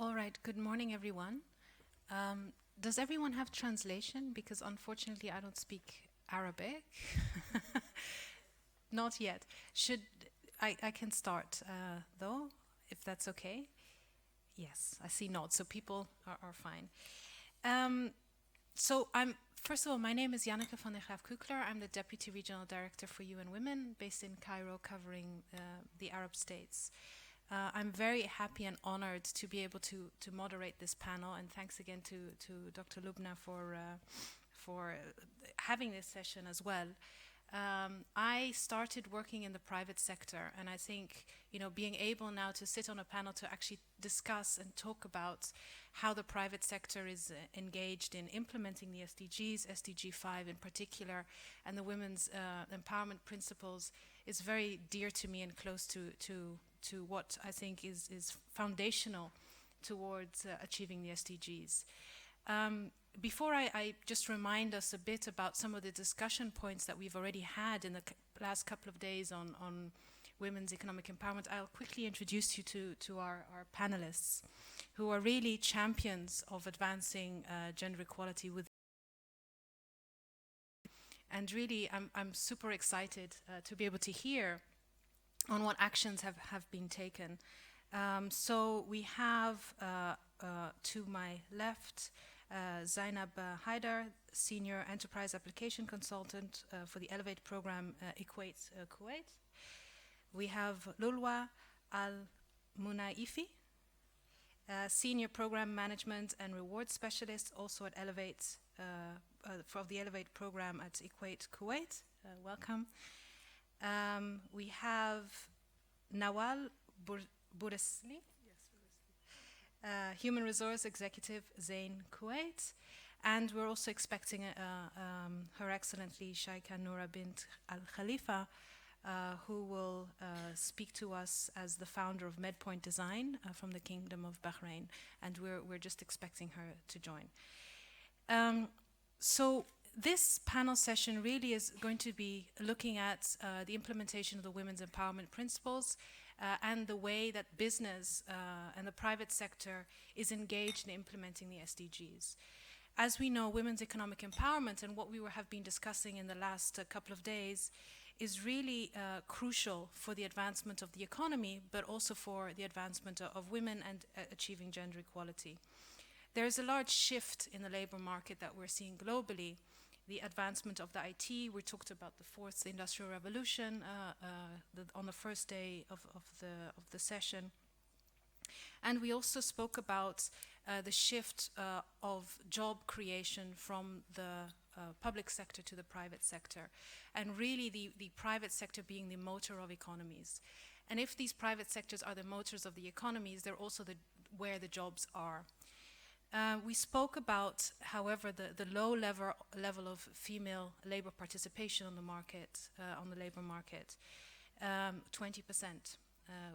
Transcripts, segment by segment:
All right, good morning, everyone. Does everyone have translation? Because unfortunately, I don't speak Arabic. Not yet. I can start, though, if that's okay? Yes, I see nods, so people are fine. First of all, my name is Janneke van der Graaf-Kukler. I'm the Deputy Regional Director for UN Women, based in Cairo, covering the Arab states. I'm very happy and honored to be able to moderate this panel, and thanks again to Dr. Lubna for having this session as well. I started working in the private sector, and I think, being able now to sit on a panel to actually discuss and talk about how the private sector is engaged in implementing the SDGs, SDG 5 in particular, and the women's empowerment principles is very dear to me and close to what I think is foundational towards achieving the SDGs. Before I just remind us a bit about some of the discussion points that we've already had in the last couple of days on women's economic empowerment, I'll quickly introduce you to our panelists, who are really champions of advancing gender equality with. And really, I'm super excited to be able to hear on what actions have been taken. So we have to my left Zainab Haidar, Senior Enterprise Application Consultant for the Elevate Program Kuwait. We have Lulwa Al-Munaifi, Senior Program Management and Reward Specialist, also at Elevate, for the Elevate Program at Kuwait. Welcome. We have Nawal Bouresli, Human Resource Executive, Zain Kuwait. And we're also expecting Her Excellency Sheikha Noura bint Al Khalifa, who will speak to us as the founder of MedPoint Design from the Kingdom of Bahrain. And we're just expecting her to join. So this panel session really is going to be looking at the implementation of the women's empowerment principles and the way that business and the private sector is engaged in implementing the SDGs. As we know, women's economic empowerment and what we have been discussing in the last couple of days is really crucial for the advancement of the economy, but also for the advancement of women and achieving gender equality. There is a large shift in the labor market that we're seeing globally. The advancement of the IT, we talked about the fourth industrial revolution on the first day of the session. And we also spoke about the shift of job creation from the public sector to the private sector, and really the private sector being the motor of economies. And if these private sectors are the motors of the economies, they're also where the jobs are. We spoke about, however, the low level of female labor participation on the market, on the labor market, 20%,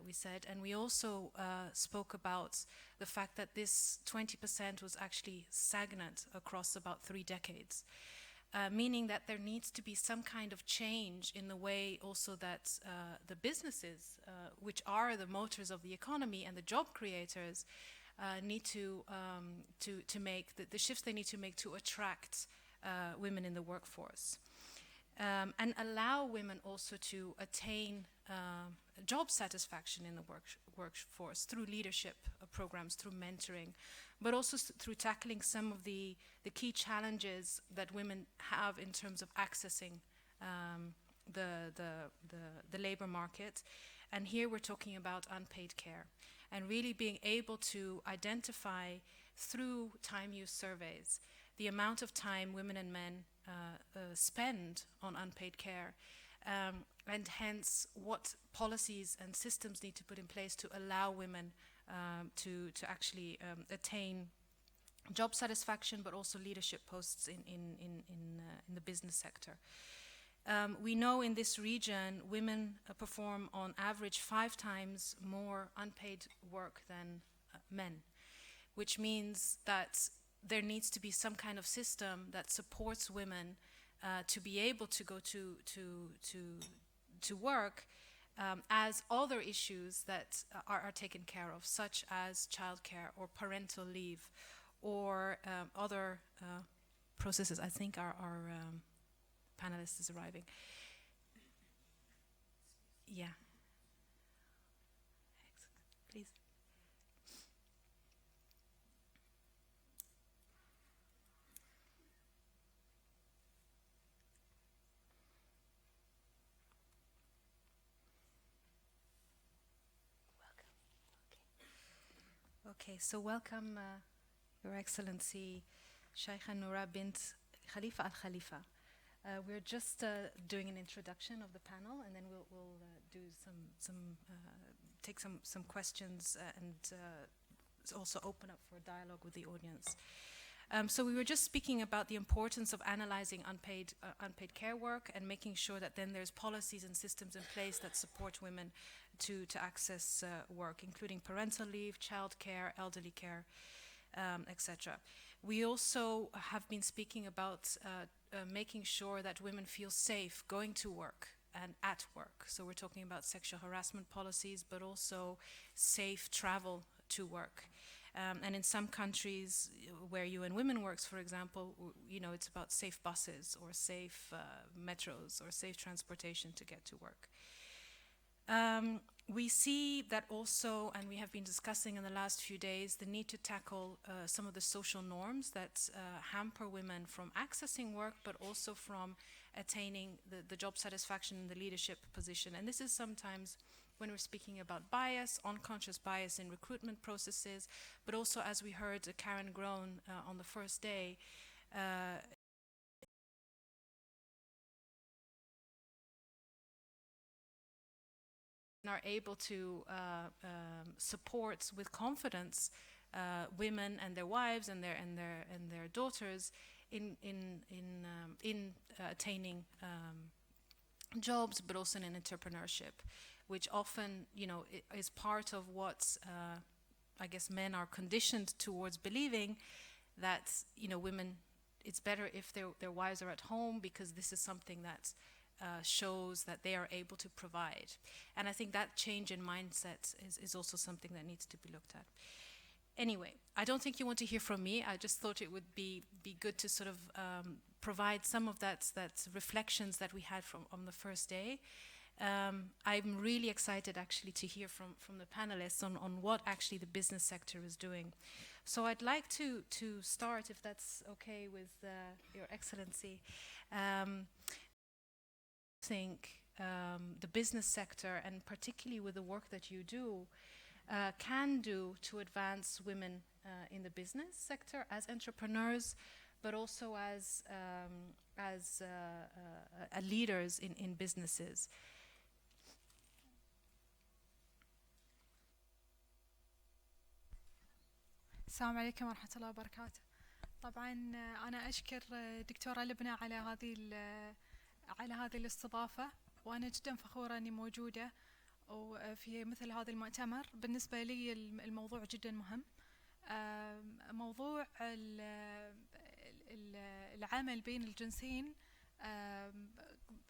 we said. And we also spoke about the fact that this 20% was actually stagnant across about 3 decades, meaning that there needs to be some kind of change in the way also that the businesses, which are the motors of the economy and the job creators, need to make the shifts they need to make to attract women in the workforce, and allow women also to attain job satisfaction in the workforce through leadership programs, through mentoring, but also through tackling some of the key challenges that women have in terms of accessing the labor market. And here we're talking about unpaid care, and really being able to identify through time use surveys the amount of time women and men spend on unpaid care, and hence what policies and systems need to put in place to allow women to actually attain job satisfaction, but also leadership posts in the business sector. We know in this region, women perform on average 5 times more unpaid work than men, which means that there needs to be some kind of system that supports women to be able to go to work as other issues that are taken care of, such as childcare or parental leave or other processes. I think our panelist is arriving. Yeah. Please. Okay, so welcome, Your Excellency, Sheikha Noura bint Khalifa Al Khalifa. We're just doing an introduction of the panel, and then we'll do take some questions and also open up for dialogue with the audience. So we were just speaking about the importance of analyzing unpaid care work and making sure that then there's policies and systems in place that support women to access work, including parental leave, childcare, elderly care, etc. We also have been speaking about making sure that women feel safe going to work and at work. So we're talking about sexual harassment policies, but also safe travel to work. And in some countries where UN Women works, for example, it's about safe buses or safe metros or safe transportation to get to work. We see that also, and we have been discussing in the last few days, the need to tackle some of the social norms that hamper women from accessing work, but also from attaining the job satisfaction in the leadership position. And this is sometimes when we're speaking about bias, unconscious bias in recruitment processes, but also, as we heard Karen Groen on the first day, are able to support with confidence women and their wives and their daughters in attaining jobs, but also in entrepreneurship, which often is part of what I guess men are conditioned towards believing, that women, it's better if their wives are at home because this is something that shows that they are able to provide. And I think that change in mindset is also something that needs to be looked at. Anyway, I don't think you want to hear from me. I just thought it would be good to sort of provide some of that reflections that we had on the first day. I'm really excited actually to hear from the panelists on what actually the business sector is doing. So I'd like to start, if that's okay with Your Excellency. I think the business sector, and particularly with the work that you do, can do to advance women in the business sector as entrepreneurs, but also as leaders in businesses. السلام عليكم ورحمة الله وبركاته. طبعا أنا أشكر دكتورة لبنى على هذه الاستضافة، وأنا جدا فخورة أني موجودة وفي مثل هذا المؤتمر. بالنسبة لي الموضوع جدا مهم، موضوع العمل بين الجنسين،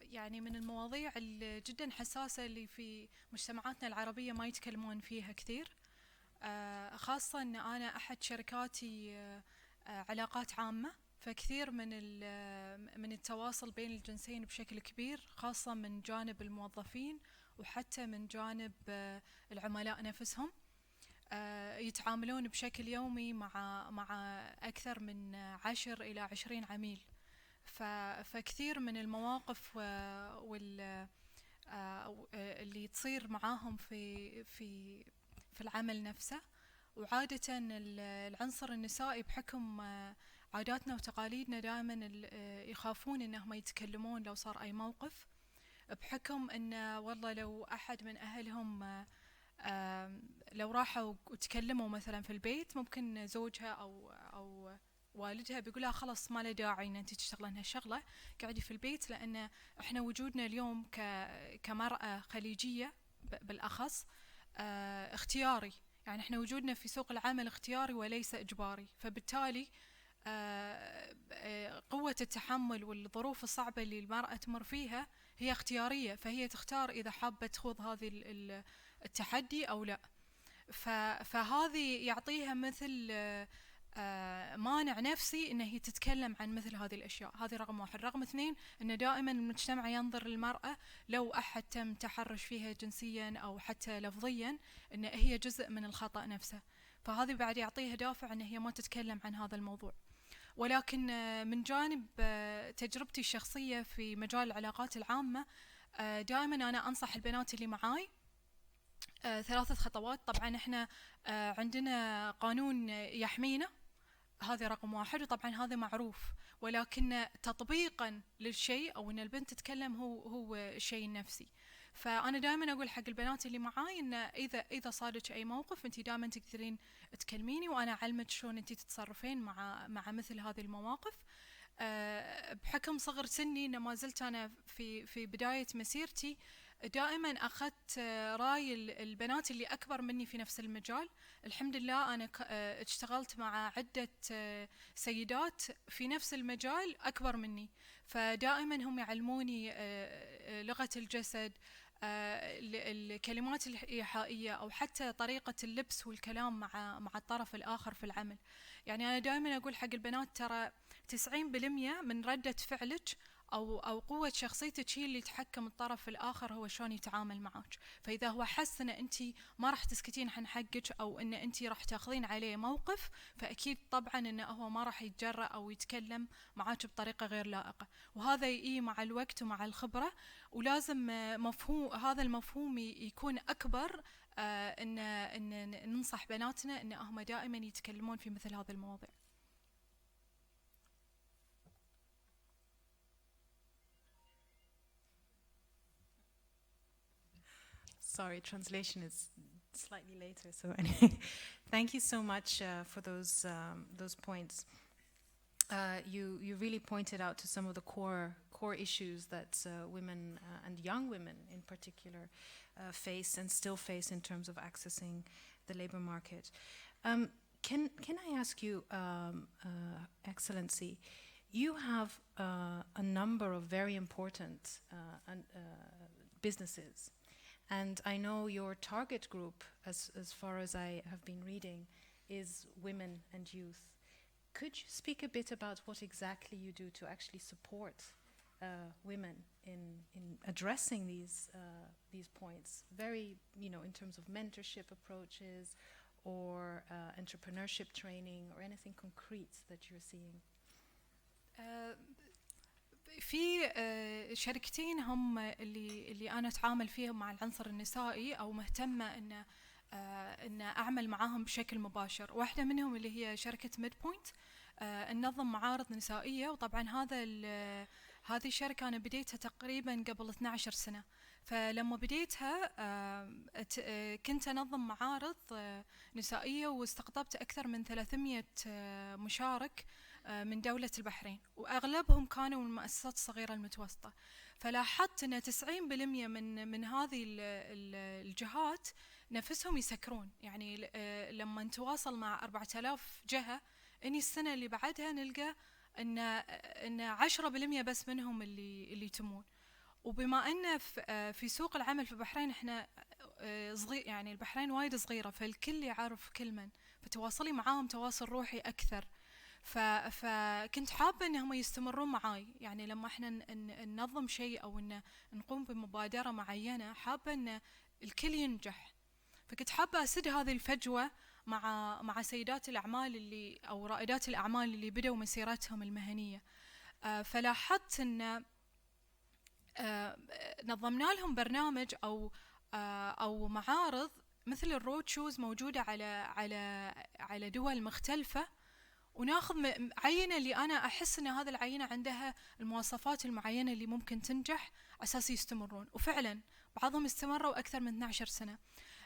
يعني من المواضيع جدا حساسة اللي في مجتمعاتنا العربية ما يتكلمون فيها كثير، خاصة أن أنا أحد شركاتي علاقات عامة، فكثير من التواصل بين الجنسين بشكل كبير، خاصة من جانب الموظفين وحتى من جانب العملاء نفسهم، يتعاملون بشكل يومي مع أكثر من 10 إلى 20 عميل. فكثير من المواقف اللي تصير معاهم في العمل نفسه. وعادة العنصر النسائي بحكم عاداتنا وتقاليدنا دائما يخافون انهم يتكلمون لو صار اي موقف، بحكم ان والله لو احد من اهلهم لو راحوا وتكلموا مثلا في البيت، ممكن زوجها او والدها بيقولها خلاص ما له داعي ان انت تشتغلين هالشغله، قاعدي في البيت، لان احنا وجودنا اليوم كمرأة خليجية بالاخص اختياري، يعني احنا وجودنا في سوق العمل اختياري وليس اجباري، فبالتالي قوة التحمل والظروف الصعبة اللي المرأة تمر فيها هي اختيارية، فهي تختار إذا حابة تخوض هذه التحدي أو لا. فهذه يعطيها مثل مانع نفسي إن هي تتكلم عن مثل هذه الأشياء. هذه رقم واحد. رقم اثنين، إن دائما المجتمع ينظر للمرأة لو أحد تم تحرش فيها جنسيا أو حتى لفظيا إن هي جزء من الخطأ نفسه، فهذه بعد يعطيها دافع إن هي ما تتكلم عن هذا الموضوع. ولكن من جانب تجربتي الشخصية في مجال العلاقات العامة، دائما أنا أنصح البنات اللي معاي 3 خطوات. طبعا احنا عندنا قانون يحمينا، هذا رقم واحد، وطبعا هذا معروف، ولكن تطبيقا للشيء او ان البنت تتكلم هو الشيء النفسي. فانا دائما اقول حق البنات اللي معاي ان اذا صادك اي موقف انت دائما تقدرين تكلميني وانا اعلمك شلون انت تتصرفين مع مثل هذه المواقف. بحكم صغر سني ان ما زلت انا في بداية مسيرتي، دائما اخذت راي البنات اللي اكبر مني في نفس المجال. الحمد لله انا اشتغلت مع عدة سيدات في نفس المجال اكبر مني، فدائما هم يعلموني لغة الجسد، الكلمات الإيحائية، أو حتى طريقة اللبس والكلام مع الطرف الآخر في العمل. يعني أنا دائما أقول حق البنات ترى 90% من ردة فعلك أو قوة شخصيتك هي اللي تحكم الطرف الآخر هو شلون يتعامل معك. فإذا هو حس أن أنت ما راح تسكتين عن حقك أو أن أنت راح تاخذين عليه موقف، فأكيد طبعا أنه هو ما راح يتجرأ أو يتكلم معك بطريقة غير لائقة. وهذا يجي مع الوقت ومع الخبرة، ولازم هذا المفهوم يكون أكبر، أن ننصح بناتنا أن هم دائما يتكلمون في مثل هذه المواضيع. Sorry, translation is slightly later. So anyway, thank you so much for those points. You really pointed out to some of the core issues that women and young women in particular face and still face in terms of accessing the labor market. Can I ask you, Excellency, you have a number of very important businesses. And I know your target group, as far as I have been reading, is women and youth. Could you speak a bit about what exactly you do to actually support women in addressing these points? Very, in terms of mentorship approaches or entrepreneurship training or anything concrete that you're seeing? في شركتين هم اللي أنا أتعامل فيهم مع العنصر النسائي أو مهتمة إن أعمل معاهم بشكل مباشر. واحدة منهم اللي هي شركة ميد بوينت، ننظم معارض نسائية. وطبعا هذه الشركة أنا بديتها تقريبا قبل 12 سنة. فلما بديتها كنت أنظم معارض نسائية واستقطبت أكثر من 300 مشارك من دولة البحرين، وأغلبهم كانوا من المؤسسات الصغيرة المتوسطة. فلاحظت أن 90% من هذه الجهات نفسهم يسكرون. يعني لما نتواصل مع 4000 جهة، إني السنة اللي بعدها نلقى أن 10% بس منهم اللي يتمون. وبما أن في سوق العمل في البحرين إحنا صغير، يعني البحرين وايد صغيرة، فالكل يعرف كل من، فتواصلي معاهم تواصل روحي أكثر. فكنت حابة انهم يستمرون معاي. يعني لما احنا ننظم شيء او ان نقوم بمبادرة معينة، حابة ان الكل ينجح. فكنت حابة اسد هذه الفجوة مع سيدات الاعمال او رائدات الاعمال اللي بدأوا مسيرتهم المهنية. فلاحظت ان نظمنا لهم برنامج او معارض مثل الرود شوز موجودة على دول مختلفة، وناخذ عينة اللي أنا أحس أن هذا العينة عندها المواصفات المعينة اللي ممكن تنجح أساس يستمرون. وفعلا بعضهم استمروا أكثر من 12 سنة.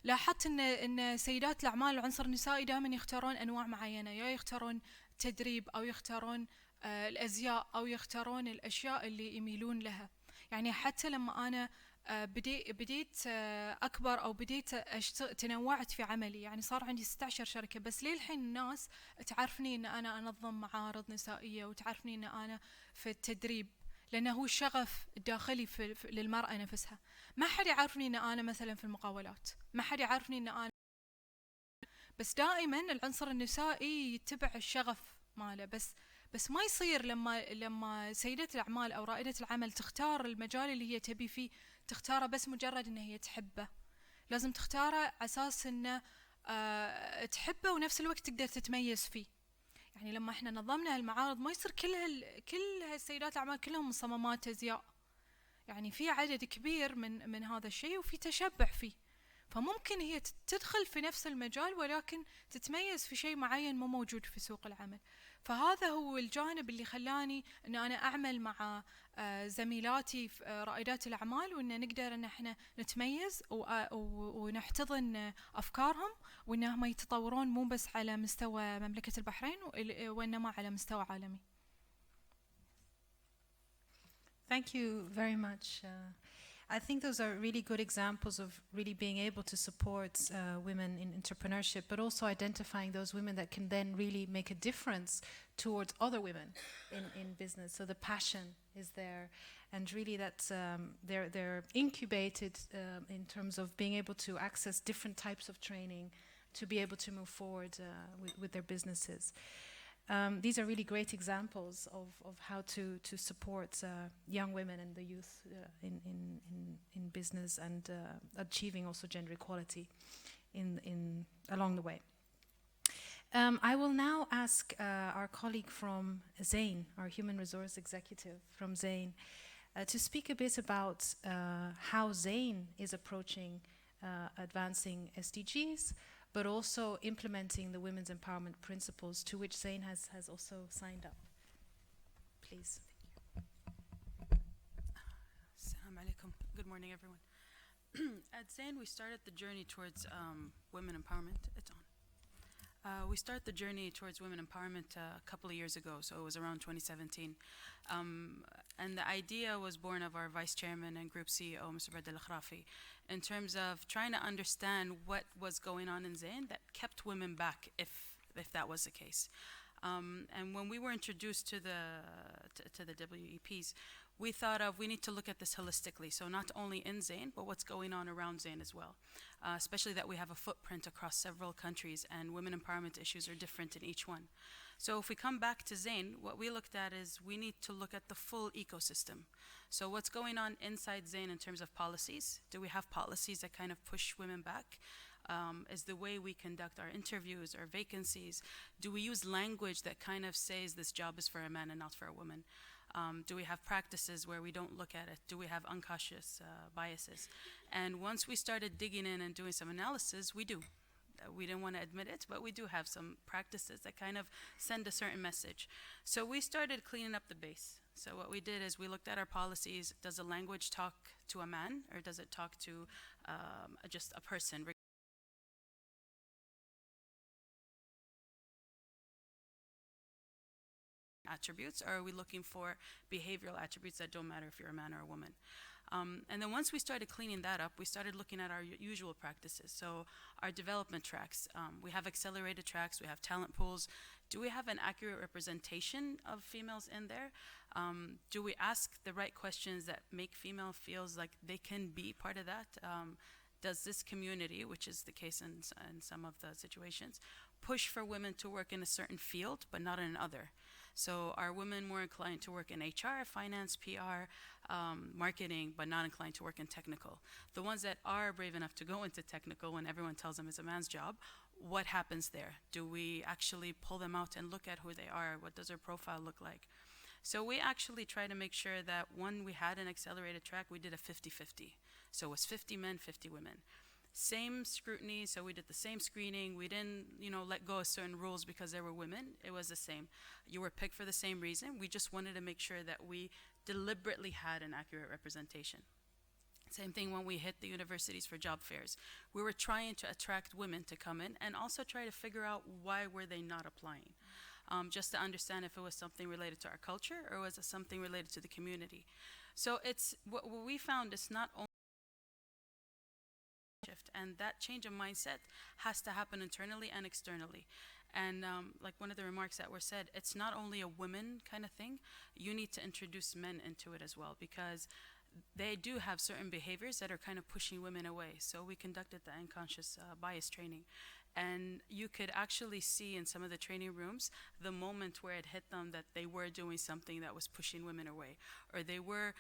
لاحظت أن سيدات الأعمال العنصر النسائي دائما يختارون أنواع معينة، يا يختارون تدريب أو يختارون الأزياء أو يختارون الأشياء اللي يميلون لها. يعني حتى لما أنا بديت أكبر أو بديت تنوعت في عملي، يعني صار عندي 16 شركة، بس ليه الحين الناس تعرفني أن أنا أنظم معارض نسائية وتعرفني أن أنا في التدريب، لأنه هو الشغف الداخلي للمرأة نفسها. ما حد يعرفني أن أنا مثلا في المقاولات، ما حد يعرفني أن أنا، بس دائما العنصر النسائي يتبع الشغف ماله. بس ما يصير لما سيدة الأعمال أو رائدة العمل تختار المجال اللي هي تبي فيه، تختاره بس مجرد أن هي تحبه. لازم تختاره على أساس أنه تحبه ونفس الوقت تقدر تتميز فيه. يعني لما احنا نظمنا هالمعارض ما يصير كل هالسيدات الأعمال كلهم مصممات أزياء، يعني في عدد كبير من هذا الشيء وفي تشبع فيه، فممكن هي تدخل في نفس المجال ولكن تتميز في شيء معين مو موجود في سوق العمل. فهذا هو الجانب اللي خلاني أن أنا أعمل مع زميلاتي رائدات الأعمال، وأن نقدر أن احنا نتميز ونحتضن أفكارهم، وأنهم يتطورون مو بس على مستوى مملكة البحرين وإنما على مستوى عالمي. Thank you very much. I think those are really good examples of really being able to support women in entrepreneurship, but also identifying those women that can then really make a difference towards other women in business. So the passion is there, and really that they're incubated in terms of being able to access different types of training to be able to move forward with their businesses. These are really great examples of how to support young women and the youth in business and achieving also gender equality along the way. I will now ask our colleague from Zain, our Human Resource Executive from Zain, to speak a bit about how Zain is approaching advancing SDGs, but also implementing the women's empowerment principles to which Zain has also signed up. Please. Assalamu alaikum. Good morning, everyone. At Zain, we started the journey towards women empowerment. It's on. We started the journey towards women empowerment a couple of years ago, so it was around 2017. And the idea was born of our vice chairman and group CEO, Mr. Abdallah, in terms of trying to understand what was going on in Zain that kept women back, if that was the case. And when we were introduced to the WEPs, we thought we need to look at this holistically. So not only in Zain, but what's going on around Zain as well. Especially that we have a footprint across several countries, and women empowerment issues are different in each one. So if we come back to Zain, what we looked at is we need to look at the full ecosystem. So what's going on inside Zain in terms of policies? Do we have policies that kind of push women back? Is the way we conduct our interviews or vacancies, do we use language that kind of says this job is for a man and not for a woman? Do we have practices where we don't look at it? Do we have unconscious biases? And once we started digging in and doing some analysis, we do. We didn't want to admit it, but we do have some practices that kind of send a certain message. So we started cleaning up the base. So what we did is we looked at our policies. Does the language talk to a man, or does it talk to just a person? Attributes, or are we looking for behavioral attributes that don't matter if you're a man or a woman? And then once we started cleaning that up, we started looking at our usual practices. So our development tracks, we have accelerated tracks, we have talent pools. Do we have an accurate representation of females in there? Do we ask the right questions that make female feels like they can be part of that? Does this community, which is the case in some of the situations, push for women to work in a certain field but not in another? So are women more inclined to work in HR, finance, PR, marketing, but not inclined to work in technical? The ones that are brave enough to go into technical when everyone tells them it's a man's job, what happens there? Do we actually pull them out and look at who they are? What does their profile look like? So we actually try to make sure that when we had an accelerated track, we did a 50-50. So it was 50 men, 50 women. Same scrutiny, so we did the same screening. We didn't, let go of certain rules because there were women. It was the same. You were picked for the same reason. We just wanted to make sure that we deliberately had an accurate representation. Same thing when we hit the universities for job fairs. We were trying to attract women to come in and also try to figure out why were they not applying. Just to understand if it was something related to our culture or was it something related to the community. So it's what we found is not only shift, and that change of mindset has to happen internally and externally. And like one of the remarks that were said, it's not only a women kind of thing. You need to introduce men into it as well, because they do have certain behaviors that are kind of pushing women away. So we conducted the unconscious bias training. And you could actually see in some of the training rooms the moment where it hit them that they were doing something that was pushing women away, or they were,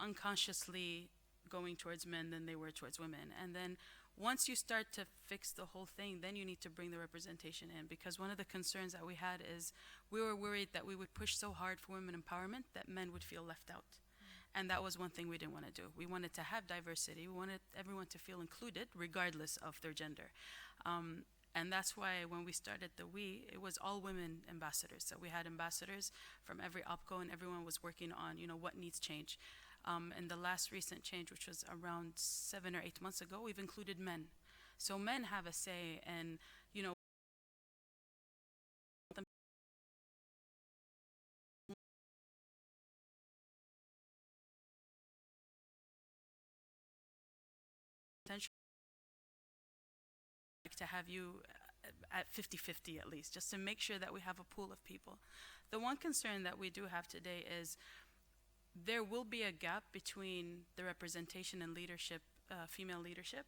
unconsciously going towards men than they were towards women. And then once you start to fix the whole thing, then you need to bring the representation in, because one of the concerns that we had is we were worried that we would push so hard for women empowerment that men would feel left out. And that was one thing we didn't want to do. We wanted to have diversity. We wanted everyone to feel included, regardless of their gender. And that's why when we started the We, it was all women ambassadors. So we had ambassadors from every OPCO, and everyone was working on, what needs change. And the last recent change, which was around 7 or 8 months ago, we've included men. So men have a say, and, to have you at 50-50 at least, just to make sure that we have a pool of people. The one concern that we do have today is there will be a gap between the representation and leadership, female leadership,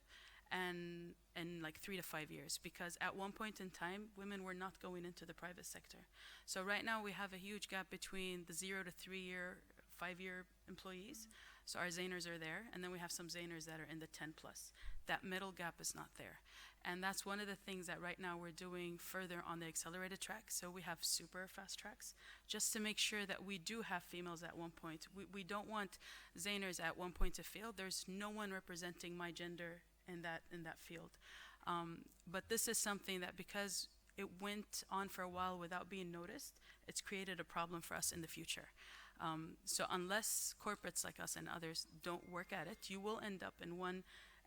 and like 3 to 5 years, because at one point in time, women were not going into the private sector. So right now we have a huge gap between the 0 to 3 year, 5-year employees. So our Zainers are there, and then we have some Zainers that are in the 10 plus. That middle gap is not there. And that's one of the things that right now we're doing further on the accelerated track. So we have super fast tracks, just to make sure that we do have females at one point. We don't want Zainers at one point to fail. There's no one representing my gender in that field. But this is something that, because it went on for a while without being noticed, it's created a problem for us in the future. So unless corporates like us and others don't work at it, you will end up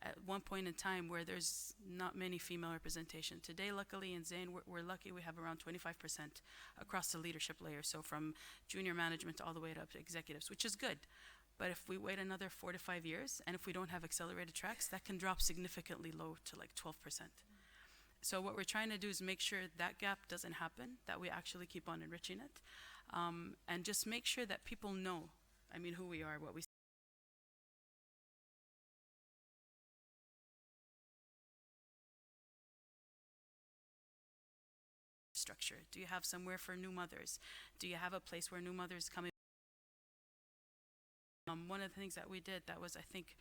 at one point in time where there's not many female representation. Today, luckily in Zain, we're lucky we have around 25% across the leadership layer, so from junior management all the way up to executives, which is good. But if we wait another 4 to 5 years, and if we don't have accelerated tracks, that can drop significantly low to like 12%. So what we're trying to do is make sure that gap doesn't happen, that we actually keep on enriching it, and just make sure that people know, who we are, what we structure. Do you have somewhere for new mothers? Do you have a place where new mothers come in? One of the things that we did that was, I think,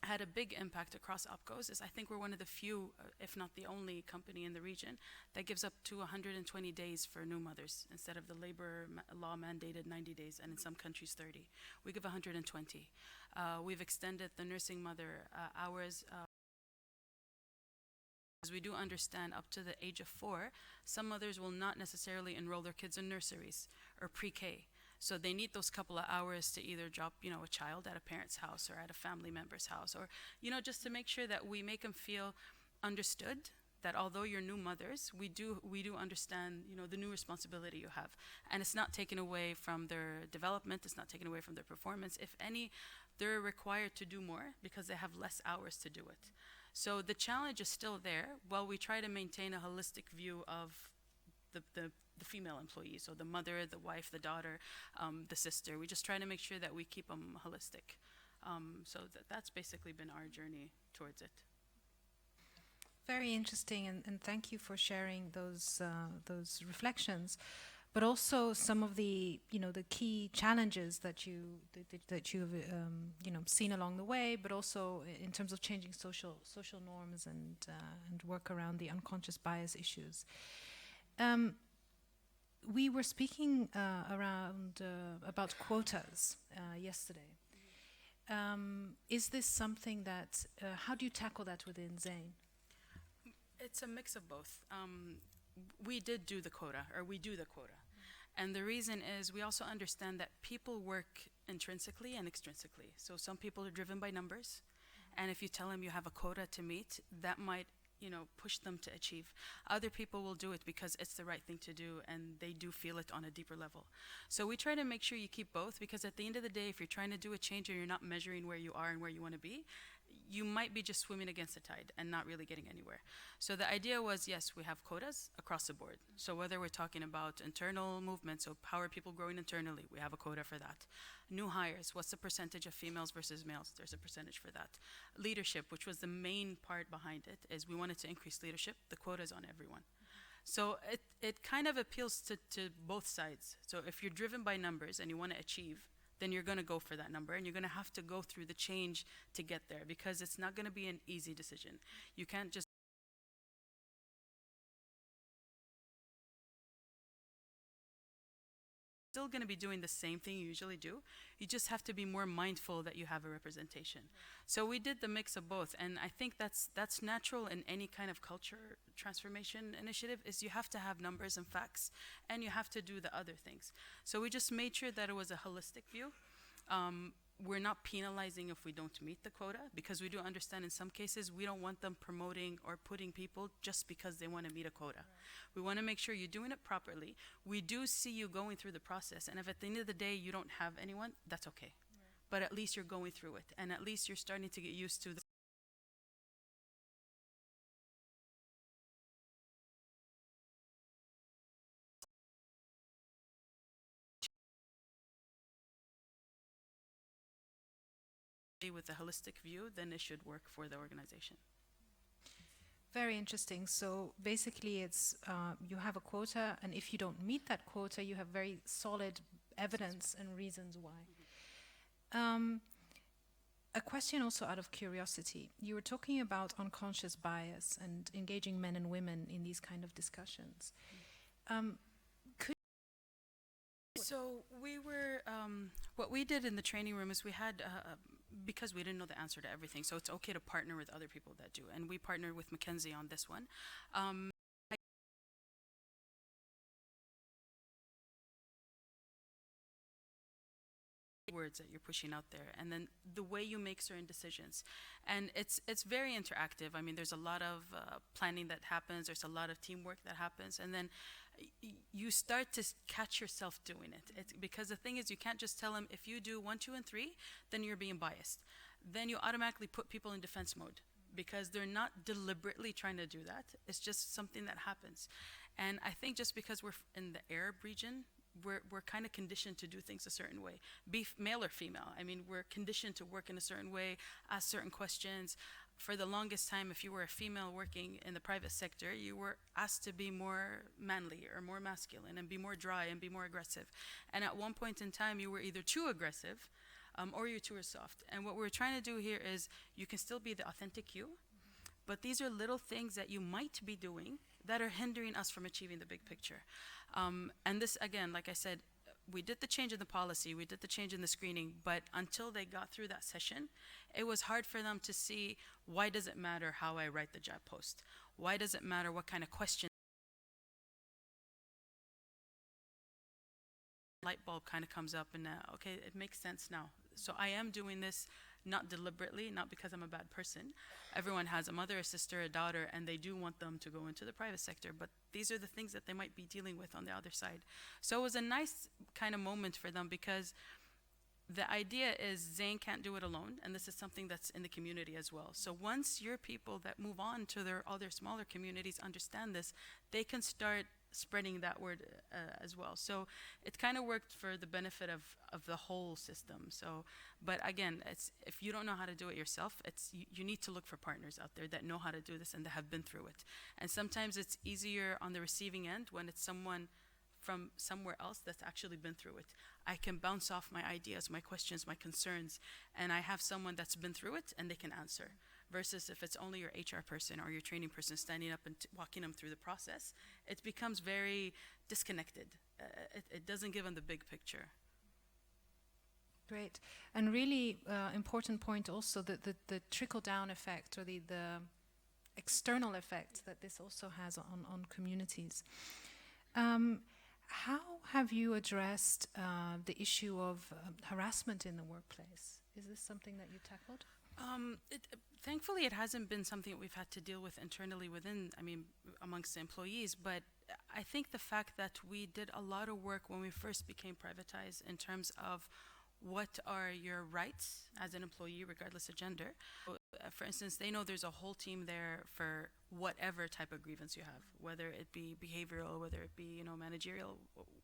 had a big impact across OPCOs is I think we're one of the few, if not the only company in the region that gives up to 120 days for new mothers instead of the labor law mandated 90 days, and in some countries 30. We give 120. We've extended the nursing mother hours. As we do understand, up to the age of 4, some mothers will not necessarily enroll their kids in nurseries or pre-K. So they need those couple of hours to either drop, a child at a parent's house or at a family member's house, or, just to make sure that we make them feel understood, that although you're new mothers, we do understand, the new responsibility you have. And it's not taken away from their development, it's not taken away from their performance. If any, they're required to do more because they have less hours to do it. So the challenge is still there while we try to maintain a holistic view of the female employees, so the mother, the wife, the daughter, the sister. We just try to make sure that we keep them holistic. So that's basically been our journey towards it. Very interesting, and thank you for sharing those reflections, but also some of the the key challenges that you've seen along the way, but also in terms of changing social norms and work around the unconscious bias issues. We were speaking about quotas yesterday. Is this something that how do you tackle that within Zain? It's a mix of both. We did do the quota, or we do the quota. And the reason is we also understand that people work intrinsically and extrinsically. So some people are driven by numbers. And if you tell them you have a quota to meet, that might, push them to achieve. Other people will do it because it's the right thing to do, and they do feel it on a deeper level. So we try to make sure you keep both, because at the end of the day, if you're trying to do a change and you're not measuring where you are and where you want to be, you might be just swimming against the tide and not really getting anywhere. So the idea was, yes, we have quotas across the board. So whether we're talking about internal movements, so how are people growing internally, we have a quota for that. New hires, what's the percentage of females versus males? There's a percentage for that. Leadership, which was the main part behind it, is we wanted to increase leadership. The quota is on everyone. So it kind of appeals to both sides. So if you're driven by numbers and you want to achieve, then you're going to go for that number, and you're going to have to go through the change to get there, because it's not going to be an easy decision. You can't just still going to be doing the same thing you usually do. You just have to be more mindful that you have a representation. So we did the mix of both, and I think that's natural in any kind of culture transformation initiative, is you have to have numbers and facts, and you have to do the other things. So we just made sure that it was a holistic view. We're not penalizing if we don't meet the quota, because we do understand in some cases we don't want them promoting or putting people just because they want to meet a quota. Right. We want to make sure you're doing it properly. We do see you going through the process, and if at the end of the day you don't have anyone, that's okay. Right. But at least you're going through it, and at least you're starting to get used to the with a holistic view, then it should work for the organization. Very interesting. So basically it's you have a quota, and if you don't meet that quota, you have very solid evidence and reasons why. A question also out of curiosity. You were talking about unconscious bias and engaging men and women in these kind of discussions. So we were, what we did in the training room is we had, because we didn't know the answer to everything, so it's okay to partner with other people that do. And we partnered with Mackenzie on this one. Words that you're pushing out there, and then the way you make certain decisions, and it's very interactive. I mean, there's a lot of planning that happens, there's a lot of teamwork that happens, and then you start to catch yourself doing it. It's because the thing is, you can't just tell them, if you do 1, 2, and 3, then you're being biased. Then you automatically put people in defense mode, because they're not deliberately trying to do that. It's just something that happens. And I think just because we're in the Arab region, we're kind of conditioned to do things a certain way, be male or female. I mean, we're conditioned to work in a certain way, ask certain questions. For the longest time, if you were a female working in the private sector, you were asked to be more manly or more masculine and be more dry and be more aggressive. And at one point in time, you were either too aggressive or you're too soft. And what we're trying to do here is, you can still be the authentic you, but these are little things that you might be doing that are hindering us from achieving the big picture. And this, again, like I said, we did the change in the policy, we did the change in the screening, but until they got through that session, it was hard for them to see, why does it matter how I write the job post? Why does it matter what kind of question? Light bulb kind of comes up, and okay, it makes sense now. So I am doing this not deliberately, not because I'm a bad person. Everyone has a mother, a sister, a daughter, and they do want them to go into the private sector, but these are the things that they might be dealing with on the other side. So it was a nice kind of moment for them, because the idea is Zayn can't do it alone, and this is something that's in the community as well. So once your people that move on to their other smaller communities understand this, they can start spreading that word as well. So it kind of worked for the benefit of the whole system. So, but again, it's, if you don't know how to do it yourself, it's you need to look for partners out there that know how to do this and that have been through it. And sometimes it's easier on the receiving end when it's someone from somewhere else that's actually been through it. I can bounce off my ideas, my questions, my concerns, and I have someone that's been through it and they can answer. Versus if it's only your HR person or your training person standing up and walking them through the process, it becomes very disconnected. It doesn't give them the big picture. Great. And really important point also, the trickle-down effect, or the external effect that this also has on communities. How have you addressed the issue of harassment in the workplace? Is this something that you tackled? Thankfully, it hasn't been something that we've had to deal with internally amongst the employees, but I think the fact that we did a lot of work when we first became privatized in terms of what are your rights as an employee, regardless of gender. For instance, they know there's a whole team there for whatever type of grievance you have, whether it be behavioral, whether it be, you know, managerial,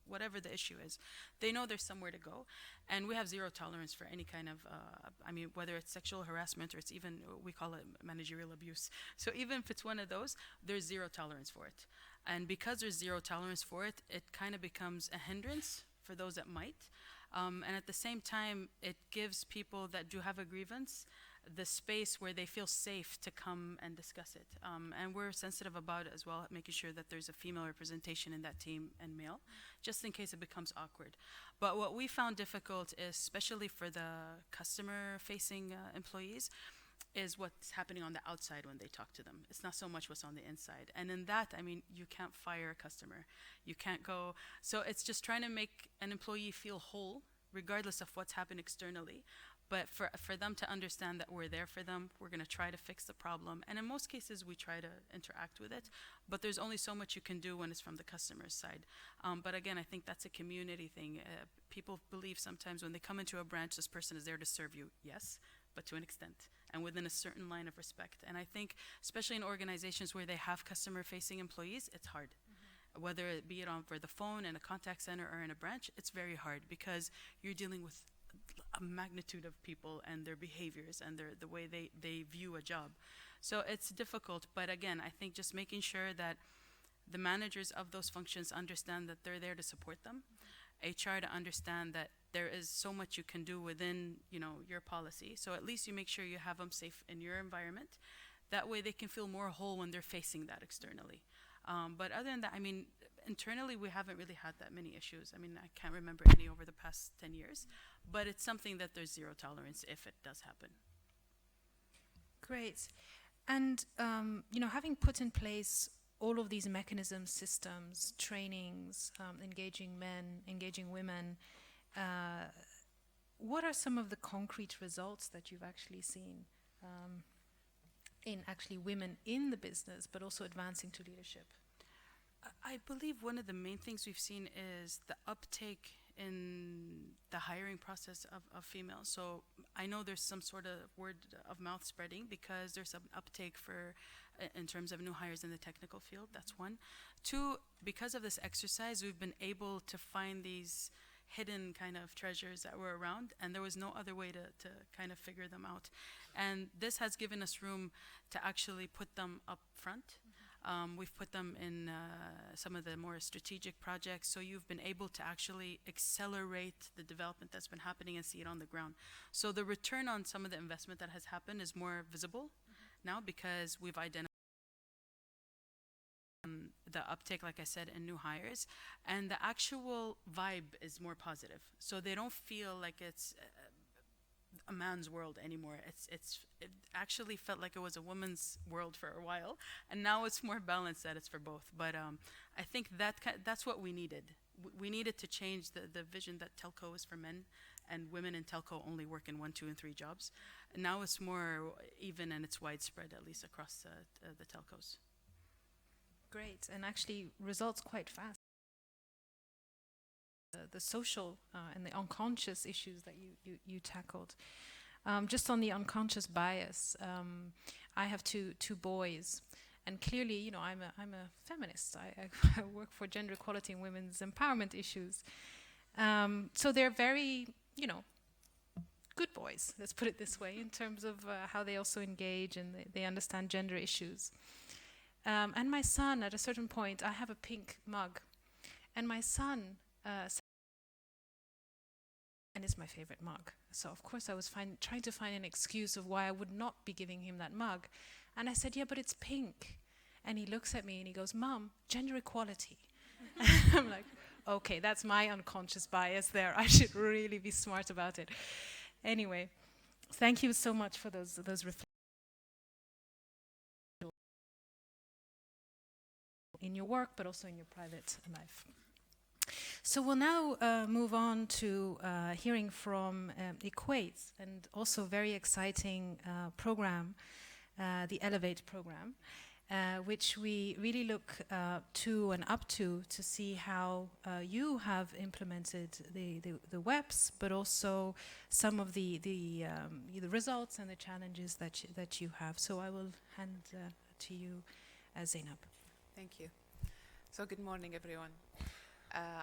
whatever the issue is. They know there's somewhere to go, and we have zero tolerance for any kind of, I mean, whether it's sexual harassment or it's even, we call it managerial abuse. So even if it's one of those, there's zero tolerance for it. And because there's zero tolerance for it, it kind of becomes a hindrance for those that might. And at the same time, it gives people that do have a grievance the space where they feel safe to come and discuss it. And we're sensitive about it as well, making sure that there's a female representation in that team and male, just in case it becomes awkward. But what we found difficult is, especially for the customer-facing employees, is what's happening on the outside when they talk to them. It's not so much what's on the inside. And in that, I mean, you can't fire a customer. You can't go. So it's just trying to make an employee feel whole, regardless of what's happened externally. But for them to understand that we're there for them, we're going to try to fix the problem. And in most cases, we try to interact with it. But there's only so much you can do when it's from the customer's side. But again, I think that's a community thing. People believe sometimes when they come into a branch, this person is there to serve you. Yes, but to an extent, and within a certain line of respect. And I think, especially in organizations where they have customer-facing employees, it's hard. Whether it be it over the phone in a contact center or in a branch, it's very hard because you're dealing with a magnitude of people and their behaviors and the way they view a job. So it's difficult, but again, I think just making sure that the managers of those functions understand that they're there to support them. HR to understand that there is so much you can do within, you know, your policy. So at least you make sure you have them safe in your environment. That way they can feel more whole when they're facing that externally. But other than that, I mean, internally we haven't really had that many issues. I mean, I can't remember any over the past 10 years, but it's something that there's zero tolerance if it does happen. Great. And, you know, having put in place all of these mechanisms, systems, trainings, engaging men, engaging women, what are some of the concrete results that you've actually seen in actually women in the business, but also advancing to leadership? I believe one of the main things we've seen is the uptake in the hiring process of females. So I know there's some sort of word of mouth spreading because there's some uptake for in terms of new hires in the technical field. That's one. Two, because of this exercise, we've been able to find these hidden kind of treasures that were around, and there was no other way to kind of figure them out. And this has given us room to actually put them up front. We've put them in some of the more strategic projects, so you've been able to actually accelerate the development that's been happening and see it on the ground. So the return on some of the investment that has happened is more visible now because we've identified the uptake, like I said, in new hires, and the actual vibe is more positive. So they don't feel like it's a man's world anymore. It actually felt like it was a woman's world for a while, and now it's more balanced that it's for both. But I think that's what we needed. We needed to change the vision that telco is for men, and women in telco only work in 1, 2, and 3 jobs. And now it's more even and it's widespread, at least across the telcos. Great, and actually results quite fast. The social and the unconscious issues that you tackled. Just on the unconscious bias, I have two boys, and clearly, you know, I'm a feminist. I work for gender equality and women's empowerment issues. So they're very, you know, good boys, let's put it this way, in terms of how they also engage and they understand gender issues. And my son, at a certain point, I have a pink mug, and my son and it's my favorite mug. So of course I was trying to find an excuse of why I would not be giving him that mug. And I said, yeah, but it's pink. And he looks at me and he goes, Mom, gender equality. I'm like, okay, that's my unconscious bias there. I should really be smart about it. Anyway, thank you so much for those reflections in your work, but also in your private life. So we'll now move on to hearing from the Kuwait, and also very exciting program, the Elevate program. which we really look to and up to see how you have implemented the WEPs, but also some of the results and the challenges that you have. So I will hand to you, Zainab. Thank you. So good morning, everyone.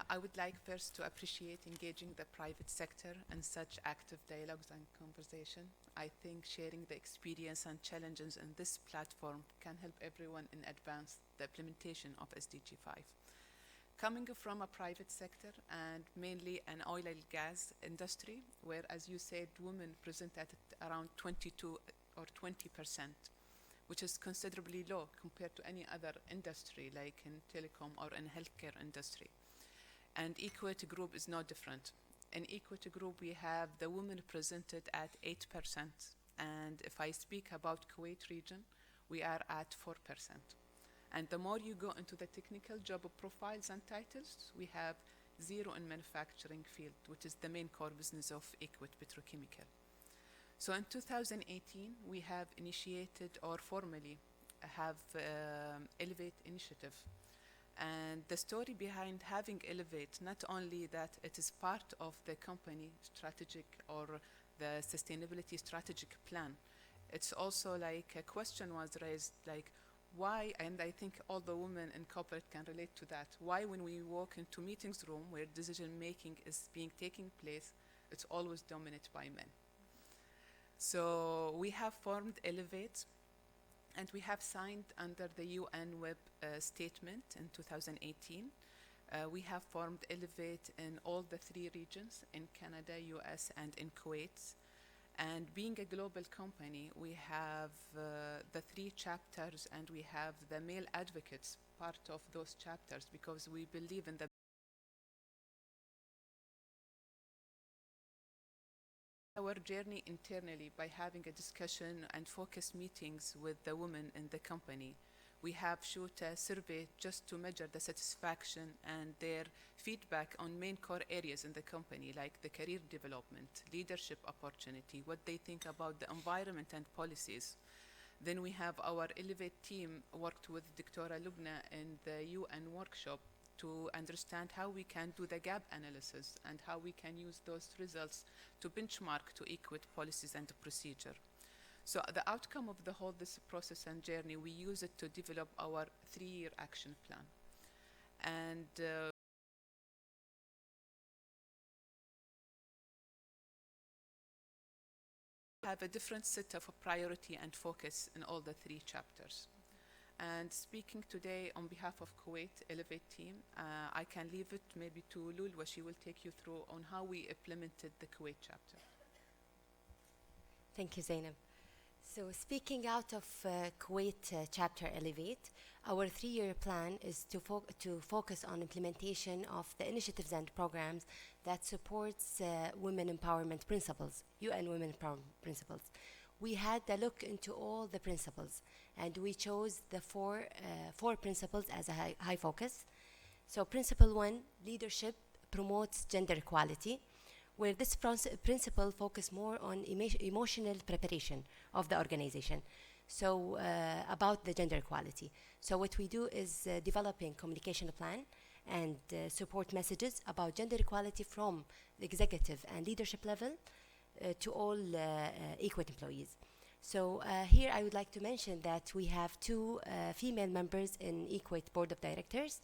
I would like first to appreciate engaging the private sector in such active dialogues and conversation. I think sharing the experience and challenges in this platform can help everyone in advance the implementation of SDG 5. Coming from a private sector and mainly an oil and gas industry, where, as you said, women present at around 22 or 20%, which is considerably low compared to any other industry like in telecom or in healthcare industry. And Equity Group is no different. In Equity Group, we have the women presented at 8%. And if I speak about Kuwait region, we are at 4%. And the more you go into the technical job profiles and titles, we have 0 in manufacturing field, which is the main core business of Equity Petrochemical. So in 2018, we have initiated or formally have Elevate initiative. And the story behind having Elevate, not only that it is part of the company strategic or the sustainability strategic plan, it's also like a question was raised, like why, and I think all the women in corporate can relate to that, why when we walk into meetings room where decision making is taking place, it's always dominated by men. So we have formed Elevate, and we have signed under the UN Web Statement in 2018. We have formed Elevate in all the 3 regions, in Canada, US, and in Kuwait. And being a global company, we have the 3 chapters, and we have the male advocates part of those chapters, because we believe in the our journey internally by having a discussion and focus meetings with the women in the company. We have shoot a survey just to measure the satisfaction and their feedback on main core areas in the company, like the career development, leadership opportunity, what they think about the environment and policies. Then we have our Elevate team worked with Dr. Lubna in the UN workshop to understand how we can do the gap analysis and how we can use those results to benchmark to Equity policies and procedure. So the outcome of the whole this process and journey, we use it to develop our 3-year action plan. And have a different set of priority and focus in all the 3 chapters. And speaking today on behalf of Kuwait Elevate team, I can leave it maybe to Lulwa. She will take you through on how we implemented the Kuwait chapter. Thank you, Zainab. So speaking out of Kuwait chapter Elevate, our 3-year plan is to focus on implementation of the initiatives and programs that supports women empowerment principles, UN women empowerment principles. We had a look into all the principles, and we chose the 4 principles as a high focus. So principle 1, leadership promotes gender equality, where this principle focus more on emotional preparation of the organization. So about the gender equality. So what we do is developing communication plan and support messages about gender equality from the executive and leadership level to all Equity employees. So here I would like to mention that we have 2 female members in Equity Board of Directors,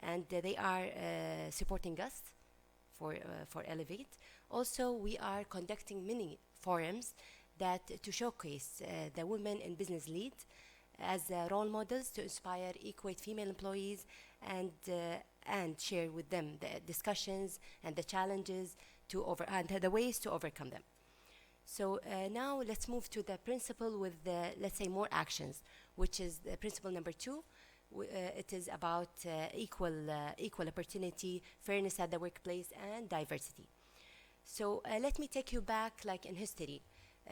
and they are supporting us for Elevate. Also, we are conducting many forums to showcase the women in business lead as role models to inspire Equity female employees and share with them the discussions and the challenges and the ways to overcome them. So now let's move to the principle with let's say more actions, which is the principle number 2. It is about equal opportunity, fairness at the workplace, and diversity. So let me take you back like in history.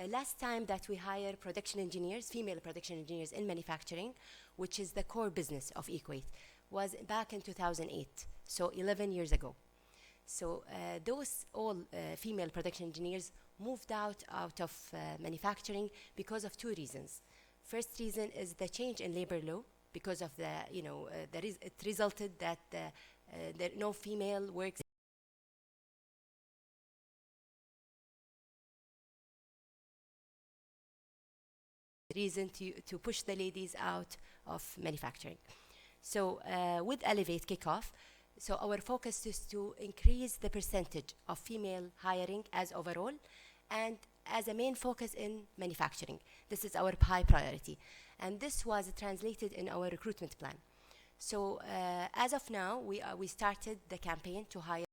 Last time that we hired production engineers, female production engineers in manufacturing, which is the core business of Equate, was back in 2008, so 11 years ago. So those all female production engineers moved out of manufacturing because of 2 reasons. first reason is the change in labor law because of the, it resulted that there no female works reason to push the ladies out of manufacturing. So with Elevate kickoff, so our focus is to increase the percentage of female hiring as overall and as a main focus in manufacturing. This is our high priority. And this was translated in our recruitment plan. So as of now, we started the campaign to hire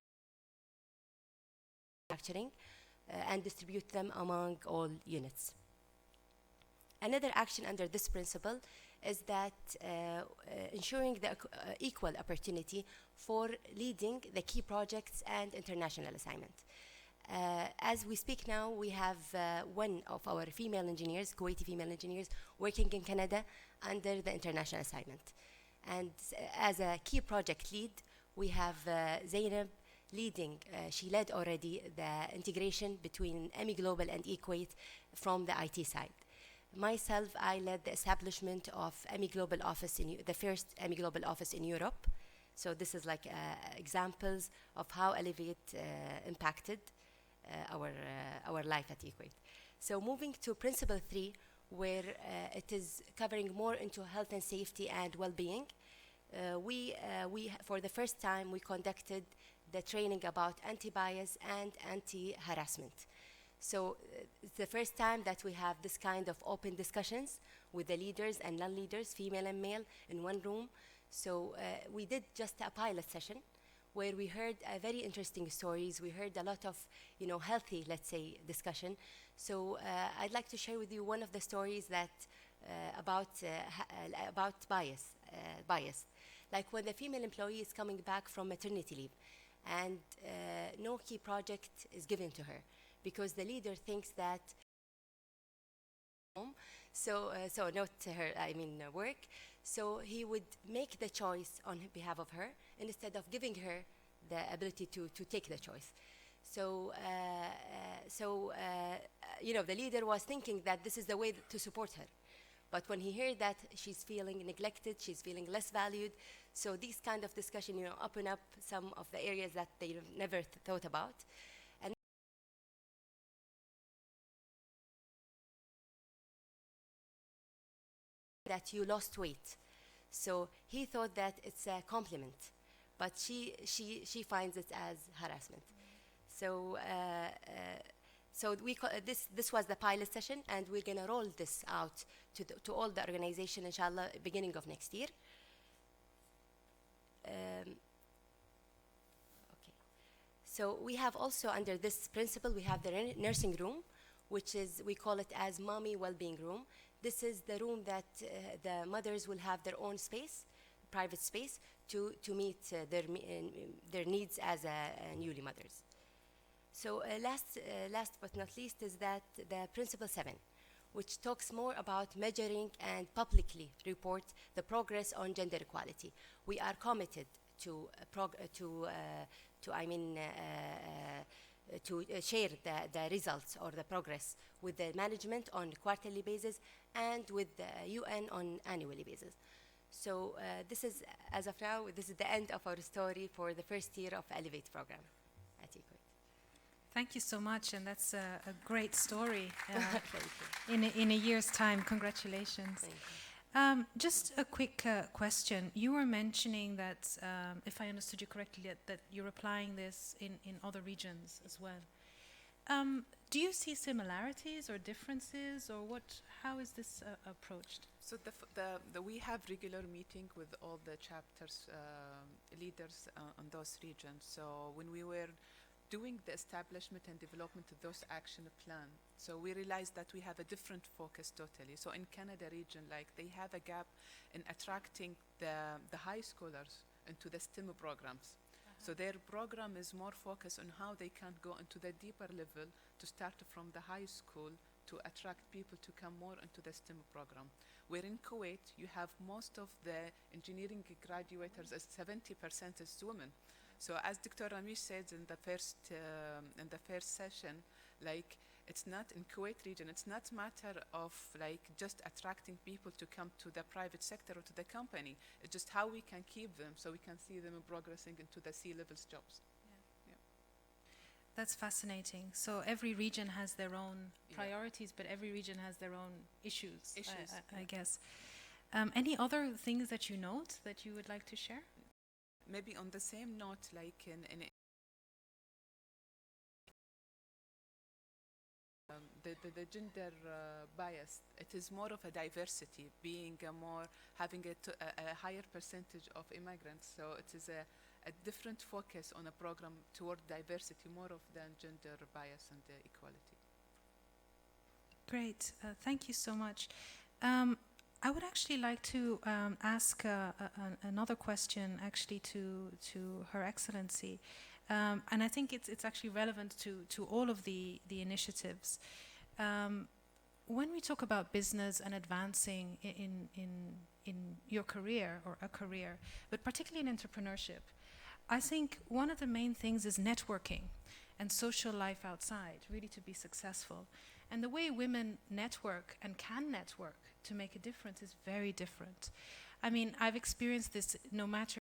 manufacturing and distribute them among all units. Another action under this principle is that ensuring the equal opportunity for leading the key projects and international assignment. As we speak now, we have one of our female engineers, Kuwaiti female engineers, working in Canada under the international assignment. And as a key project lead, we have Zainab leading, she led already the integration between EMI Global and eQuate from the IT side. Myself, I led the establishment of EMI Global office, the first EMI Global office in Europe. So this is like examples of how Elevate impacted our life at eQuate. So moving to principle 3, where it is covering more into health and safety and well-being, we for the first time, we conducted the training about anti-bias and anti-harassment. So it's the first time that we have this kind of open discussions with the leaders and non-leaders, female and male, in one room. So we did just a pilot session where we heard very interesting stories. We heard a lot of, healthy, let's say, discussion. So I'd like to share with you one of the stories that about bias. Like when the female employee is coming back from maternity leave and no key project is given to her, because the leader thinks that so not her, work. So he would make the choice on behalf of her instead of giving her the ability to take the choice. So the leader was thinking that this is the way to support her. But when he heard that she's feeling neglected, she's feeling less valued, so these kind of discussion, open up some of the areas that they never thought about. That you lost weight. So he thought that it's a compliment, but she finds it as harassment. So this was the pilot session, and we're gonna roll this out to all the organization, inshallah, beginning of next year. Okay. So we have also under this principle, we have the nursing room, which is, we call it as mommy well-being room. This is the room that the mothers will have their own space, private space, to meet their needs as newly mothers. So last but not least is that the principle 7, which talks more about measuring and publicly report the progress on gender equality. We are committed to share the results or the progress with the management on a quarterly basis and with the UN on annually basis. So this is, as of now, this is the end of our story for the first year of Elevate program at eQuate. Thank you so much, and that's a great story in a year's time. Congratulations. Just a quick question. You were mentioning that, if I understood you correctly, that you're applying this in other regions as well. Do you see similarities or differences, or how is this approached? So we have regular meeting with all the chapters leaders on those regions. So when we were doing the establishment and development of those action plan, so we realized that we have a different focus totally. So in Canada region, like they have a gap in attracting the high schoolers into the STEM programs. So their program is more focused on how they can go into the deeper level to start from the high school to attract people to come more into the STEM program. Where in Kuwait, you have most of the engineering graduates as 70% is women. So as Dr. Ramesh said in the first session, like It's not in Kuwait region. It's not matter of like just attracting people to come to the private sector or to the company. It's just how we can keep them so we can see them progressing into the C-levels jobs. That's fascinating. So every region has their own priorities, but every region has their own issues, I guess. Any other things that you note that you would like to share? Maybe on the same note, like in the gender bias, it is more of a diversity, being having a higher percentage of immigrants. So it is a different focus on a program toward diversity, more of than gender bias and equality. Great, thank you so much. I would actually like to ask another question actually to Her Excellency. And I think it's actually relevant to all of the initiatives. When we talk about business and advancing in your career or a career, but particularly in entrepreneurship, I think one of the main things is networking and social life outside, really to be successful. And the way women network and can network to make a difference is very different. I mean, I've experienced this no matter.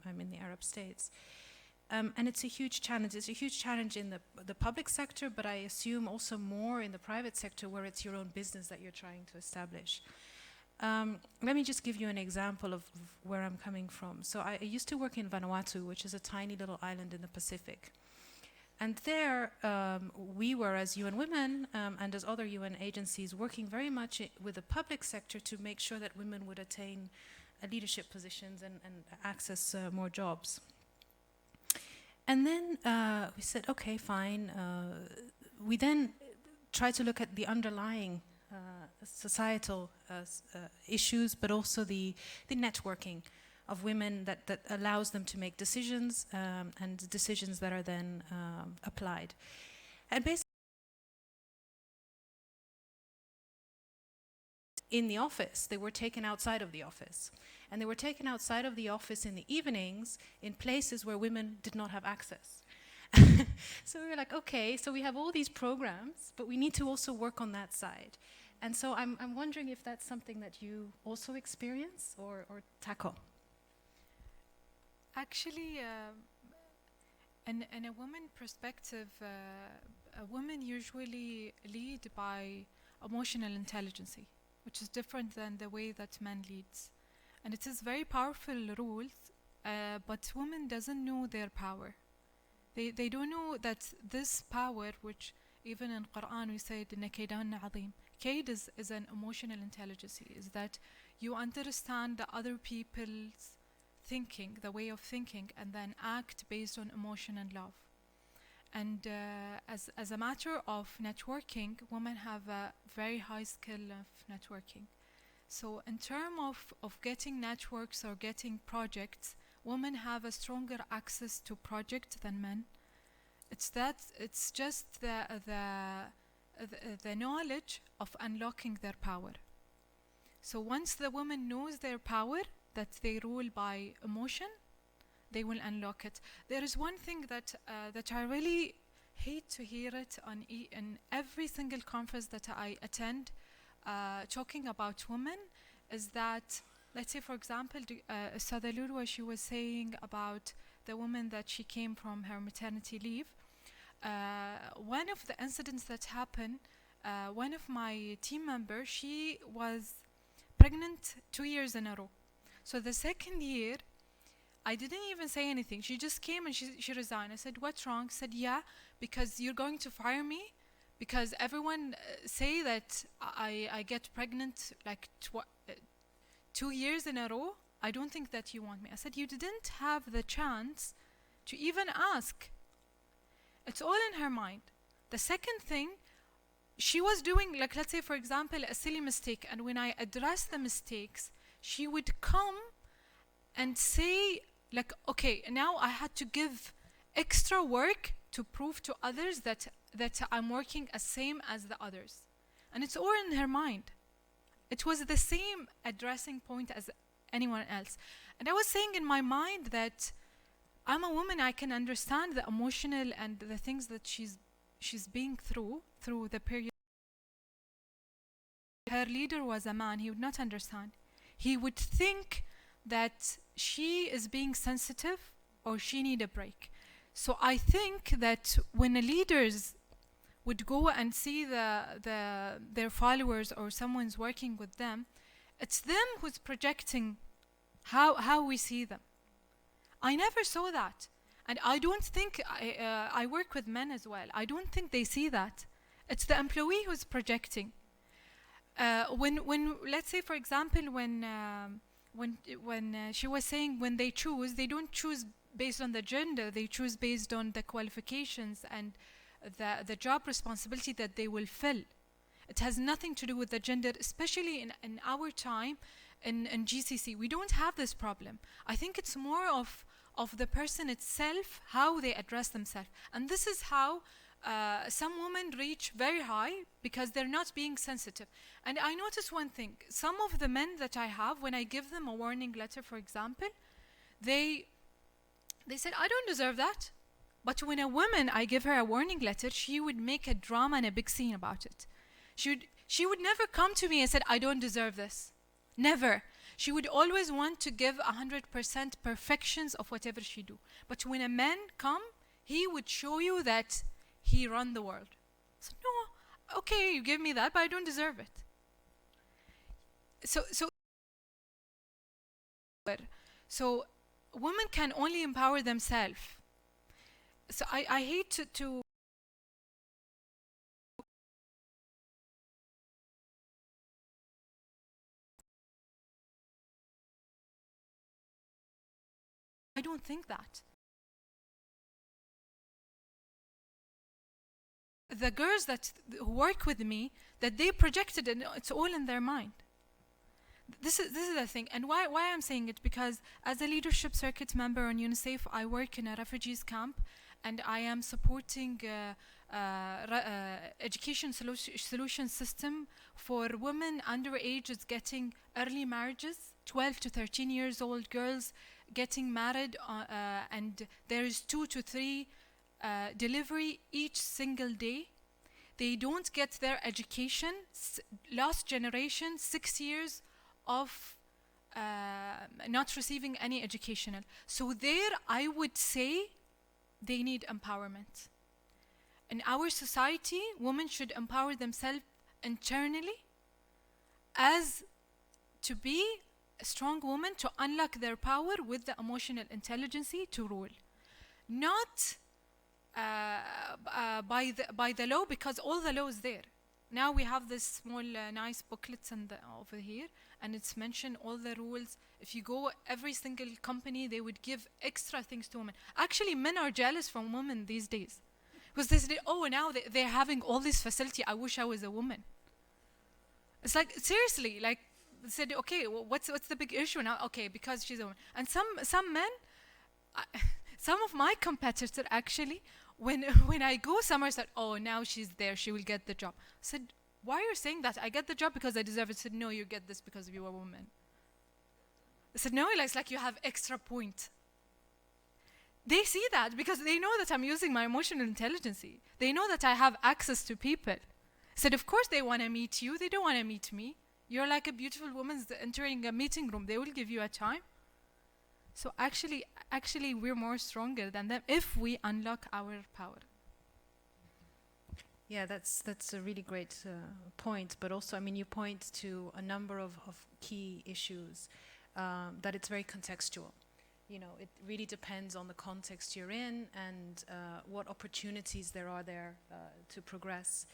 I'm in the Arab states. And it's a huge challenge. It's a huge challenge in the public sector, but I assume also more in the private sector where it's your own business that you're trying to establish. Let me just give you an example of where I'm coming from. So I used to work in Vanuatu, which is a tiny little island in the Pacific. And there we were, as UN Women and as other UN agencies, working very much with the public sector to make sure that women would attain leadership positions and access more jobs. And then we said, okay, fine. We then tried to look at the underlying societal issues, but also the networking of women that allows them to make decisions and decisions that are then applied. And basically, in the office, they were taken outside of the office. And they were taken outside of the office in the evenings in places where women did not have access. So we were like, okay, so we have all these programs, but we need to also work on that side. And so I'm wondering if that's something that you also experience or tackle. Actually, in a woman perspective, a woman usually lead by emotional intelligence, which is different than the way that men leads. And it is very powerful rules, but women doesn't know their power. They don't know that this power, which even in Quran we say, Kaid is an emotional intelligence, is that you understand the other people's thinking, the way of thinking, and then act based on emotion and love. And as a matter of networking, women have a very high skill of networking. So in terms of getting networks or getting projects, women have a stronger access to projects than men. It's just the knowledge of unlocking their power. So once the woman knows their power, that they rule by emotion, they will unlock it. There is one thing that I really hate to hear it in every single conference that I attend, talking about women, is that, let's say for example, Sadalurwa, she was saying about the woman that she came from her maternity leave. One of the incidents that happened, one of my team members, she was pregnant 2 years in a row. So the second year, I didn't even say anything. She just came and she resigned. I said, what's wrong? She said, yeah, because you're going to fire me because everyone say that I get pregnant like 2 years in a row. I don't think that you want me. I said, you didn't have the chance to even ask. It's all in her mind. The second thing, she was doing, like, let's say for example, a silly mistake, and when I addressed the mistakes, she would come and say, like, okay, now I had to give extra work to prove to others that I'm working as same as the others. And it's all in her mind. It was the same addressing point as anyone else. And I was saying in my mind that I'm a woman, I can understand the emotional and the things that she's being through the period. Her leader was a man, he would not understand. He would think that she is being sensitive or she need a break. So I think that when the leaders would go and see their followers or someone's working with them, it's them who's projecting how we see them. I never saw that. And I don't think, I work with men as well, I don't think they see that. It's the employee who's projecting. When let's say, for example, when she was saying when they choose, they don't choose based on the gender, they choose based on the qualifications and the job responsibility that they will fill. It has nothing to do with the gender, especially in our time in GCC. We don't have this problem. I think it's more of the person itself, how they address themselves. And this is how some women reach very high because they're not being sensitive. And I noticed one thing. Some of the men that I have, when I give them a warning letter, for example, they said, I don't deserve that. But when a woman, I give her a warning letter, she would make a drama and a big scene about it. She would never come to me and said, I don't deserve this. Never. She would always want to give 100% perfections of whatever she do. But when a man come, he would show you that he run the world. So no, okay, you give me that, but I don't deserve it. So women can only empower themselves. So I hate to I don't think that. The girls who work with me, that they projected it, it's all in their mind. This is the thing. And why I'm saying it, because as a leadership circuit member on UNICEF, I work in a refugees camp, and I am supporting education solution system for women underage getting early marriages, 12 to 13 years old girls getting married, and there is 2 to 3 delivery each single day. They don't get their education. Last generation, 6 years of not receiving any educational. So there, I would say, they need empowerment. In our society, women should empower themselves internally as to be a strong woman, to unlock their power with the emotional intelligence to rule. Not by the law, because all the law is there. Now we have this small nice booklets over here, and it's mentioned all the rules. If you go every single company, they would give extra things to women. Actually, men are jealous from women these days, because they say, oh, now they're having all this facility, I wish I was a woman. It's like, seriously, like, they said, okay, well, what's the big issue now? Okay, because she's a woman. And some men, some of my competitors actually, when I go somewhere, said, oh, now she's there, she will get the job. I said, why are you saying that? I get the job because I deserve it. I said, no, you get this because you're a woman. I said, no, it's like you have extra point. They see that because they know that I'm using my emotional intelligence. They know that I have access to people. I said, of course they want to meet you. They don't want to meet me. You're like a beautiful woman entering a meeting room. They will give you a time. So actually, we're more stronger than them if we unlock our power. Yeah, that's a really great point. But also, I mean, you point to a number of key issues that it's very contextual. You know, it really depends on the context you're in and what opportunities there are there to progress.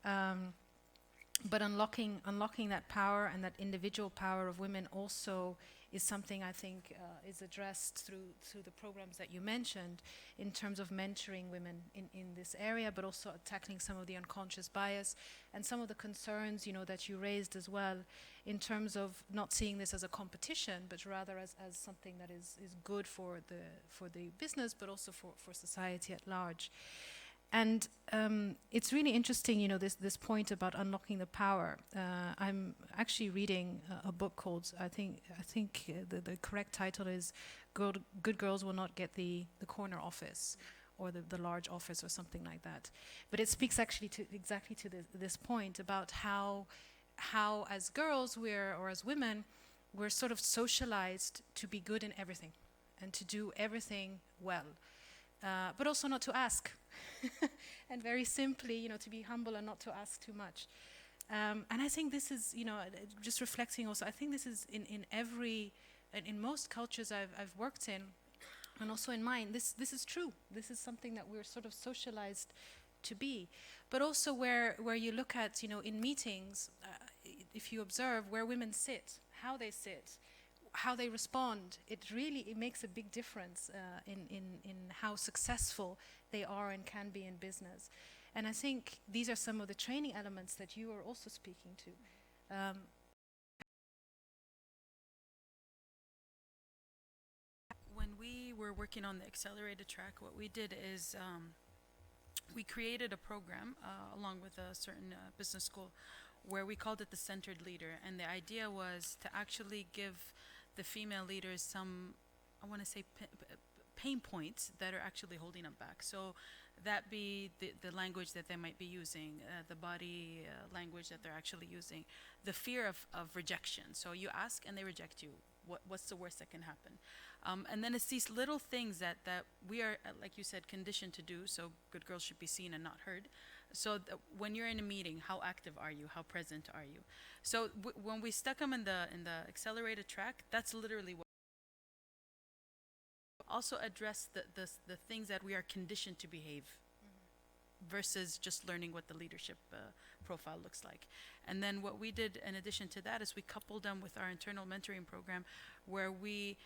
But unlocking that power and that individual power of women also is something I think is addressed through the programs that you mentioned in terms of mentoring women in this area, but also tackling some of the unconscious bias and some of the concerns, you know, that you raised as well in terms of not seeing this as a competition, but rather as something that is good for the business, but also for society at large. And it's really interesting, this point about unlocking the power. I'm actually reading a book called, I think the correct title is Good Girls Will Not Get the Corner Office, or the large office, or something like that. But it speaks actually exactly to this point about how as girls or as women, we're sort of socialized to be good in everything and to do everything well, but also not to ask. And very simply, to be humble and not to ask too much. And I think this is, just reflecting also, I think this is in most cultures I've worked in, and also in mine, this is true. This is something that we're sort of socialized to be. But also where you look at, in meetings, if you observe where women sit, how they sit, how they respond, it makes a big difference in how successful they are and can be in business. And I think these are some of the training elements that you are also speaking to. When we were working on the accelerated track, what we did is we created a program along with a certain business school where we called it the centered leader. And the idea was to actually give the female leaders some, I want to say, pain points that are actually holding them back. So that be the language that they might be using, the body language that they're actually using, the fear of rejection. So you ask and they reject you. What's the worst that can happen? And then it's these little things that we are, like you said, conditioned to do. So good girls should be seen and not heard. So when you're in a meeting, how active are you? How present are you? So when we stuck them in the accelerated track, that's literally what. Also address the things that we are conditioned to behave, versus just learning what the leadership profile looks like. And then what we did in addition to that is we coupled them with our internal mentoring program, where we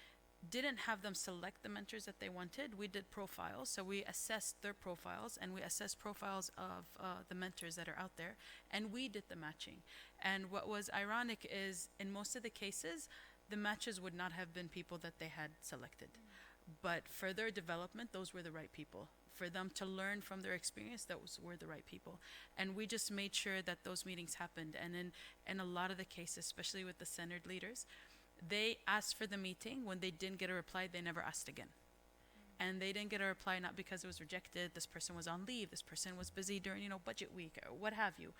didn't have them select the mentors that they wanted. We did profiles. So we assessed their profiles, and we assessed profiles of the mentors that are out there, and we did the matching. And what was ironic is in most of the cases, the matches would not have been people that they had selected. But for their development, those were the right people. For them to learn from their experience, those were the right people. And we just made sure that those meetings happened. And in a lot of the cases, especially with the centered leaders, they asked for the meeting. When they didn't get a reply, they never asked again. And they didn't get a reply not because it was rejected, this person was on leave, this person was busy during, budget week, or what have you.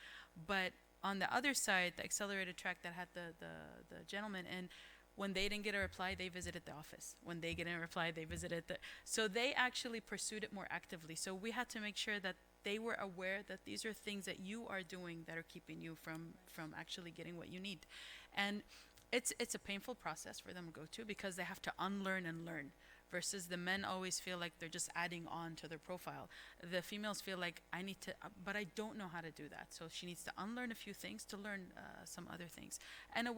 But on the other side, the accelerated track that had the gentleman in, when they didn't get a reply, they visited the office. When they get a reply, they visited so they actually pursued it more actively. So we had to make sure that they were aware that these are things that you are doing that are keeping you from actually getting what you need. And it's a painful process for them to go to, because they have to unlearn and learn, versus the men always feel like they're just adding on to their profile. The females feel like, I need to, but I don't know how to do that. So she needs to unlearn a few things to learn some other things. And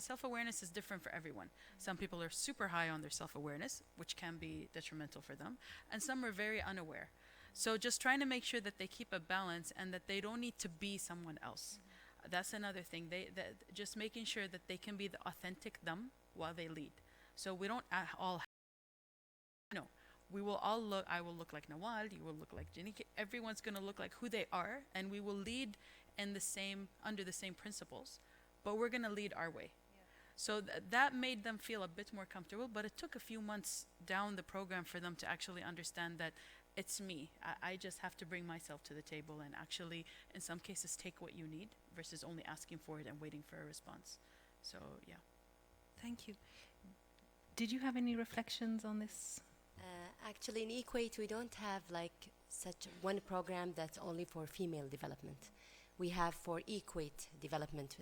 self-awareness is different for everyone. Some people are super high on their self-awareness, which can be detrimental for them. And some are very unaware. So just trying to make sure that they keep a balance and that they don't need to be someone else. That's another thing. Just making sure that they can be the authentic them while they lead. So we don't all. No, we will all look. I will look like Nawal. You will look like Jenny. Everyone's going to look like who they are, and we will lead in under the same principles, but we're going to lead our way. Yeah. So that made them feel a bit more comfortable. But it took a few months down the program for them to actually understand that it's me. I just have to bring myself to the table and actually, in some cases, take what you need versus only asking for it and waiting for a response. So, yeah. Thank you. Did you have any reflections on this? Actually, in Equate, we don't have such one program that's only for female development. We have for Equate development,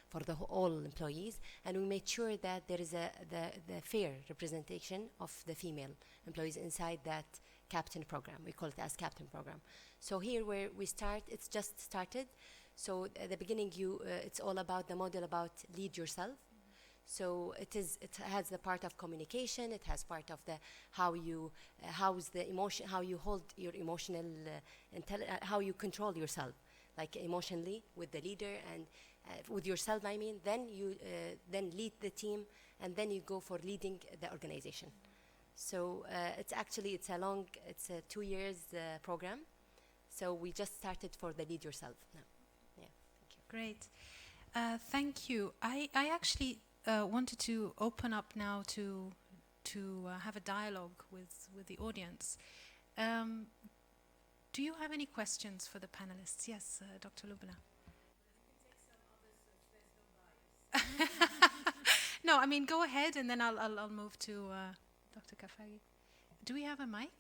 for all employees, and we made sure that there is the fair representation of the female employees inside that captain program. We call it as captain program. So here where we start, it's just started. So at the beginning, it's all about the model about lead yourself. So it has the part of communication. It has part of the how you hold your emotional how you control yourself, emotionally with the leader and with yourself. Then you then lead the team, and then you go for leading the organization. So it's a 2 years program. So we just started for the Lead Yourself now. Yeah, thank you. Great. Thank you. I actually wanted to open up now to have a dialogue with the audience. Do you have any questions for the panelists? Yes, Dr. Lubna. No, I mean, go ahead, and then I'll move to Dr. Kafagi. Do we have a mic?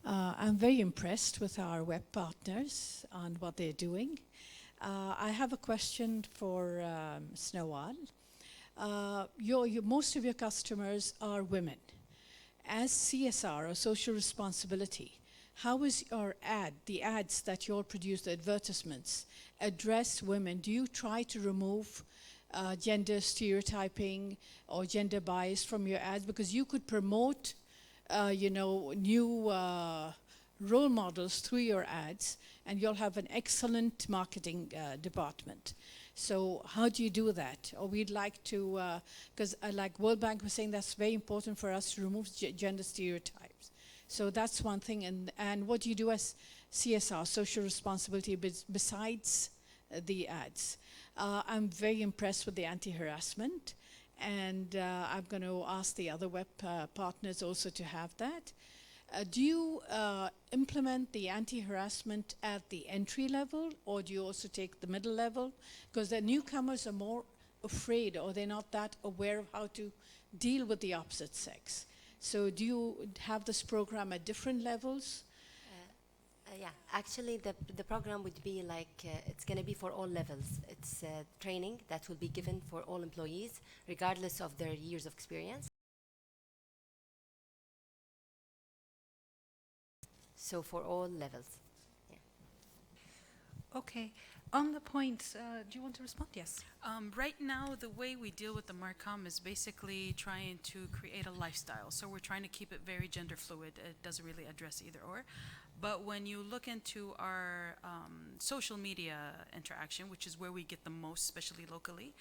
I'm very impressed with our web partners and what they're doing. I have a question for Snowal. Most of your customers are women. As CSR, or social responsibility, how is your the ads that you all produce, the advertisements, address women? Do you try to remove gender stereotyping or gender bias from your ads? Because you could promote new role models through your ads, and you'll have an excellent marketing department. So how do you do that? Or we'd like to, because like World Bank was saying, that's very important for us to remove gender stereotypes. So that's one thing. And what do you do as CSR, social responsibility, besides the ads? I'm very impressed with the anti-harassment. And I'm going to ask the other web partners also to have that. Do you implement the anti-harassment at the entry level, or do you also take the middle level? Because the newcomers are more afraid, or they're not that aware of how to deal with the opposite sex. So do you have this program at different levels? Yeah, actually the program would be like, it's going to be for all levels. It's training that will be given for all employees, regardless of their years of experience. So for all levels. Yeah. Okay. On the point, do you want to respond? Yes. Right now, the way we deal with the Marcom is basically trying to create a lifestyle. So we're trying to keep it very gender fluid. It doesn't really address either or. But when you look into our social media interaction, which is where we get the most, especially locally,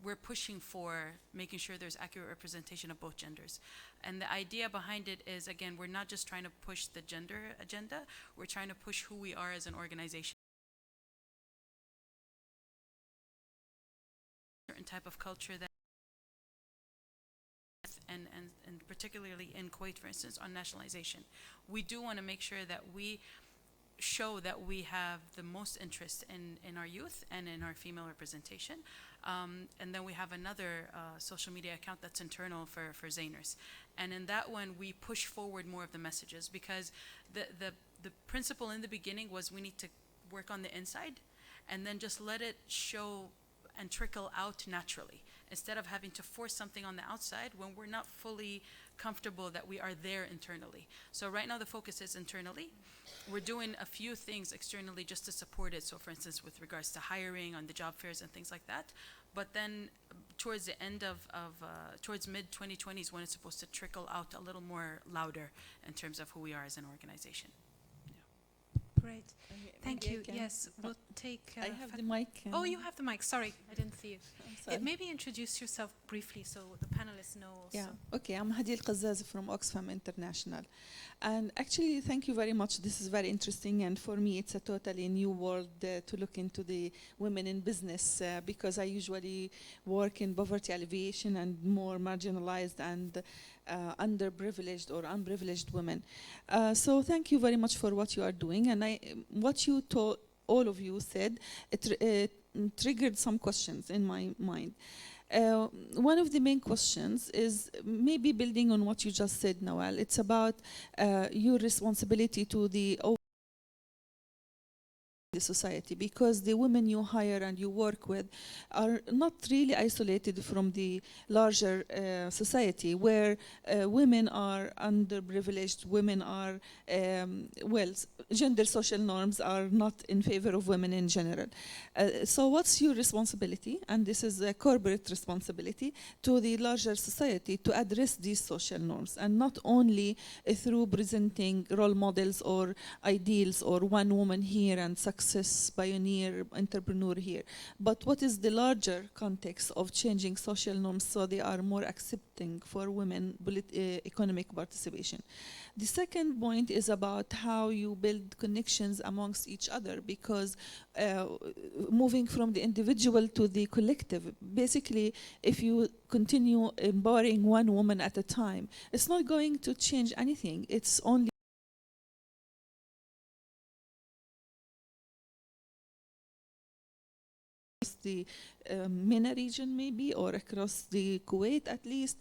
we're pushing for making sure there's accurate representation of both genders. And the idea behind it is, again, we're not just trying to push the gender agenda, we're trying to push who we are as an organization. Certain type of culture that and particularly in Kuwait, for instance, on nationalization. We do want to make sure that we show that we have the most interest in our youth and in our female representation. And then we have another social media account that's internal for Zainers. And in that one, we push forward more of the messages, because the principle in the beginning was we need to work on the inside and then just let it show and trickle out naturally, instead of having to force something on the outside when we're not fully comfortable that we are there internally. So right now the focus is internally. We're doing a few things externally just to support it. So for instance, with regards to hiring on the job fairs and things like that. But then towards the end towards mid-2020 is when it's supposed to trickle out a little more louder in terms of who we are as an organization. Great. Thank you. Yes, we'll take... I have the mic. Oh, you have the mic. Sorry, I didn't see you. Maybe introduce yourself briefly so the panelists know also. Yeah, okay. I'm Hadi Al-Qazzaz from Oxfam International. And actually, thank you very much. This is very interesting. And for me, it's a totally new world to look into the women in business, because I usually work in poverty alleviation and more marginalized and underprivileged or unprivileged women. So thank you very much for what you are doing. And what you told, all of you said, it triggered some questions in my mind. One of the main questions is maybe building on what you just said, Nawal. It's about your responsibility to the the society, because the women you hire and you work with are not really isolated from the larger society, where women are underprivileged, women are, gender social norms are not in favor of women in general. So what's your responsibility, and this is a corporate responsibility, to the larger society to address these social norms, and not only through presenting role models or ideals or one woman here and success pioneer entrepreneur here, but what is the larger context of changing social norms so they are more accepting for women economic participation. The second point is about how you build connections amongst each other, because moving from the individual to the collective, basically if you continue empowering one woman at a time, it's not going to change anything. It's only the MENA region maybe, or across the Kuwait at least.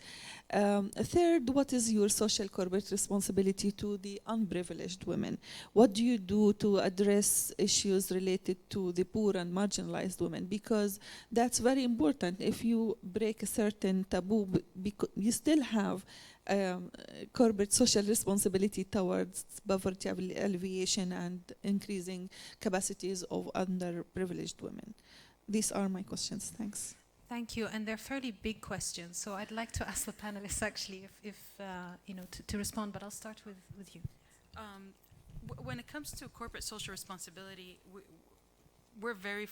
Third, what is your social corporate responsibility to the unprivileged women? What do you do to address issues related to the poor and marginalized women? Because that's very important. If you break a certain taboo, you still have corporate social responsibility towards poverty alleviation and increasing capacities of underprivileged women. These are my questions. Thanks. Thank you, and they're fairly big questions, so I'd like to ask the panelists actually if you know, to respond, but I'll start with you. When it comes to corporate social responsibility, we're very,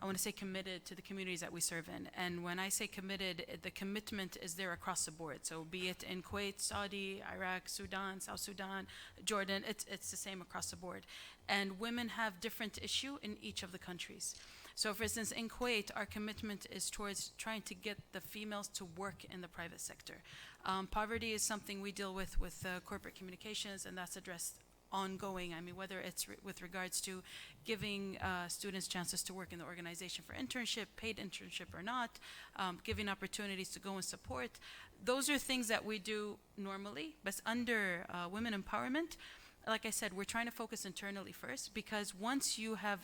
I want to say, committed to the communities that we serve in. And when I say committed, the commitment is there across the board. So be it in Kuwait, Saudi, Iraq, Sudan, South Sudan, Jordan, it's the same across the board. And women have different issue in each of the countries. So for instance, in Kuwait, our commitment is towards trying to get the females to work in the private sector. Poverty is something we deal with corporate communications, and that's addressed ongoing. I mean, whether it's with regards to giving students chances to work in the organization for internship, paid internship or not, giving opportunities to go and support. Those are things that we do normally, but under women empowerment, like I said, we're trying to focus internally first, because once you have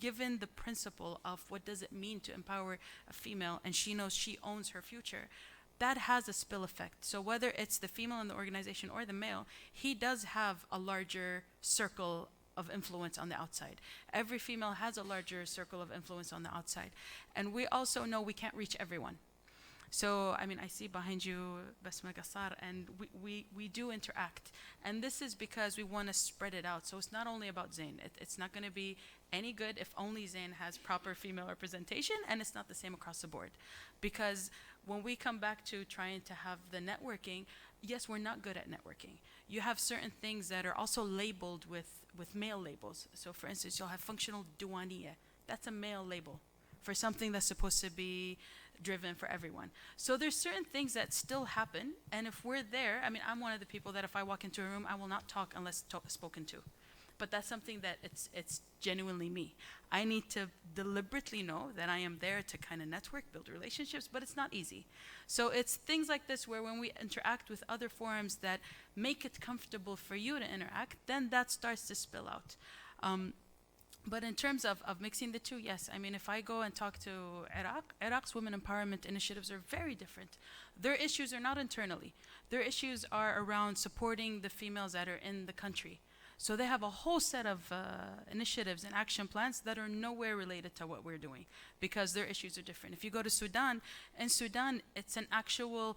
given the principle of what does it mean to empower a female, and she knows she owns her future, that has a spill effect. So whether it's the female in the organization or the male, he does have a larger circle of influence on the outside. Every female has a larger circle of influence on the outside. And we also know we can't reach everyone. So, I mean, I see behind you Basma Gassar, and we do interact. And this is because we want to spread it out. So it's not only about Zain. It's not going to be any good if only Zain has proper female representation, and it's not the same across the board. Because when we come back to trying to have the networking, yes, we're not good at networking. You have certain things that are also labeled with male labels. So for instance, you'll have functional duwaniya. That's a male label for something that's supposed to be driven for everyone. So there's certain things that still happen, and if we're there, I mean, I'm one of the people that if I walk into a room, I will not talk unless spoken to. But that's something that it's genuinely me. I need to deliberately know that I am there to kind of network, build relationships, but it's not easy. So it's things like this where when we interact with other forums that make it comfortable for you to interact, then that starts to spill out. But in terms of mixing the two, yes. I mean, if I go and talk to Iraq's women empowerment initiatives are very different. Their issues are not internally. Their issues are around supporting the females that are in the country. So they have a whole set of initiatives and action plans that are nowhere related to what we're doing, because their issues are different. If you go to Sudan, in Sudan, it's an actual,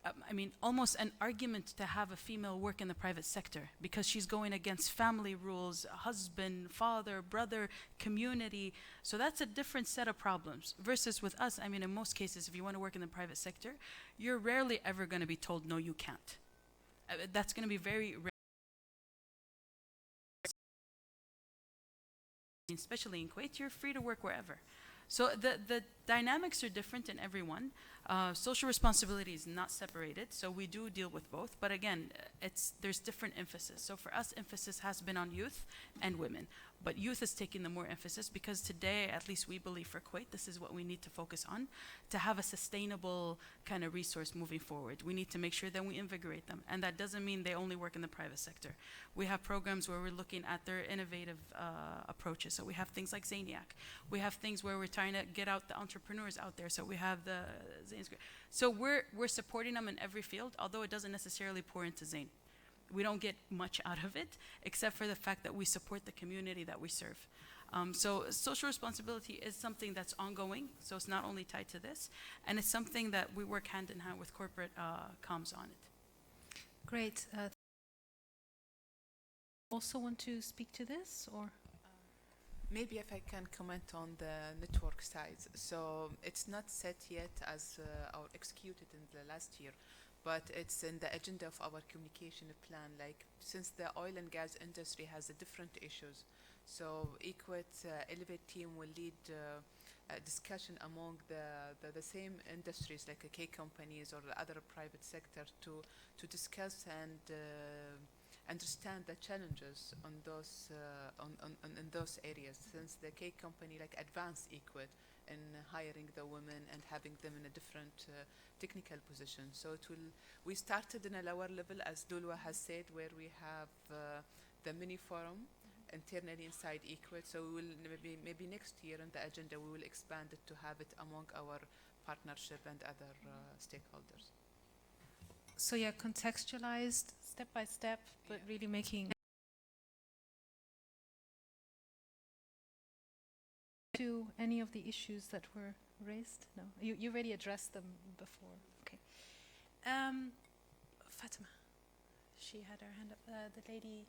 I mean, almost an argument to have a female work in the private sector, because she's going against family rules, husband, father, brother, community. So that's a different set of problems. Versus with us, I mean, in most cases, if you want to work in the private sector, you're rarely ever going to be told, no, you can't. That's going to be very rare. Especially in Kuwait, you're free to work wherever. So the dynamics are different in everyone. Social responsibility is not separated, so we do deal with both. But again, there's different emphasis. So for us, emphasis has been on youth and women. But youth is taking the more emphasis because today, at least we believe for Kuwait, this is what we need to focus on to have a sustainable kind of resource moving forward. We need to make sure that we invigorate them. And that doesn't mean they only work in the private sector. We have programs where we're looking at their innovative approaches. So we have things like Zaniac. We have things where we're trying to get out the entrepreneurs out there. So we have the Zain. So we're supporting them in every field, although it doesn't necessarily pour into Zain. We don't get much out of it, except for the fact that we support the community that we serve. So social responsibility is something that's ongoing, so it's not only tied to this, and it's something that we work hand in hand with corporate comms on it. Great. Also want to speak to this, or? Maybe if I can comment on the network side. So it's not set yet as or executed in the last year, but it's in the agenda of our communication plan. Like, since the oil and gas industry has a different issues, so Equate Elevate team will lead a discussion among the same industries, like K companies or the other private sector, to discuss and understand the challenges on those in those areas. Since the K company like advanced Equate in hiring the women and having them in a different technical position. So we started in a lower level, as Dulwa has said, where we have the mini forum internally inside Equate. So we will maybe next year in the agenda we will expand it to have it among our partnership and other stakeholders. So yeah, contextualized step by step, but really making to any of the issues that were raised? No, you already addressed them before. Okay. Fatima, she had her hand up. The lady.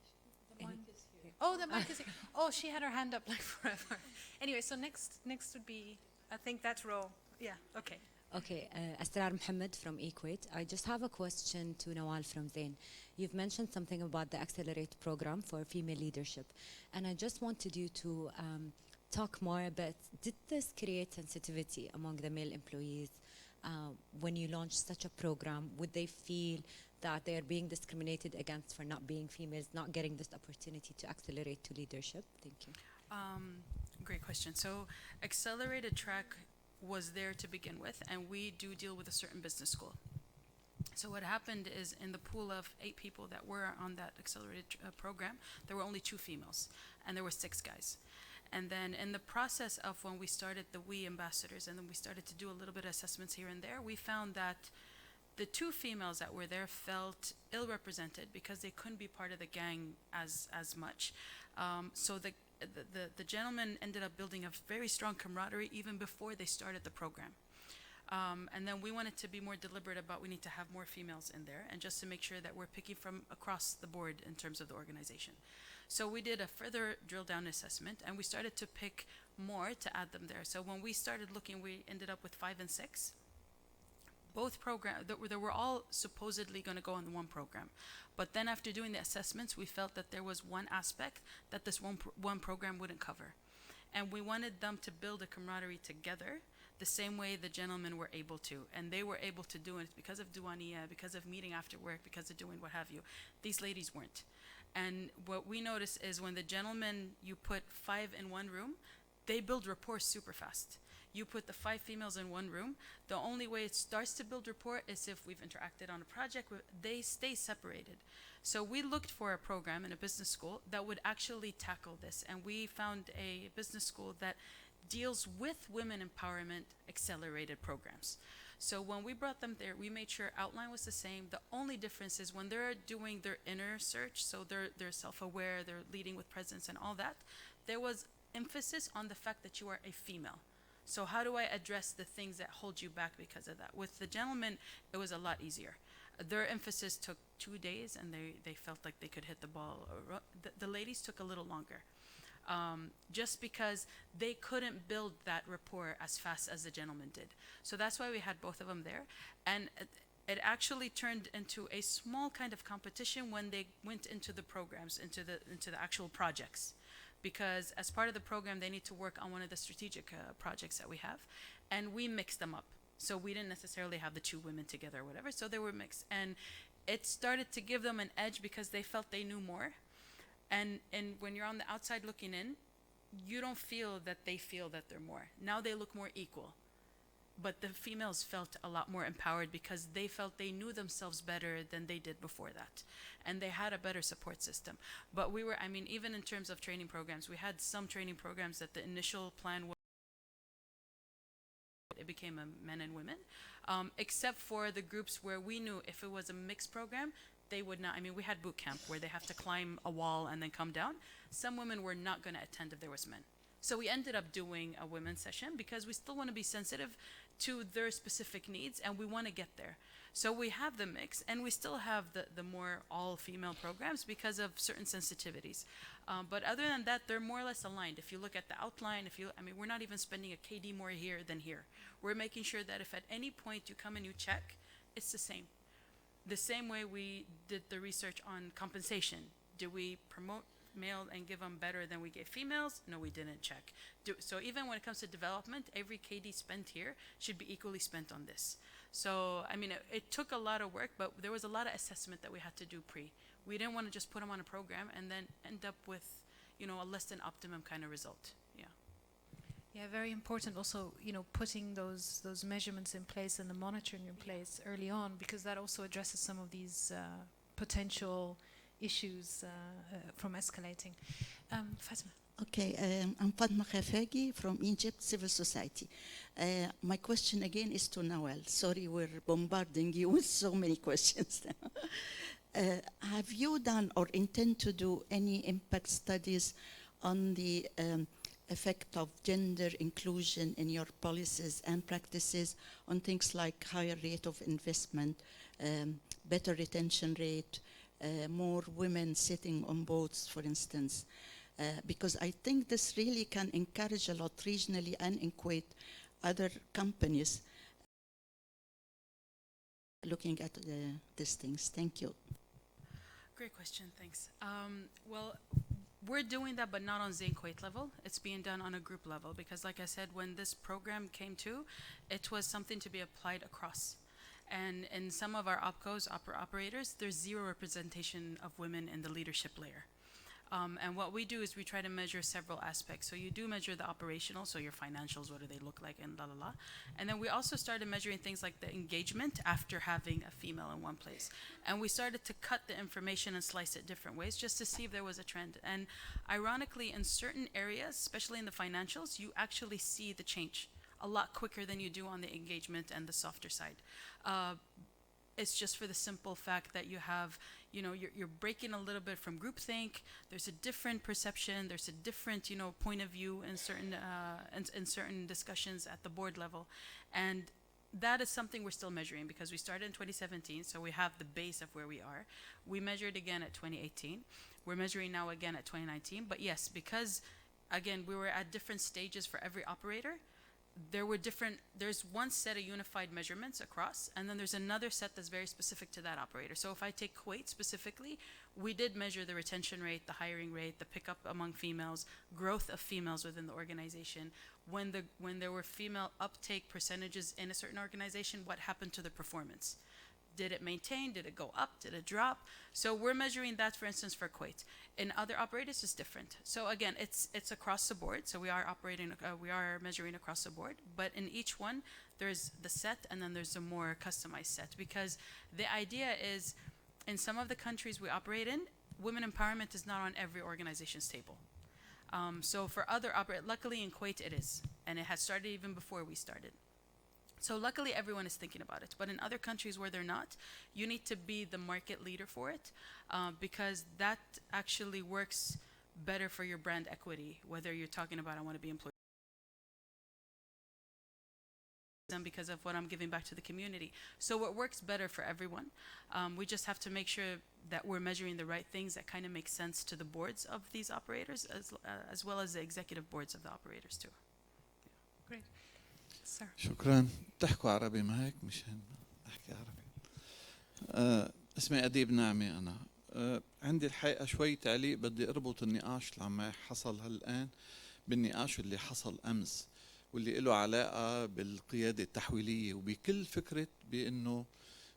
The mic is here. Oh, the mic is here. Oh, she had her hand up like forever. Anyway, so next would be, I think, that row. Yeah. Okay. Okay, Asrar Mohammed from Equate. I just have a question to Nawal from Zain. You've mentioned something about the Accelerate program for female leadership, and I just wanted you to talk more about, did this create sensitivity among the male employees when you launched such a program? Would they feel that they are being discriminated against for not being females, not getting this opportunity to accelerate to leadership? Thank you. Great question. So Accelerated Track was there to begin with, and we do deal with a certain business school. So what happened is, in the pool of 8 people that were on that accelerated program, there were only 2 females, and there were 6 guys. And then in the process of when we started the We ambassadors, and then we started to do a little bit of assessments here and there, we found that the 2 females that were there felt ill-represented because they couldn't be part of the gang as much. So the gentleman ended up building a very strong camaraderie even before they started the program. And then we wanted to be more deliberate about, we need to have more females in there, and just to make sure that we're picking from across the board in terms of the organization. So we did a further drill down assessment, and we started to pick more to add them there. So when we started looking, we ended up with 5 and 6. Both programs, they were all supposedly going to go on one program. But then after doing the assessments, we felt that there was one aspect that this one program wouldn't cover. And we wanted them to build a camaraderie together the same way the gentlemen were able to. And they were able to do it because of Duania, because of meeting after work, because of doing what have you. These ladies weren't. And what we noticed is when the gentlemen, you put 5 in one room, they build rapport super fast. You put the 5 females in one room, the only way it starts to build rapport is if we've interacted on a project. They stay separated. So we looked for a program in a business school that would actually tackle this, and we found a business school that deals with women empowerment accelerated programs. So when we brought them there, we made sure outline was the same. The only difference is when they're doing their inner search, so they're self-aware, they're leading with presence and all that, there was emphasis on the fact that you are a female. So how do I address the things that hold you back because of that? With the gentlemen, it was a lot easier. Their emphasis took 2 days, and they felt like they could hit the ball. The ladies took a little longer, just because they couldn't build that rapport as fast as the gentlemen did. So that's why we had both of them there. And it actually turned into a small kind of competition when they went into the programs, into the actual projects. Because as part of the program, they need to work on one of the strategic projects that we have, and we mixed them up. So we didn't necessarily have the 2 women together or whatever, so they were mixed. And it started to give them an edge because they felt they knew more. And when you're on the outside looking in, you don't feel that they feel that they're more. Now they look more equal. But the females felt a lot more empowered because they felt they knew themselves better than they did before that. And they had a better support system. But we were, I mean, even in terms of training programs, we had some training programs that the initial plan was it became a men and women, except for the groups where we knew if it was a mixed program, they would not. I mean, we had boot camp where they have to climb a wall and then come down. Some women were not going to attend if there was men. So we ended up doing a women's session because we still want to be sensitive to their specific needs and we want to get there. So we have the mix and we still have the more all-female programs because of certain sensitivities. But other than that, they're more or less aligned. If you look at the outline, I mean, we're not even spending a KD more here than here. We're making sure that if at any point you come and you check, it's the same. The same way we did the research on compensation. Do we promote male and give them better than we gave females? No, we didn't check. So even when it comes to development, every KD spent here should be equally spent on this. So, I mean, it took a lot of work, but there was a lot of assessment that we had to do pre. We didn't want to just put them on a program and then end up with, you know, a less than optimum kind of result. Yeah. Yeah, very important also, you know, putting those measurements in place and the monitoring in place early on, because that also addresses some of these potential issues from escalating. Fatima. Okay, I'm Fatma Khafagi from Egypt Civil Society. My question again is to Nawal. Sorry, we're bombarding you with so many questions. Have you done or intend to do any impact studies on the effect of gender inclusion in your policies and practices on things like higher rate of investment, better retention rate, more women sitting on boards, for instance? Because I think this really can encourage a lot regionally and in Kuwait, other companies looking at these things. Thank you. Great question, thanks. Well, we're doing that, but not on Zain Kuwait level. It's being done on a group level because, like I said, when this program came to, it was something to be applied across. And in some of our opcos, operators, there's zero representation of women in the leadership layer. And what we do is we try to measure several aspects. So you do measure the operational, so your financials, what do they look like, and la la la. And then we also started measuring things like the engagement after having a female in one place. And we started to cut the information and slice it different ways just to see if there was a trend. And ironically, in certain areas, especially in the financials, you actually see the change a lot quicker than you do on the engagement and the softer side. It's just for the simple fact that you have, you know, you're breaking a little bit from groupthink. There's a different perception. There's a different, you know, point of view in certain discussions at the board level, and that is something we're still measuring because we started in 2017, so we have the base of where we are. We measured again at 2018. We're measuring now again at 2019. But yes, because again we were at different stages for every operator. There's one set of unified measurements across, and then there's another set that's very specific to that operator. So if I take Kuwait specifically, we did measure the retention rate, the hiring rate, the pickup among females, growth of females within the organization. When there were female uptake percentages in a certain organization, what happened to the performance? Did it maintain? Did it go up? Did it drop? So we're measuring that, for instance, for Kuwait. In other operators, it's different. So again, it's across the board. So we are measuring across the board. But in each one, there's the set, and then there's a more customized set. Because the idea is, in some of the countries we operate in, women empowerment is not on every organization's table. So for other operators, luckily in Kuwait it is, and it had started even before we started. So luckily everyone is thinking about it. But in other countries where they're not, you need to be the market leader for it, because that actually works better for your brand equity, whether you're talking about I want to be employed because of what I'm giving back to the community. So it works better for everyone. We just have to make sure that we're measuring the right things that kind of make sense to the boards of these operators as well as the executive boards of the operators too. Yeah. Great. Sir. شكرا. تحكوا عربي ما هيك؟ مشان احكي عربي. اسمي أديب نعمي أنا. عندي الحقيقة شوي تعليق، بدي أربط النقاش اللي عم حصل هالآن بالنقاش اللي حصل أمس واللي له علاقة بالقيادة التحويلية وبكل فكرة بأنه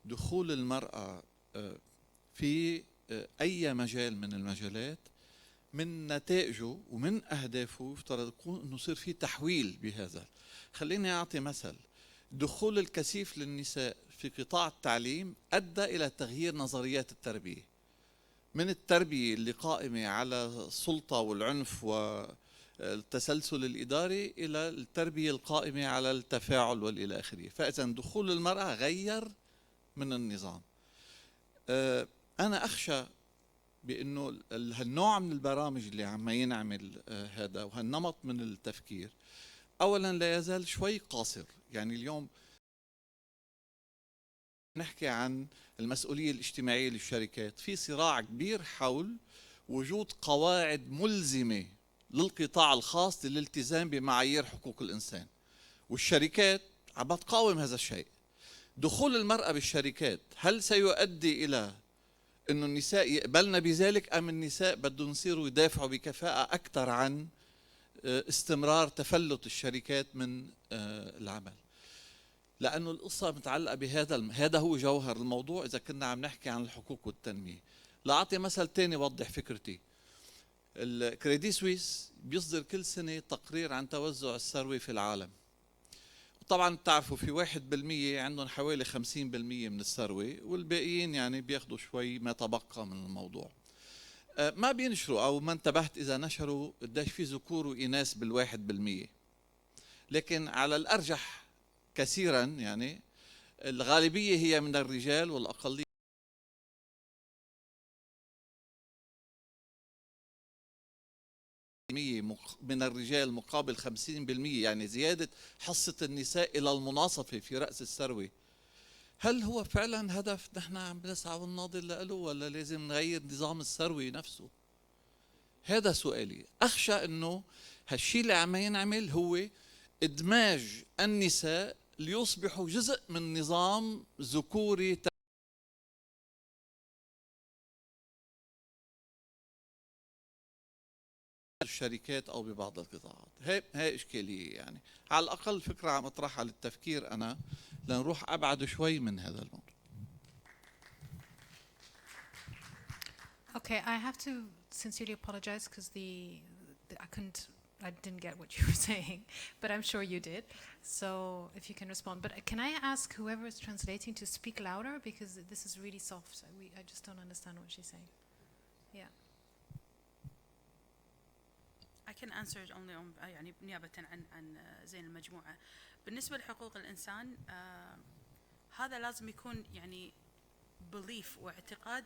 دخول المرأة في أي مجال من المجالات من نتائجه ومن أهدافه يفترض يكون أنه يصير في تحويل بهذا. خليني أعطي مثل. دخول الكثيف للنساء في قطاع التعليم أدى إلى تغيير نظريات التربية، من التربية اللي قائمة على السلطة والعنف والتسلسل الإداري إلى التربية القائمة على التفاعل والإلى آخره. فإذا دخول المرأة غير من النظام. أنا أخشى بأنه هالنوع من البرامج اللي عم ينعمل هذا وهالنمط من التفكير أولا لا يزال شوي قاصر. يعني اليوم نحكي عن المسؤولية الاجتماعية للشركات، في صراع كبير حول وجود قواعد ملزمة للقطاع الخاص للالتزام بمعايير حقوق الإنسان، والشركات عم تقاوم هذا الشيء. دخول المرأة بالشركات هل سيؤدي إلى أن النساء يقبلن بذلك، أم النساء بدهم يصيروا يدافعوا بكفاءة أكثر عن استمرار تفلت الشركات من العمل؟ لأنه القصة متعلقة بهذا، هذا هو جوهر الموضوع إذا كنا عم نحكي عن الحقوق والتنمية. لأعطي مثل تاني يوضح فكرتي. الكريدي سويس بيصدر كل سنة تقرير عن توزع الثروة في العالم. طبعا بتعرفوا في 1% عندهم حوالي 50% من الثروة، والباقيين يعني بياخدوا شوي ما تبقى من الموضوع. ما بينشروا أو ما انتبهت إذا نشروا قديش في ذكور وإناث بال1%، لكن على الأرجح كثيرا يعني الغالبية هي من الرجال والأقلية من الرجال مقابل 50%، يعني زيادة حصة النساء إلى المناصفة في رأس الثروة. هل هو فعلا هدف نحن عم نسعى ونناضل له، ولا لازم نغير نظام الثروة نفسه؟ هذا سؤالي. أخشى أنه هالشي اللي عم ينعمل هو إدماج النساء ليصبحوا جزء من نظام ذكوري الشركات أو ببعض القطاعات. هي إشكالية. يعني على الأقل فكرة عم أطرحها للتفكير أنا لنروح أبعد شوي من هذا الموضوع. Okay, I have to sincerely apologize because I didn't get what you were saying, but I'm sure you did. So if you can respond. But can I ask whoever is translating to speak louder, because this is really soft. I just don't understand what she's saying. Yeah. I can answer it only on يعني نيابة عن زين المجموعة. بالنسبة لحقوق الإنسان هذا لازم يكون يعني belief واعتقاد.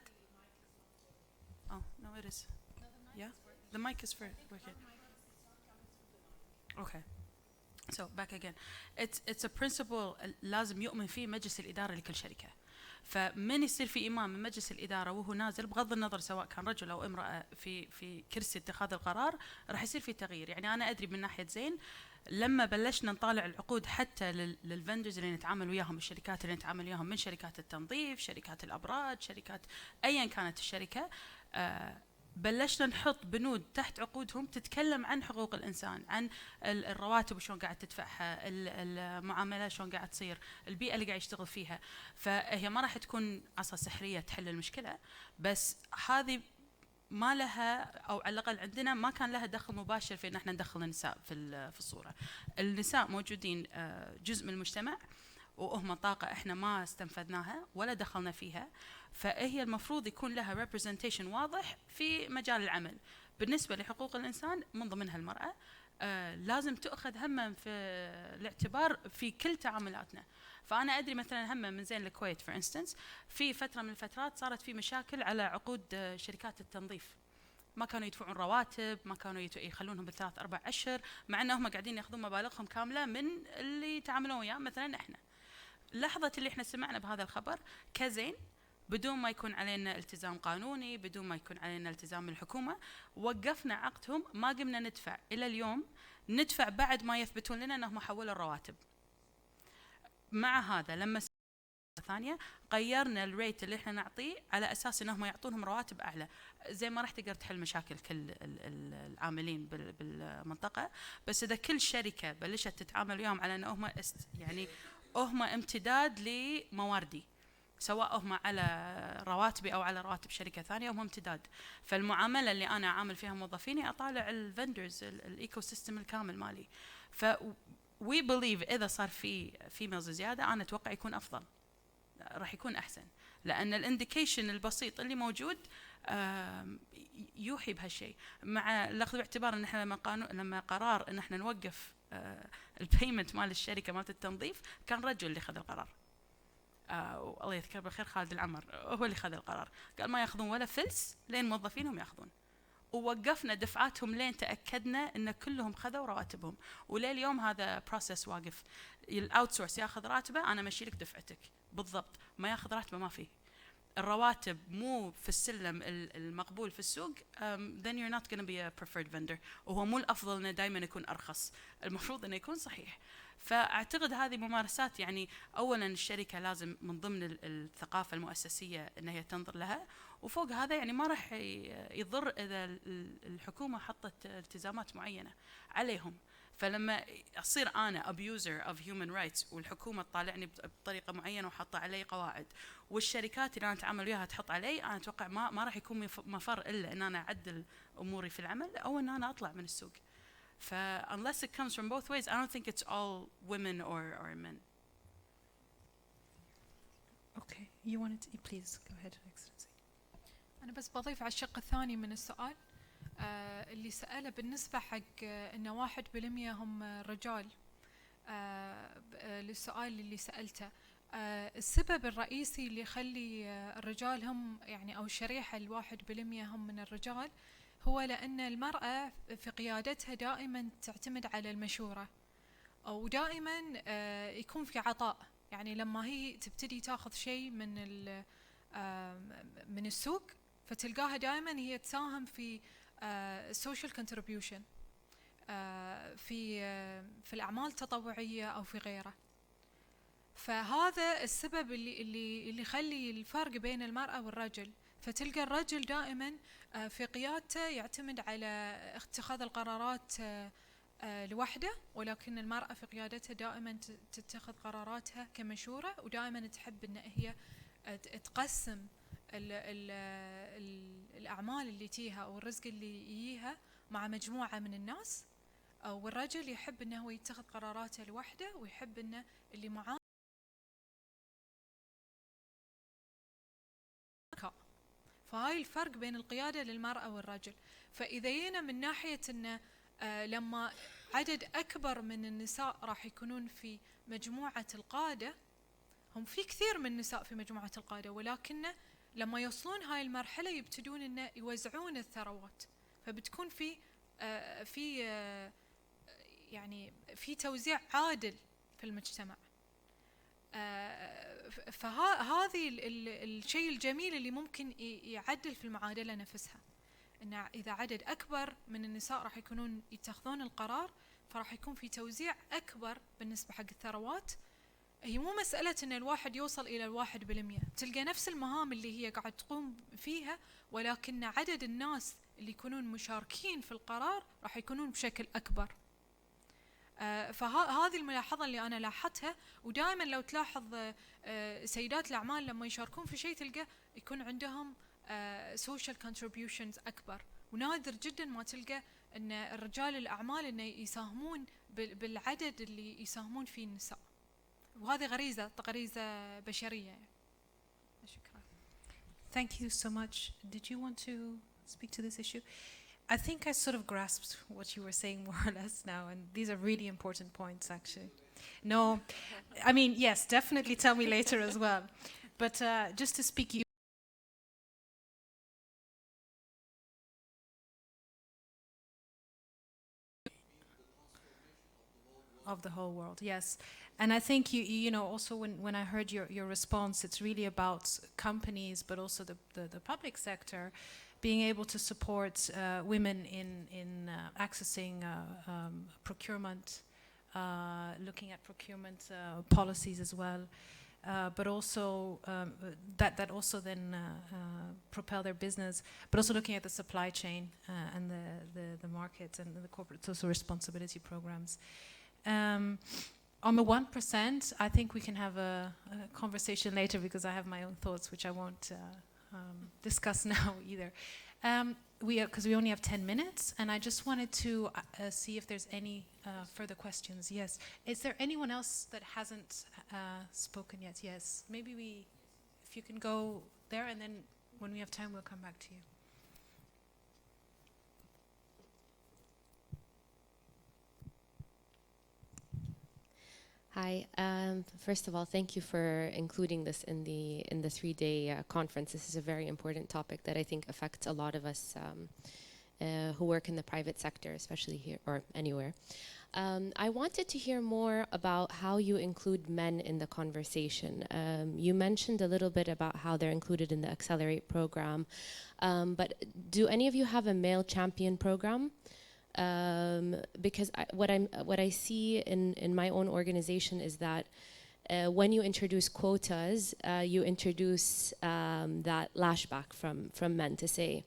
Oh no, it is. Yeah, the mic is for working. Okay. So back again. It's a principle لازم يؤمن فيه مجلس الإدارة لكل شركة. فمن يصير في إمام من مجلس الإدارة وهو نازل، بغض النظر سواء كان رجل أو امرأة في كرسي اتخاذ القرار، راح يصير في تغيير. يعني أنا أدري من ناحية زين لما بلشنا نطالع العقود حتى للفندرز اللي نتعامل وياهم، الشركات اللي نتعامل وياهم، من شركات التنظيف، شركات الأبراج، شركات أيا كانت الشركة، بلشنا نحط بنود تحت عقودهم تتكلم عن حقوق الإنسان، عن الرواتب وشون قاعد تدفعها، المعاملة شون قاعد تصير، البيئة اللي قاعد يشتغل فيها. فهي ما راح تكون عصا سحرية تحل المشكلة، بس هذه ما لها، أو على الأقل عندنا ما كان لها دخل مباشر في إن احنا ندخل النساء في الصورة. النساء موجودين جزء من المجتمع، وهم طاقة احنا ما استنفذناها ولا دخلنا فيها، فهي المفروض يكون لها representation واضح في مجال العمل. بالنسبة لحقوق الإنسان من ضمنها المرأة لازم تؤخذ هما في الاعتبار في كل تعاملاتنا. فأنا أدري مثلا هما من زين الكويت for instance في فترة من الفترات صارت في مشاكل على عقود شركات التنظيف، ما كانوا يدفعون رواتب، ما كانوا يخلونهم بالثلاث 4 أشهر، مع أنهم قاعدين يأخذون مبالغهم كاملة من اللي يتعاملون وياه مثلا إحنا. لحظة اللي إحنا سمعنا بهذا الخبر كزين، بدون ما يكون علينا التزام قانوني، بدون ما يكون علينا التزام من الحكومة، وقفنا عقدهم، ما قمنا ندفع إلى اليوم، ندفع بعد ما يثبتون لنا أنهم حولوا الرواتب. مع هذا لما ثانية غيرنا الريت اللي احنا نعطيه على اساس انهم يعطونهم رواتب اعلى، زي ما راح تقدر تحل مشاكل كل العاملين بالمنطقة. بس اذا كل شركة بلشت تتعامل وياهم على انهم يعني هم امتداد لمواردي، سواء هم على رواتبي أو على رواتب شركة ثانية هم امتداد. فالمعاملة اللي أنا أعامل فيها موظفيني أطالع الفندرز الإيكو سيستم الكامل مالي. we believe إذا صار في females زيادة أنا أتوقع يكون أفضل، راح يكون أحسن، لأن الانديكيشن البسيط اللي موجود يوحي بهالشيء. مع الأخذ باعتبار أن احنا لما قرار أن احنا نوقف البيمنت مال الشركة مالت التنظيف كان رجل اللي خذ القرار، والله يذكره بالخير خالد العمر هو اللي خذ القرار، قال ما ياخذون ولا فلس لين موظفينهم ياخذون، ووقفنا دفعاتهم لين تأكدنا ان كلهم خذوا رواتبهم. ولليوم هذا بروسس واقف، الاوت سورس ياخذ راتبه انا امشي لك دفعتك بالضبط، ما ياخذ راتبه ما في. الرواتب مو في السلم المقبول في السوق then you're not going to be a preferred vendor، وهو مو الافضل انه دائما يكون ارخص، المفروض انه يكون صحيح. فاعتقد هذه ممارسات يعني اولا الشركه لازم من ضمن الثقافه المؤسسيه ان هي تنظر لها، وفوق هذا يعني ما راح يضر اذا الحكومه حطت التزامات معينه عليهم. فلما اصير انا abuser of human rights والحكومه تطالعني بطريقه معينه وحاطه علي قواعد، والشركات اللي انا اتعامل وياها تحط علي، انا اتوقع ما راح يكون مفر الا ان انا اعدل اموري في العمل او ان انا اطلع من السوق. ف unless it comes from both ways I don't think it's all women or men. Okay, you wanted to, please go ahead, Excellency. أنا بس بضيف على الشق الثاني من السؤال اللي سأله بالنسبة حق إن 1% هم رجال. للسؤال اللي سألته، السبب الرئيسي اللي يخلي الرجال هم يعني أو الشريحة 1% هم من الرجال هو لأن المرأة في قيادتها دائما تعتمد على المشورة، ودائما يكون في عطاء. يعني لما هي تبتدي تاخذ شيء من السوق فتلقاها دائما هي تساهم في social contribution في الأعمال التطوعية أو في غيره. فهذا السبب اللي يخلي الفرق بين المرأة والرجل. فتلقى الرجل دائما في قيادته يعتمد على اتخاذ القرارات لوحده، ولكن المرأة في قيادتها دائما تتخذ قراراتها كمشورة، ودائما تحب ان هي تقسم الأعمال اللي تيها أو الرزق اللي يجيها مع مجموعة من الناس. والرجل يحب انه يتخذ قراراته لوحده، ويحب انه اللي معاه. فهاي الفرق بين القيادة للمرأة والرجل. فإذا جينا من ناحية أن لما عدد أكبر من النساء راح يكونون في مجموعة القادة، هم في كثير من النساء في مجموعة القادة، ولكن لما يوصلون هاي المرحلة يبتدون أن يوزعون الثروات، فبتكون يعني في توزيع عادل في المجتمع. فهذه الشيء الجميل اللي ممكن يعدل في المعادلة نفسها، ان اذا عدد اكبر من النساء راح يكونون يتخذون القرار، فراح يكون في توزيع اكبر بالنسبة حق الثروات. هي مو مسألة ان الواحد يوصل الى 1%، تلقى نفس المهام اللي هي قاعد تقوم فيها، ولكن عدد الناس اللي يكونون مشاركين في القرار راح يكونون بشكل اكبر. فهذه الملاحظة اللي أنا لاحظتها. ودائما لو تلاحظ سيدات الأعمال لما يشاركون في شيء تلقى يكون عندهم social contributions أكبر، ونادر جدا ما تلقى أن الرجال الأعمال أن يساهمون بالعدد اللي يساهمون فيه النساء، وهذه غريزة بشرية يعني. شكرا. Thank you so much. Did you want to speak to this issue? I think I sort of grasped what you were saying more or less now, and these are really important points, actually. No, I mean, yes, definitely tell me later as well. But just to speak of the whole world, yes. And I think you know also when I heard your response, it's really about companies, but also the public sector being able to support women in accessing procurement, looking at procurement policies as well, but also that also then propel their business, but also looking at the supply chain and the market and the corporate social responsibility programs. On the 1%, I think we can have a conversation later because I have my own thoughts, which I won't discuss now either. Because we only have 10 minutes, and I just wanted to see if there's any further questions. Yes. Is there anyone else that hasn't spoken yet? Yes. Maybe if you can go there, and then when we have time, we'll come back to you. Hi. First of all, thank you for including this in the 3-day conference. This is a very important topic that I think affects a lot of us who work in the private sector, especially here or anywhere. I wanted to hear more about how you include men in the conversation. You mentioned a little bit about how they're included in the Accelerate program, but do any of you have a male champion program? Because what I see in my own organization is that when you introduce quotas, you introduce that lashback from men to say,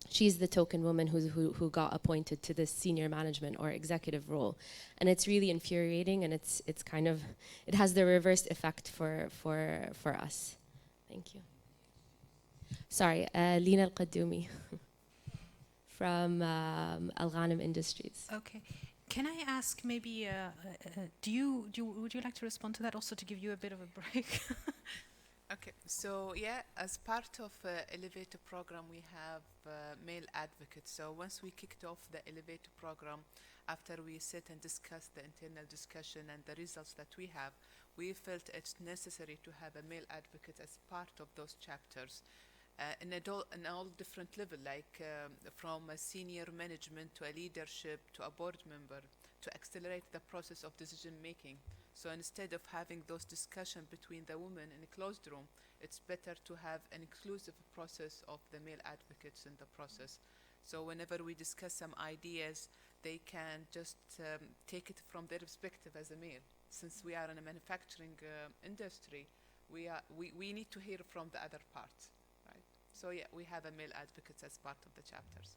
she's the token woman who got appointed to this senior management or executive role, and it's really infuriating, and it's kind of, it has the reverse effect for us. Thank you. Sorry, Lina Al-Qadoumi. From Al-Ghanim Industries. Okay. Can I ask maybe, would you like to respond to that also to give you a bit of a break? Okay, so yeah, as part of Elevator program, we have male advocates. So once we kicked off the Elevator program, after we sit and discuss the internal discussion and the results that we have, we felt it's necessary to have a male advocate as part of those chapters. In all different level, like from a senior management to a leadership to a board member, to accelerate the process of decision making. So instead of having those discussions between the women in a closed room, it's better to have an inclusive process of the male advocates in the process. So whenever we discuss some ideas, they can just take it from their perspective as a male. Since we are in a manufacturing industry, we need to hear from the other parts. So yeah, we have a male advocates as part of the chapters.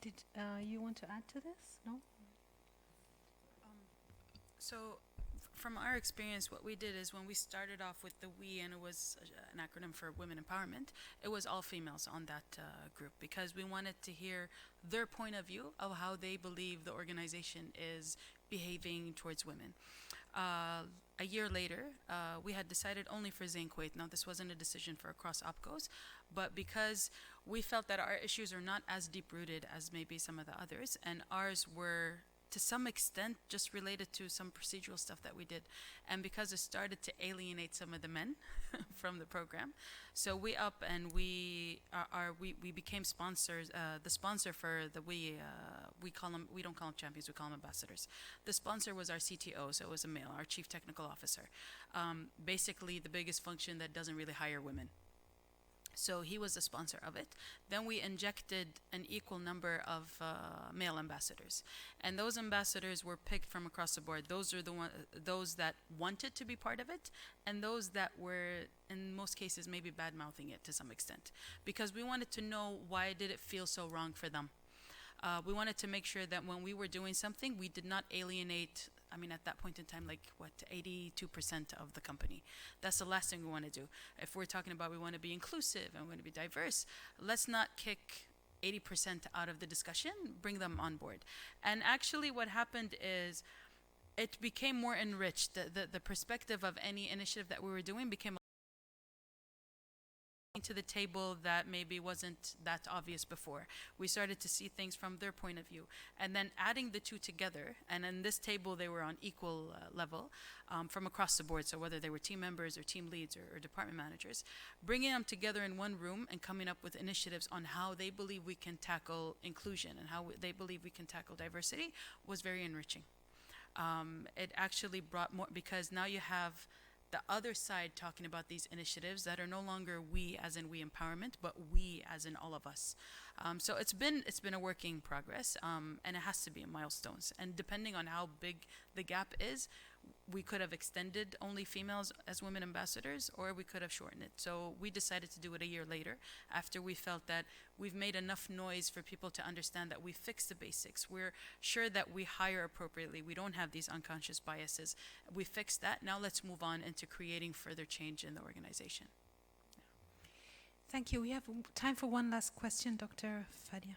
Did you want to add to this? No? So from our experience, what we did is when we started off with the WE, and it was an acronym for Women Empowerment, it was all females on that group, because we wanted to hear their point of view of how they believe the organization is behaving towards women. A year later, we had decided only for Zain Kuwait. Now, this wasn't a decision for across OPCOs, but because we felt that our issues are not as deep-rooted as maybe some of the others, and ours were, to some extent, just related to some procedural stuff that we did, and because it started to alienate some of the men from the program, so we up and we became sponsors. The sponsor for the we call them, we don't call them champions, we call them ambassadors. The sponsor was our CTO, so it was a male, our chief technical officer. Basically, the biggest function that doesn't really hire women. So he was the sponsor of it. Then we injected an equal number of male ambassadors, and those ambassadors were picked from across the board. Those are those that wanted to be part of it, and those that were, in most cases, maybe bad-mouthing it to some extent, because we wanted to know why did it feel so wrong for them. We wanted to make sure that when we were doing something, we did not alienate, I mean, at that point in time, like, 82% of the company. That's the last thing we want to do. If we're talking about we want to be inclusive and we want to be diverse, let's not kick 80% out of the discussion, bring them on board. And actually what happened is it became more enriched. The perspective of any initiative that we were doing became to the table that maybe wasn't that obvious before. We started to see things from their point of view, and then adding the two together, and in this table they were on equal level from across the board, so whether they were team members or team leads or department managers, bringing them together in one room and coming up with initiatives on how they believe we can tackle inclusion and how they believe we can tackle diversity was very enriching. It actually brought more, because now you have the other side talking about these initiatives that are no longer we as in we empowerment, but we as in all of us. So it's been a working progress, and it has to be in milestones. And depending on how big the gap is, we could have extended only females as women ambassadors, or we could have shortened it. So we decided to do it a year later, after we felt that we've made enough noise for people to understand that we fixed the basics. We're sure that we hire appropriately. We don't have these unconscious biases. We fixed that. Now let's move on into creating further change in the organization. Thank you. We have time for one last question, Dr. Fadia.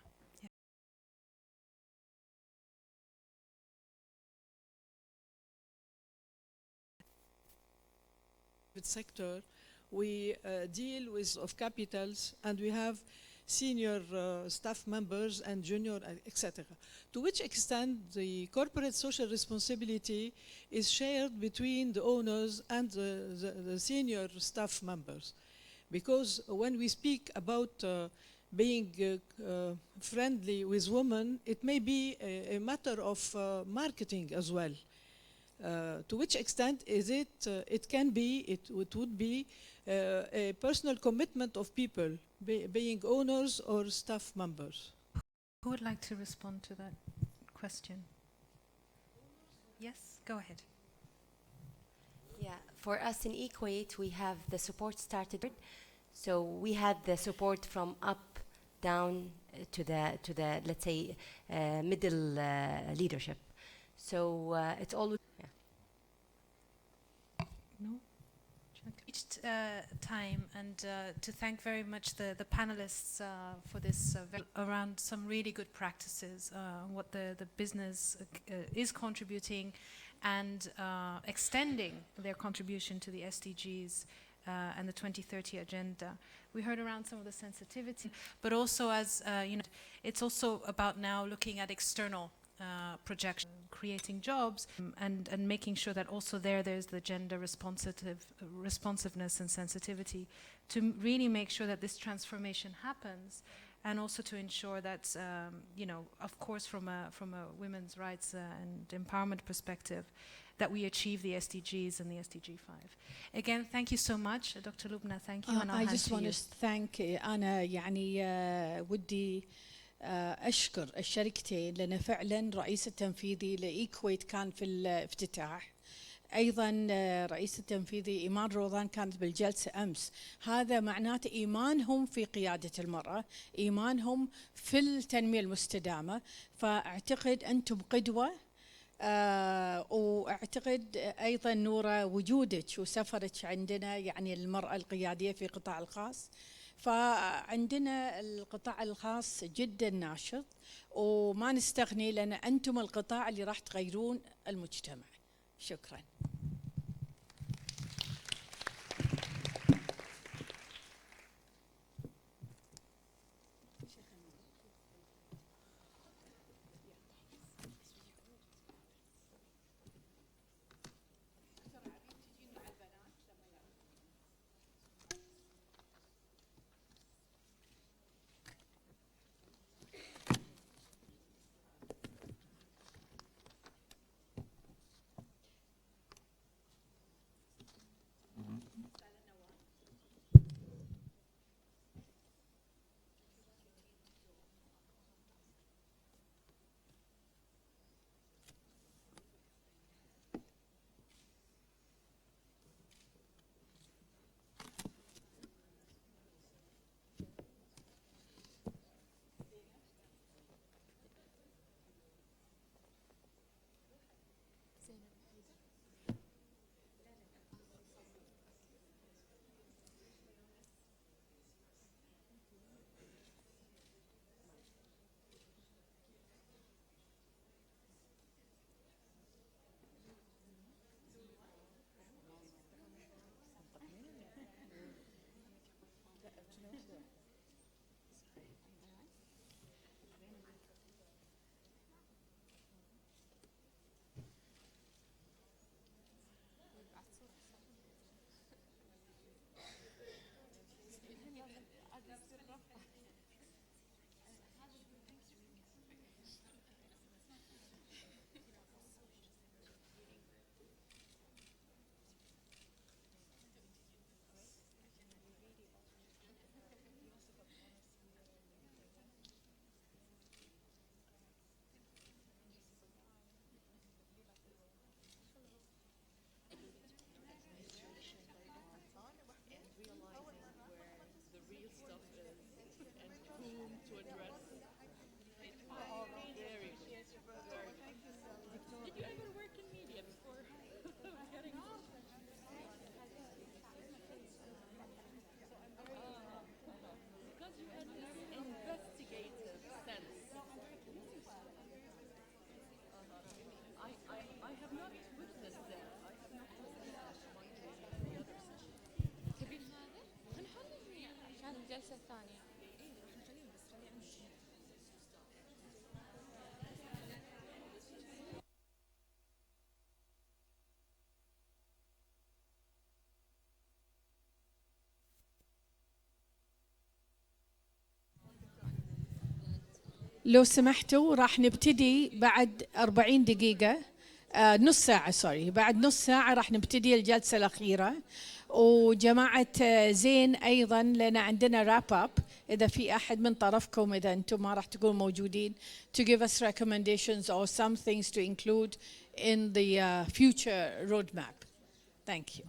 Sector, we deal with of capitals, and we have senior staff members and junior, etc. To which extent the corporate social responsibility is shared between the owners and the senior staff members? Because when we speak about being friendly with women, it may be a matter of marketing as well. To which extent is it, it would be a personal commitment of people, being owners or staff members? Who would like to respond to that question? Yes, go ahead. Yeah, for us in Kuwait, we have the support started. So we had the support from up, down to the let's say middle leadership. So it's always no. Each time, and to thank very much the panelists for this around some really good practices, what the business is contributing, and extending their contribution to the SDGs and the 2030 agenda. We heard around some of the sensitivity, but also as you know, it's also about now looking at external projection, creating jobs, and making sure that also there's the gender responsiveness and sensitivity to really make sure that this transformation happens, and also to ensure that you know, of course, from a women's rights and empowerment perspective, that we achieve the SDGs and the SDG 5. Again, thank you so much, Dr. Lubna. Thank you. And I just want to thank. أنا يعني ودي أشكر الشركتين، لأن فعلا رئيس التنفيذي لإيكويت كان في الافتتاح، أيضا رئيس التنفيذي إيمان روضان كانت بالجلسة أمس. هذا معناته إيمانهم في قيادة المرأة، إيمانهم في التنمية المستدامة. فأعتقد أنتم قدوة، واعتقد ايضا نوره وجودك وسفرك عندنا يعني المراه القياديه في القطاع الخاص. فعندنا القطاع الخاص جدا ناشط وما نستغني، لان انتم القطاع اللي راح تغيرون المجتمع. شكرا. لو سمحتوا راح نبتدي بعد 40 دقيقة، نص ساعة سوري، بعد نص ساعة راح نبتدي الجلسة الأخيرة. وجماعة زين أيضا لنا عندنا wrap up إذا في أحد من طرفكم إذا أنتم ما راح تكونوا موجودين to give us recommendations or some things to include in the future roadmap. Thank you.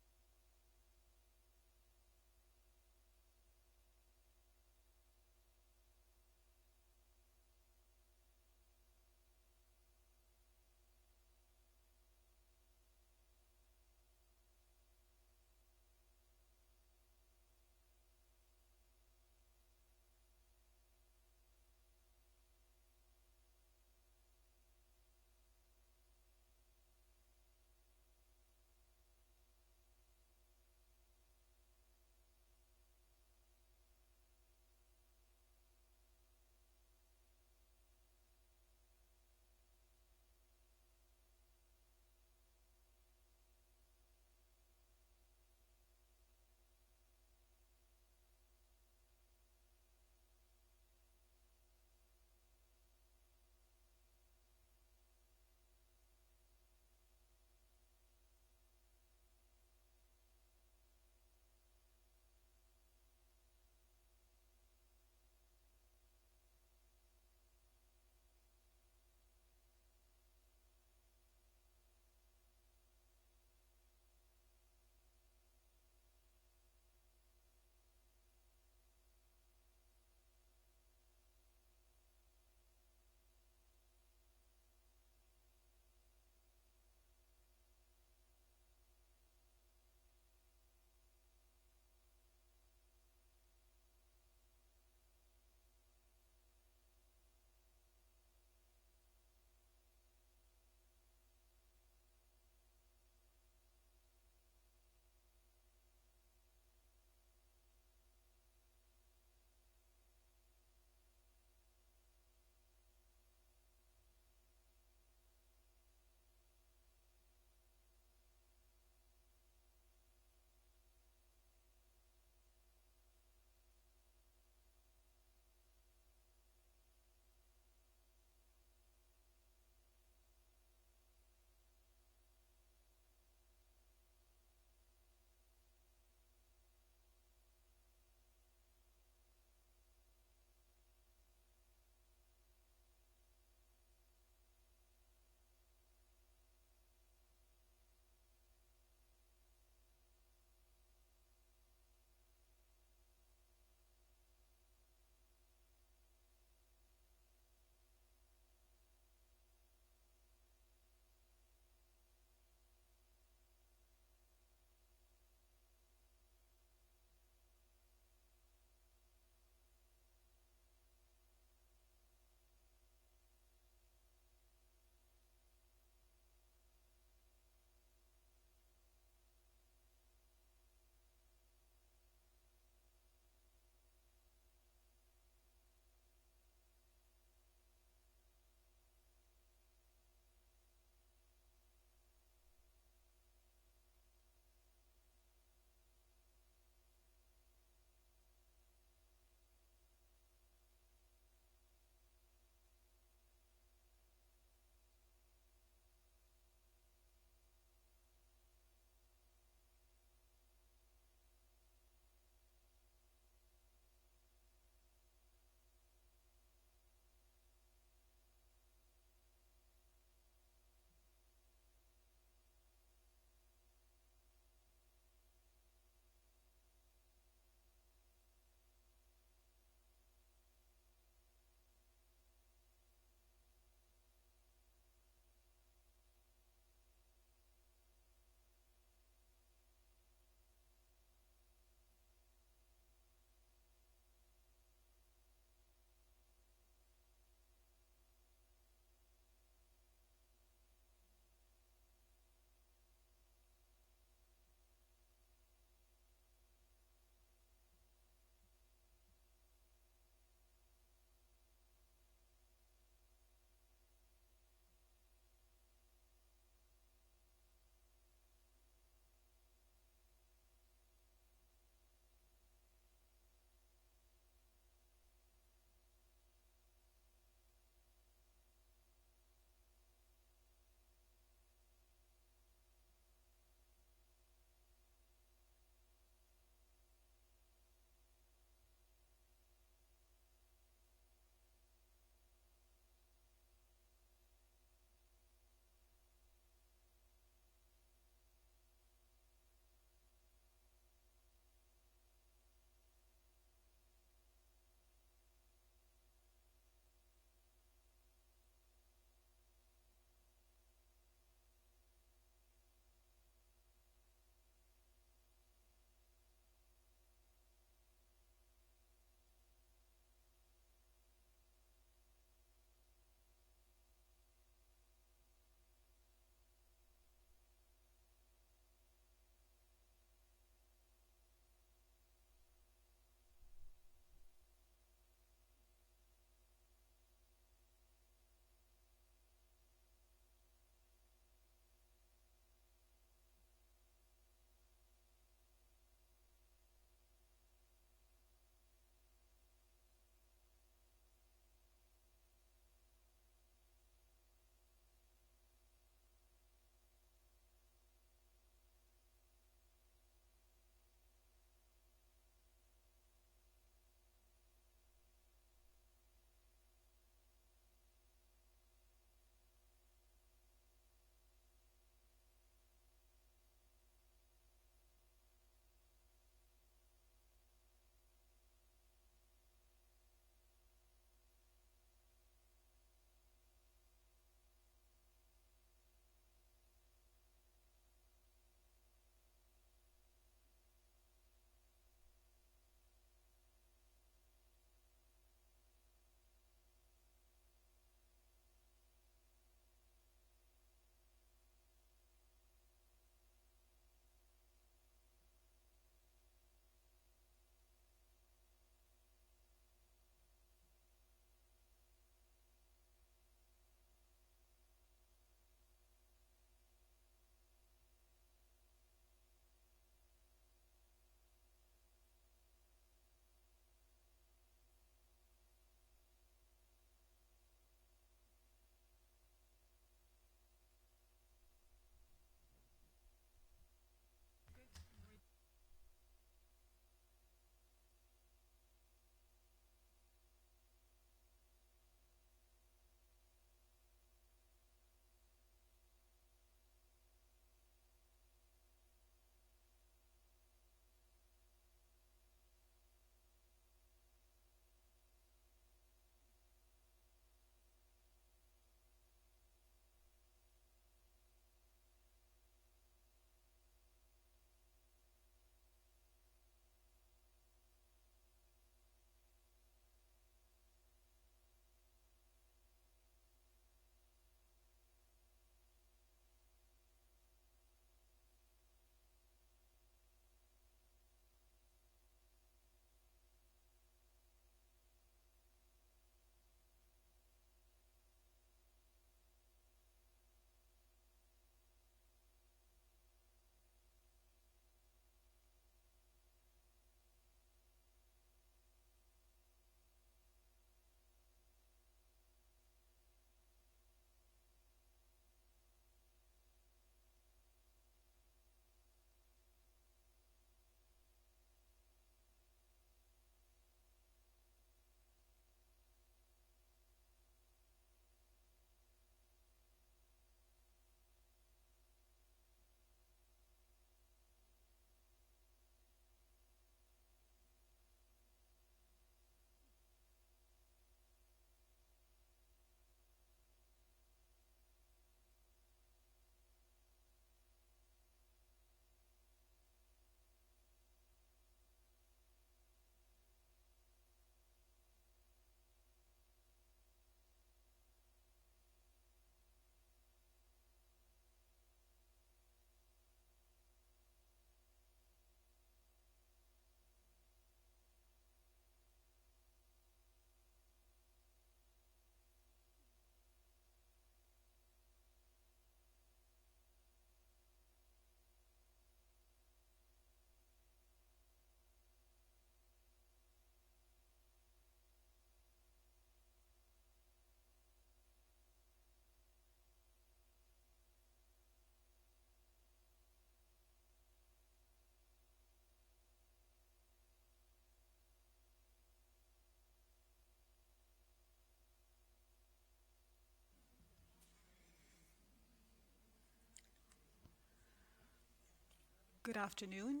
Good afternoon.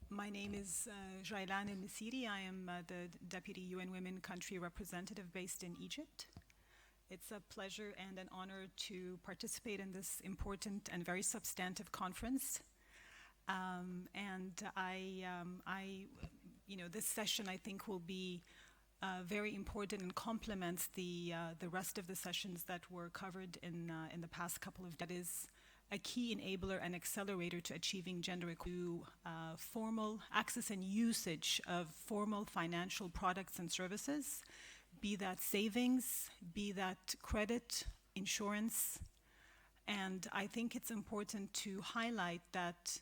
My name is Jailan El-Misiri. I am the Deputy UN Women Country Representative based in Egypt. It's a pleasure and an honor to participate in this important and very substantive conference. This session I think will be very important and complements the rest of the sessions that were covered in the past couple of days. That is a key enabler and accelerator to achieving gender equality, formal access and usage of formal financial products and services, be that savings, be that credit, insurance. And I think it's important to highlight that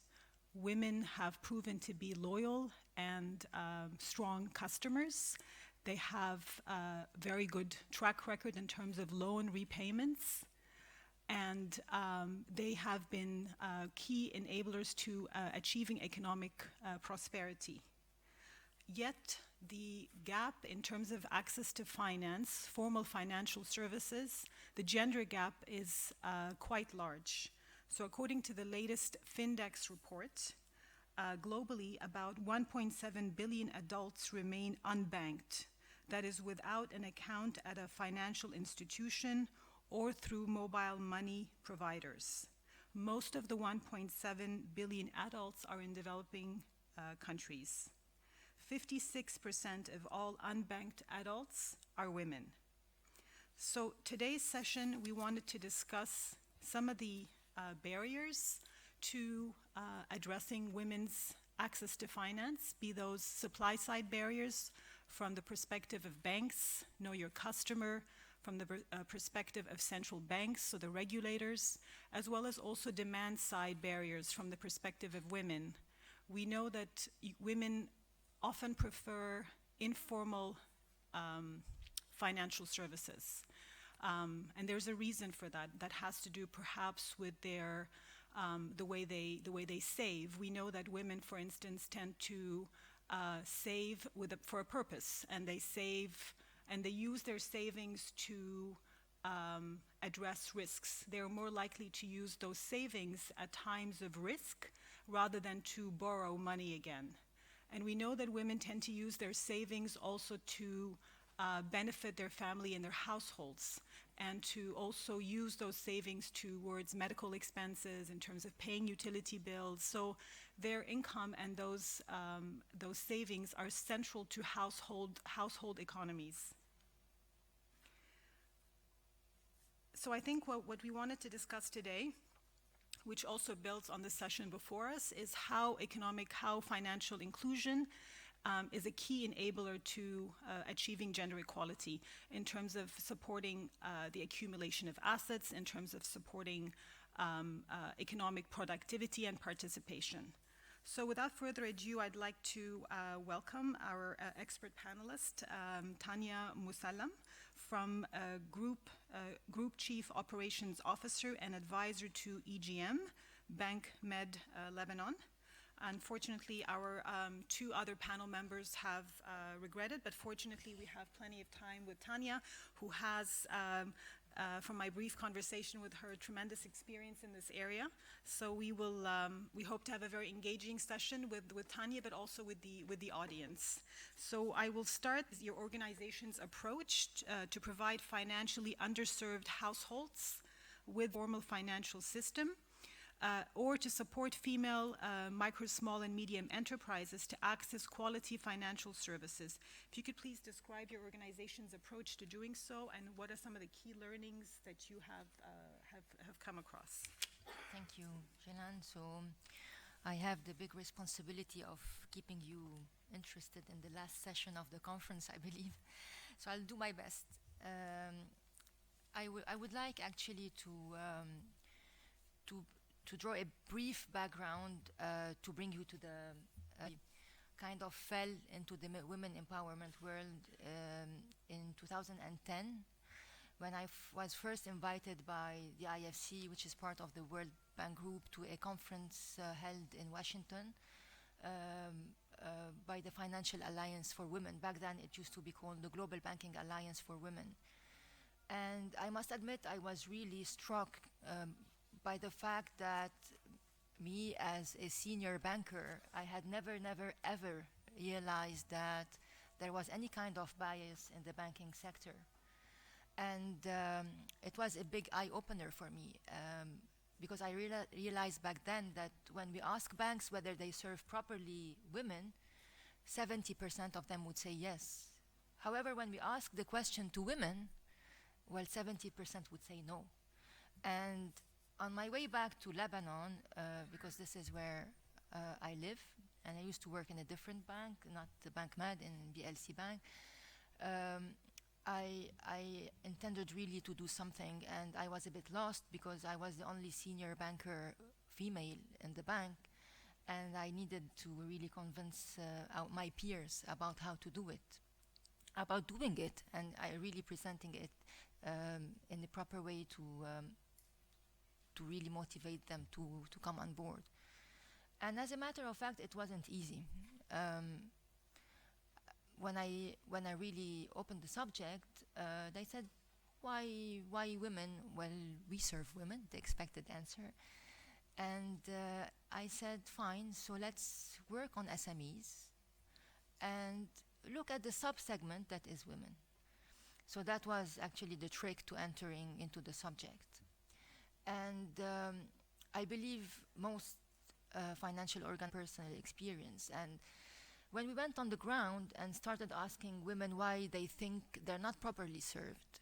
women have proven to be loyal and strong customers. They have a very good track record in terms of loan repayments. And they have been key enablers to achieving economic prosperity. Yet the gap in terms of access to finance, formal financial services, the gender gap is quite large. So according to the latest Findex report, globally about 1.7 billion adults remain unbanked. That is without an account at a financial institution or through mobile money providers. Most of the 1.7 billion adults are in developing countries. 56% of all unbanked adults are women. So today's session, we wanted to discuss some of the barriers to addressing women's access to finance, be those supply-side barriers from the perspective of banks, know your customer, from the perspective of central banks, so the regulators, as well as also demand-side barriers from the perspective of women. We know that women often prefer informal financial services. And there's a reason for that. That has to do perhaps with their the way they save. We know that women, for instance, tend to save for a purpose, and they save and they use their savings to address risks. They're more likely to use those savings at times of risk rather than to borrow money again. And we know that women tend to use their savings also to benefit their family and their households, and to also use those savings towards medical expenses in terms of paying utility bills. So their income and those savings are central to household economies. So I think what we wanted to discuss today, which also builds on the session before us, is how financial inclusion is a key enabler to achieving gender equality in terms of supporting the accumulation of assets, in terms of supporting economic productivity and participation. So without further ado, I'd like to welcome our expert panelist, Tanya Musallam, from Group Chief Operations Officer and Advisor to EGM, Bank Med Lebanon. Unfortunately, our two other panel members have regretted, but fortunately we have plenty of time with Tanya, who has, from my brief conversation with her, tremendous experience in this area. So we hope to have a very engaging session with Tanya, but also with the audience. So I will start with your organization's approach to provide financially underserved households with formal financial system, or to support female micro, small, and medium enterprises to access quality financial services. If you could please describe your organization's approach to doing so, and what are some of the key learnings that you have come across? Thank you, Jelan. So I have the big responsibility of keeping you interested in the last session of the conference, I believe. So I'll do my best. I would like actually to draw a brief background to bring you to the kind of fell into the women empowerment world in 2010, when I was first invited by the IFC, which is part of the World Bank Group, to a conference held in Washington by the Financial Alliance for Women. Back then it used to be called the Global Banking Alliance for Women. And I must admit I was really struck by the fact that me as a senior banker, I had never, ever realized that there was any kind of bias in the banking sector. And it was a big eye-opener for me, because I realized back then that when we ask banks whether they serve properly women, 70% of them would say yes. However, when we ask the question to women, well, 70% would say no. And on my way back to Lebanon, because this is where I live, and I used to work in a different bank, not the Bank Med, in BLC Bank, I intended really to do something, and I was a bit lost because I was the only senior banker female in the bank, and I needed to really convince my peers about how to do it, about doing it, and I really presenting it in the proper way to really motivate them to come on board. And as a matter of fact, it wasn't easy. When I really opened the subject, they said, why women? Well, we serve women, the expected answer. And I said, fine, so let's work on SMEs and look at the sub-segment that is women. So that was actually the trick to entering into the subject. And I believe most financial organ personal experience. And when we went on the ground and started asking women why they think they're not properly served,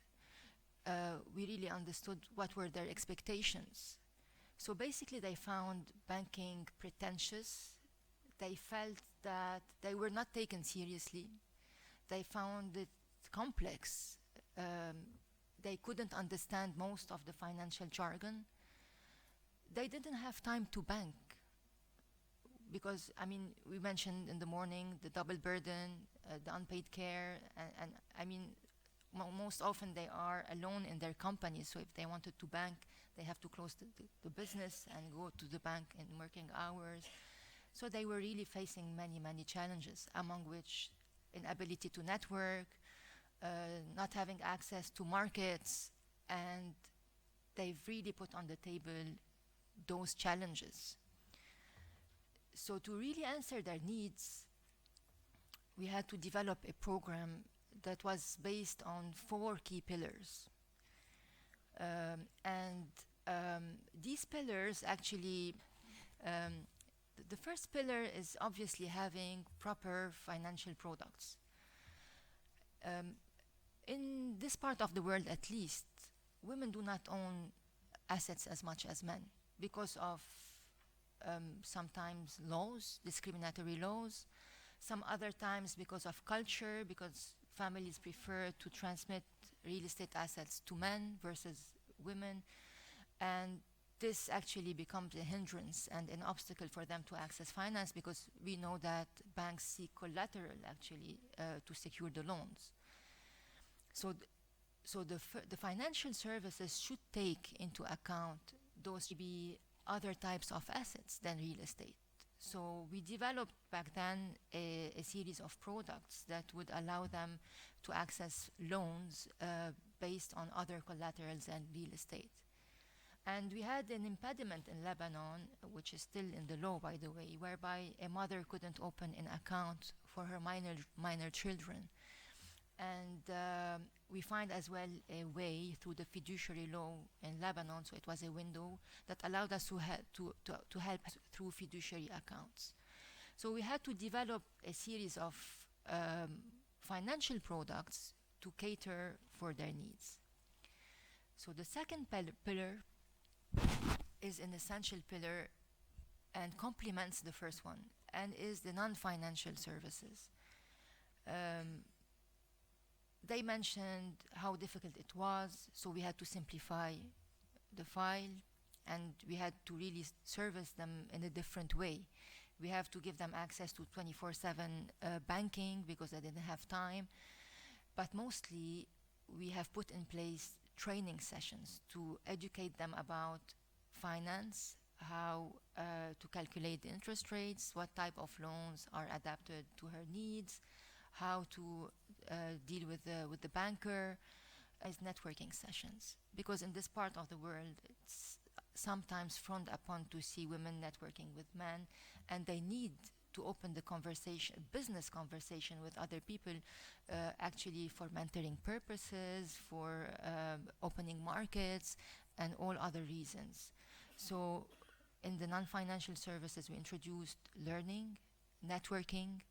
we really understood what were their expectations. So basically they found banking pretentious. They felt that they were not taken seriously. They found it complex. They couldn't understand most of the financial jargon. They didn't have time to bank because, I mean, we mentioned in the morning the double burden, the unpaid care, and I mean, most often they are alone in their company, so if they wanted to bank, they have to close the business and go to the bank in working hours. So they were really facing many, many challenges, among which inability to network, not having access to markets, and they've really put on the table those challenges. So to really answer their needs, we had to develop a program that was based on 4 key pillars. These pillars actually, the first pillar is obviously having proper financial products. In this part of the world, at least, women do not own assets as much as men because of sometimes laws, discriminatory laws, some other times because of culture, because families prefer to transmit real estate assets to men versus women, and this actually becomes a hindrance and an obstacle for them to access finance because we know that banks seek collateral actually to secure the loans. So the financial services should take into account those to be other types of assets than real estate. So we developed back then a series of products that would allow them to access loans based on other collaterals and real estate. And we had an impediment in Lebanon, which is still in the law, by the way, whereby a mother couldn't open an account for her minor children. And we find as well a way through the fiduciary law in Lebanon, so it was a window that allowed us to help through fiduciary accounts. So we had to develop a series of financial products to cater for their needs. So the second pillar is an essential pillar and complements the first one, and is the non-financial services. They mentioned how difficult it was, so we had to simplify the file, and we had to really service them in a different way. We have to give them access to 24/7 banking because they didn't have time, but mostly we have put in place training sessions to educate them about finance, how to calculate the interest rates, what type of loans are adapted to her needs, how to deal with the banker, as networking sessions. Because in this part of the world, it's sometimes frowned upon to see women networking with men, and they need to open the conversation, business conversation with other people, actually for mentoring purposes, for opening markets, and all other reasons. So in the non-financial services, we introduced learning, networking,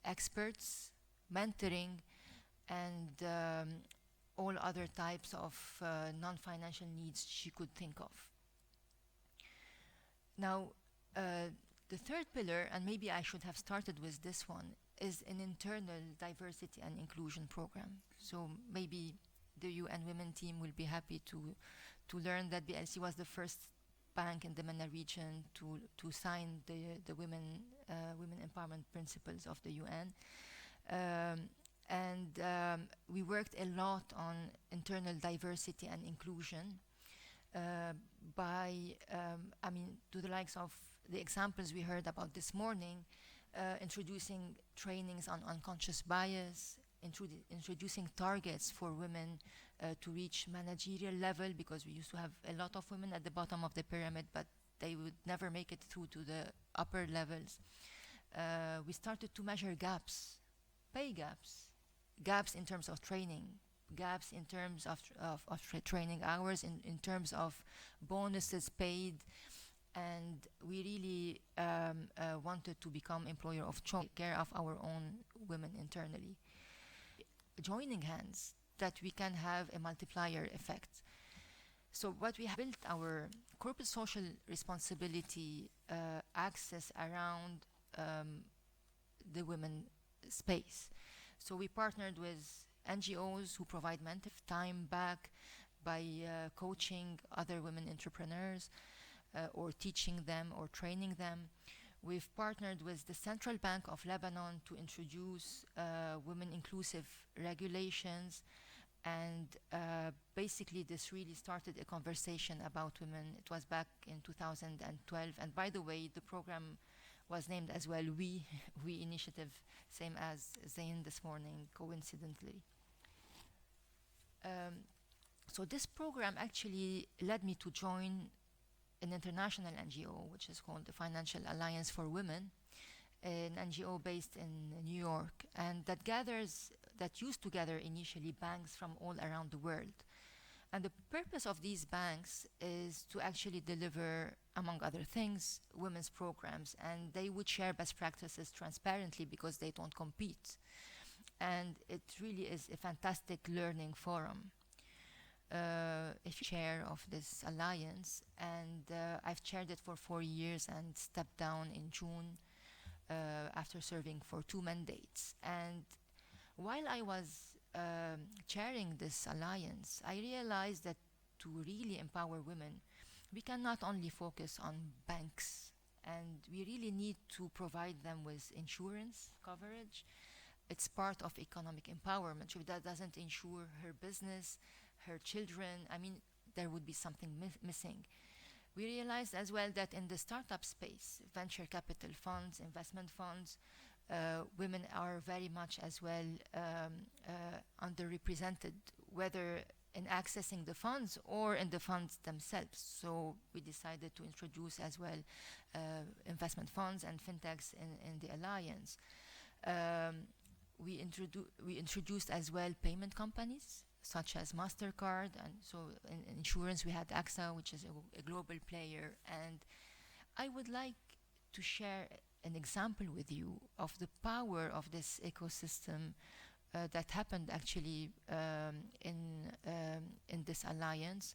experts, mentoring, and all other types of non-financial needs she could think of. Now, the third pillar, and maybe I should have started with this one, is an internal diversity and inclusion program. So maybe the UN Women team will be happy to learn that BLC was the first bank in the MENA region to sign the women empowerment principles of the UN. We worked a lot on internal diversity and inclusion to the likes of the examples we heard about this morning, introducing trainings on unconscious bias, introducing targets for women to reach managerial level, because we used to have a lot of women at the bottom of the pyramid, but they would never make it through to the upper levels. We started to measure gaps, pay gaps in terms of training, gaps in terms of training hours, in terms of bonuses paid, and we really wanted to become employer of choice, take care of our own women internally. Joining hands, that we can have a multiplier effect. So what we have built our corporate social responsibility axis around the women space. So we partnered with NGOs who provide mental time back by coaching other women entrepreneurs, or teaching them or training them. We've partnered with the Central Bank of Lebanon to introduce women inclusive regulations, and basically this really started a conversation about women. It was back in 2012, and by the way, the program was named as well We Initiative, same as Zain this morning, coincidentally. So this program actually led me to join an international NGO, which is called the Financial Alliance for Women, an NGO based in New York, and that used to gather initially banks from all around the world. And the purpose of these banks is to actually deliver, among other things, women's programs, and they would share best practices transparently because they don't compete. And it really is a fantastic learning forum. If you chair of this alliance, and I've chaired it for 4 years and stepped down in June after serving for 2 mandates. And while I was chairing this alliance, I realized that to really empower women, we cannot only focus on banks, and we really need to provide them with insurance coverage. It's part of economic empowerment. If that doesn't insure her business, her children, there would be something missing. We realized as well that in the startup space, venture capital funds, investment funds, women are very much as well underrepresented, whether in accessing the funds or in the funds themselves. So we decided to introduce as well investment funds and fintechs in the alliance. We introduced as well payment companies, such as MasterCard, and so in insurance we had AXA, which is a global player. And I would like to share an example with you of the power of this ecosystem that happened actually in this alliance.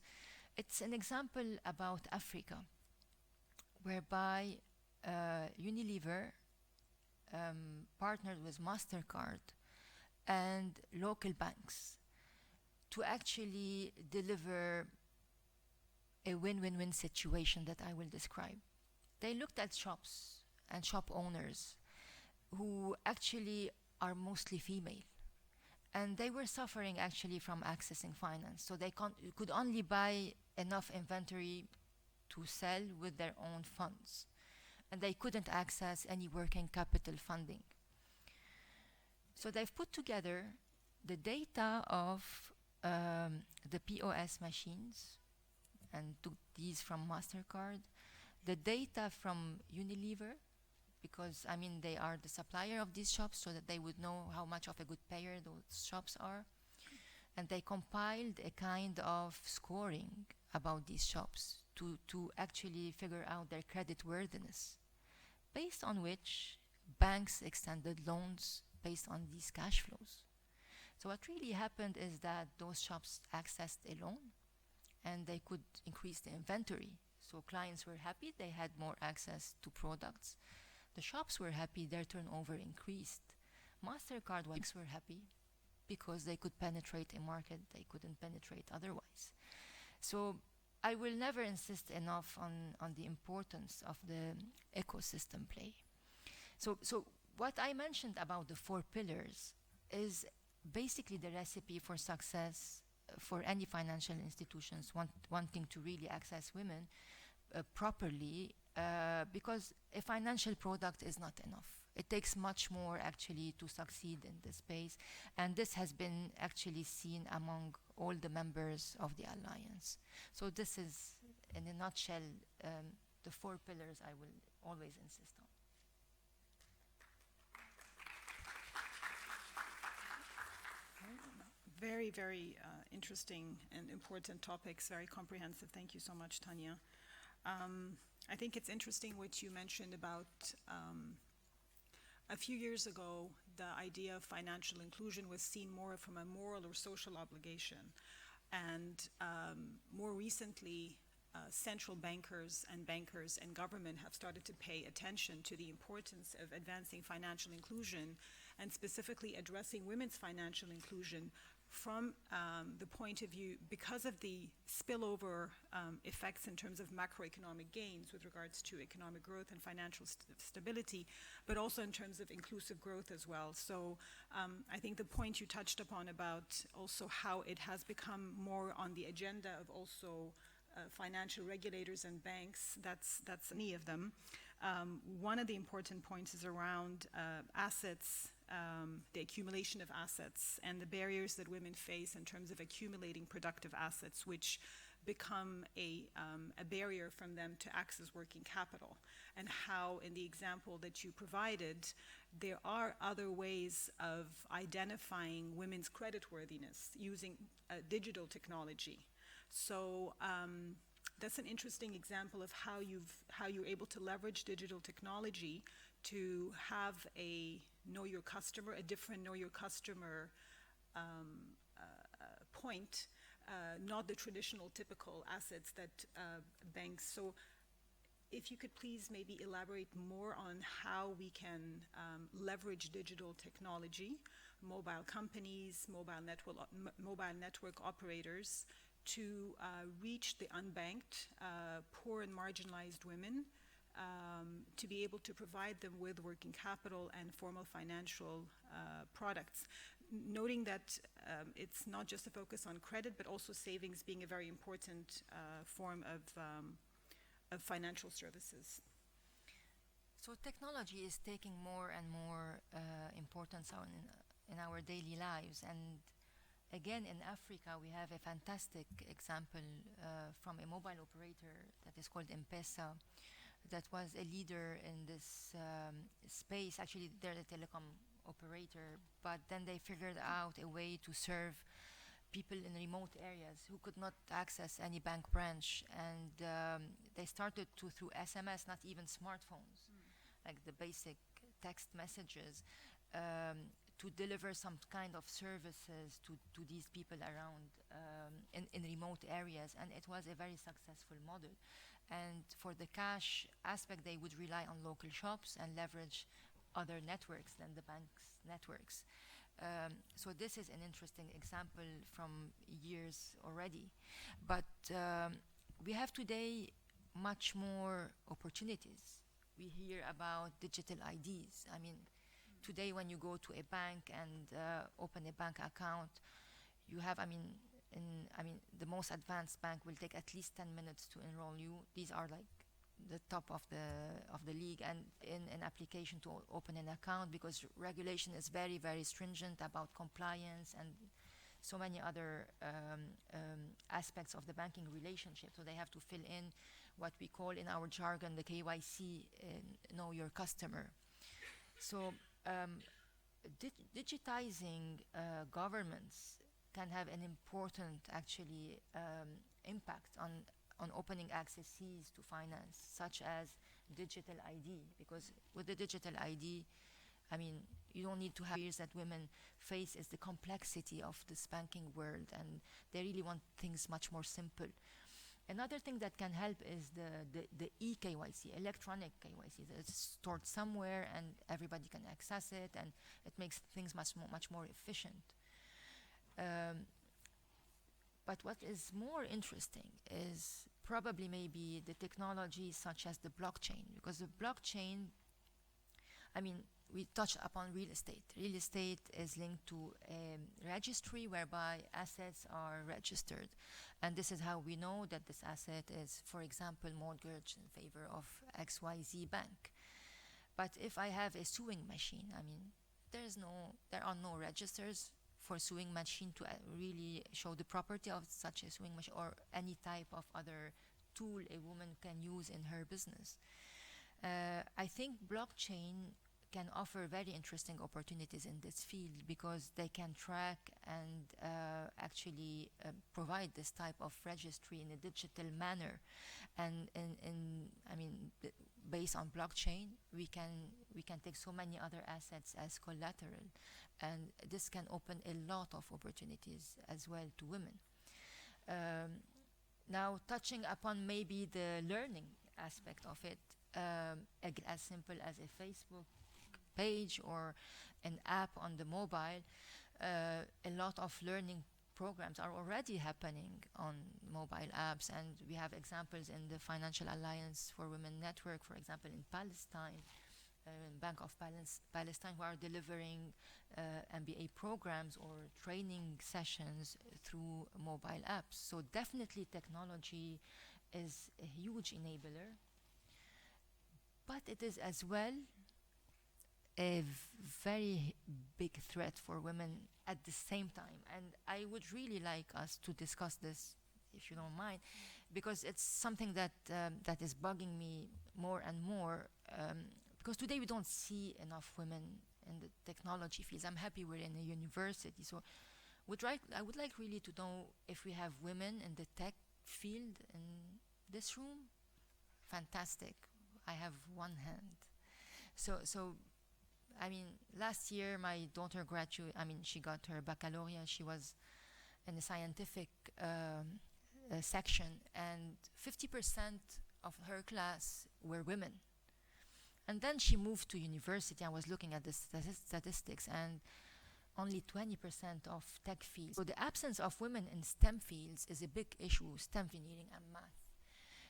It's an example about Africa, whereby Unilever partnered with MasterCard and local banks to actually deliver a win-win-win situation that I will describe. They looked at shops and shop owners who actually are mostly female, and they were suffering actually from accessing finance. So they could only buy enough inventory to sell with their own funds, and they couldn't access any working capital funding. So they've put together the data of the POS machines and took these from MasterCard. The data from Unilever, because I mean they are the supplier of these shops, so that they would know how much of a good payer those shops are. And they compiled a kind of scoring about these shops to actually figure out their credit worthiness, based on which banks extended loans based on these cash flows. So what really happened is that those shops accessed a loan and they could increase the inventory. So clients were happy, they had more access to products. The shops were happy, their turnover increased. MasterCard were happy because they could penetrate a market they couldn't penetrate otherwise. So I will never insist enough on the importance of the ecosystem play. So what I mentioned about the 4 pillars is basically the recipe for success for any financial institutions wanting to really access women properly, because a financial product is not enough. It takes much more actually to succeed in this space, and this has been actually seen among all the members of the alliance. So this is, in a nutshell, the 4 pillars I will always insist on. Very, very interesting and important topics, very comprehensive. Thank you so much, Tanya. I think it's interesting what you mentioned about a few years ago, the idea of financial inclusion was seen more from a moral or social obligation. And more recently, central bankers and government have started to pay attention to the importance of advancing financial inclusion and specifically addressing women's financial inclusion from the point of view, because of the spillover effects in terms of macroeconomic gains with regards to economic growth and financial stability, but also in terms of inclusive growth as well. So I think the point you touched upon about also how it has become more on the agenda of also financial regulators and banks, that's many of them. One of the important points is around assets, the accumulation of assets and the barriers that women face in terms of accumulating productive assets, which become a barrier from them to access working capital. And how, in the example that you provided, there are other ways of identifying women's creditworthiness using digital technology. So that's an interesting example of how you're able to leverage digital technology to have a know your customer, a different know your customer point, not the traditional typical assets that banks. So if you could please maybe elaborate more on how we can leverage digital technology, mobile companies, mobile network operators, to reach the unbanked, poor and marginalized women, to be able to provide them with working capital and formal financial products. Noting that it's not just a focus on credit, but also savings being a very important form of financial services. So technology is taking more and more importance in our daily lives. And again, in Africa, we have a fantastic example from a mobile operator that is called M-Pesa, that was a leader in this space. Actually, they're a telecom operator, but then they figured out a way to serve people in remote areas who could not access any bank branch. And they started through SMS, not even smartphones, like the basic text messages, to deliver some kind of services to these people around in remote areas. And it was a very successful model. And for the cash aspect, they would rely on local shops and leverage other networks than the bank's networks. So this is an interesting example from years already. But we have today much more opportunities. We hear about digital IDs. I mean, today when you go to a bank and open a bank account, you have, the most advanced bank will take at least 10 minutes to enroll you. These are like the top of the league, and in an application to open an account, because regulation is very, very stringent about compliance and so many other aspects of the banking relationship. So they have to fill in what we call in our jargon the KYC, know your customer. So digitizing governments can have an important actually impact on opening accesses to finance, such as digital ID, because with the digital ID, I mean, you don't need to have fears that women face is the complexity of this banking world, and they really want things much more simple. Another thing that can help is the e-KYC, electronic KYC. It's stored somewhere and everybody can access it, and it makes things much more efficient. But what is more interesting is probably maybe the technology such as the blockchain, because the blockchain, I mean, we touched upon real estate. Real estate is linked to a registry whereby assets are registered. And this is how we know that this asset is, for example, mortgaged in favor of XYZ bank. But if I have a sewing machine, I mean, there are no registers for sewing machine to really show the property of such a sewing machine or any type of other tool a woman can use in her business. I think blockchain can offer very interesting opportunities in this field because they can track and actually provide this type of registry in a digital manner. And I mean, based on blockchain, we can take so many other assets as collateral, and this can open a lot of opportunities as well to women. Now, touching upon maybe the learning aspect of it, as simple as a Facebook page or an app on the mobile, a lot of learning programs are already happening on mobile apps, and we have examples in the Financial Alliance for Women Network, for example, in Palestine, Bank of Palestine, who are delivering MBA programs or training sessions through mobile apps. So definitely technology is a huge enabler, but it is as well a very big threat for women at the same time. And I would really like us to discuss this, if you don't mind, because it's something that that is bugging me more and more, because today we don't see enough women in the technology fields. I'm happy we're in a university, so I would like really to know if we have women in the tech field in this room. Fantastic. I have one hand. So I mean, last year my daughter she got her baccalaureate. She was in the scientific section, and 50% of her class were women. And then she moved to university. I was looking at the statistics, and only 20% of tech fields. So the absence of women in STEM fields is a big issue, STEM, engineering and math.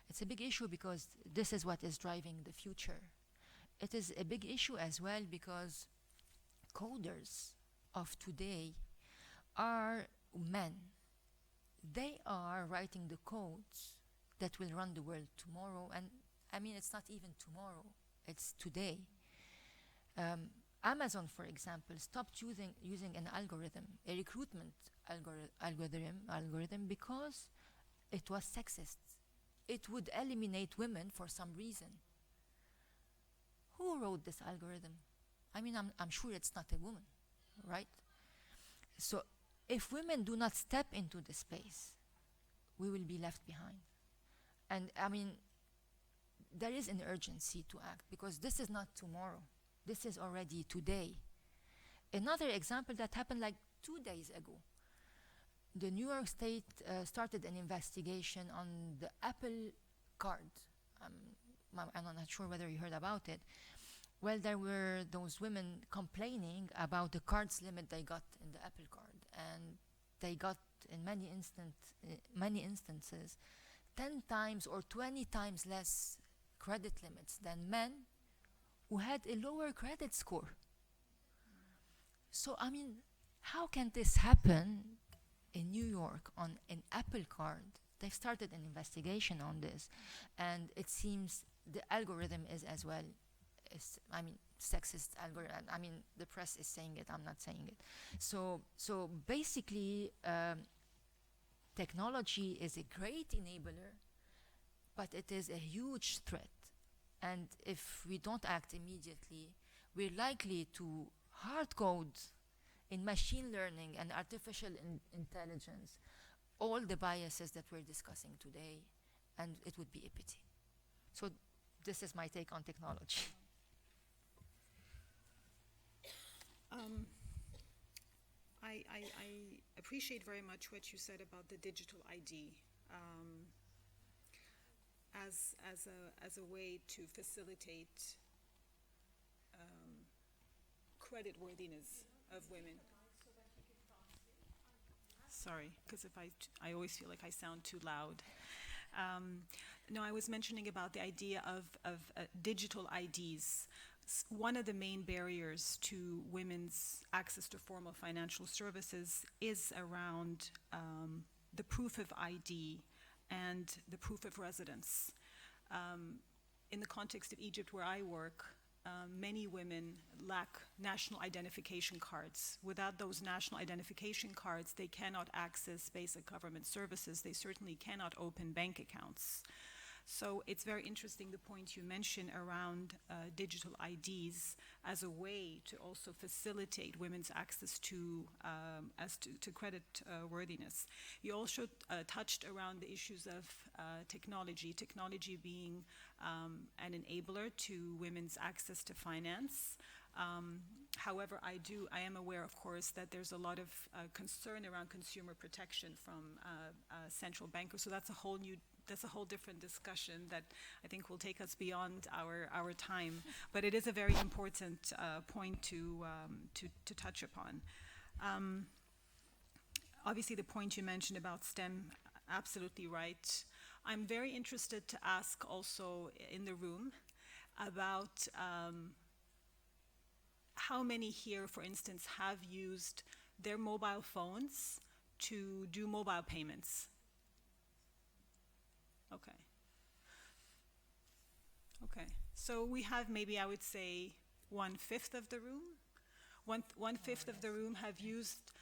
It's a big issue because this is what is driving the future. It is a big issue as well because coders of today are men. They are writing the codes that will run the world tomorrow. And I mean, it's not even tomorrow, it's today. Amazon, for example, stopped using an algorithm, a recruitment algorithm, because it was sexist. It would eliminate women for some reason. Who wrote this algorithm? I mean, I'm sure it's not a woman, right? So if women do not step into the space, we will be left behind. And I mean, there is an urgency to act because this is not tomorrow. This is already today. Another example that happened like 2 days ago. The New York State started an investigation on the Apple card. I'm not sure whether you heard about it. Well, there were those women complaining about the cards limit they got in the Apple card, and they got, in many instances, 10 times or 20 times less credit limits than men who had a lower credit score. So, I mean, how can this happen in New York on an Apple card? They've started an investigation on this, and it seems the algorithm is as well, sexist algorithm. I mean, the press is saying it, I'm not saying it. So basically, technology is a great enabler, but it is a huge threat. And if we don't act immediately, we're likely to hard code in machine learning and artificial intelligence all the biases that we're discussing today, and it would be a pity. So this is my take on technology. I appreciate very much what you said about the digital ID as a way to facilitate credit worthiness of women. Sorry, because I always feel like I sound too loud. No, I was mentioning about the idea of digital IDs. One of the main barriers to women's access to formal financial services is around the proof of ID and the proof of residence. In the context of Egypt, where I work, many women lack national identification cards. Without those national identification cards, they cannot access basic government services. They certainly cannot open bank accounts. So it's very interesting the point you mentioned around digital IDs as a way to also facilitate women's access to credit worthiness. You also touched around the issues of technology being an enabler to women's access to finance. However, I am aware, of course, that there's a lot of concern around consumer protection from central bankers. So that's a whole different discussion that I think will take us beyond our time. But it is a very important point to touch upon. Obviously, the point you mentioned about STEM, absolutely right. I'm very interested to ask also in the room about how many here, for instance, have used their mobile phones to do mobile payments? Okay. Okay. So we have maybe, I would say, 1/5 of the room. One fifth of the room have used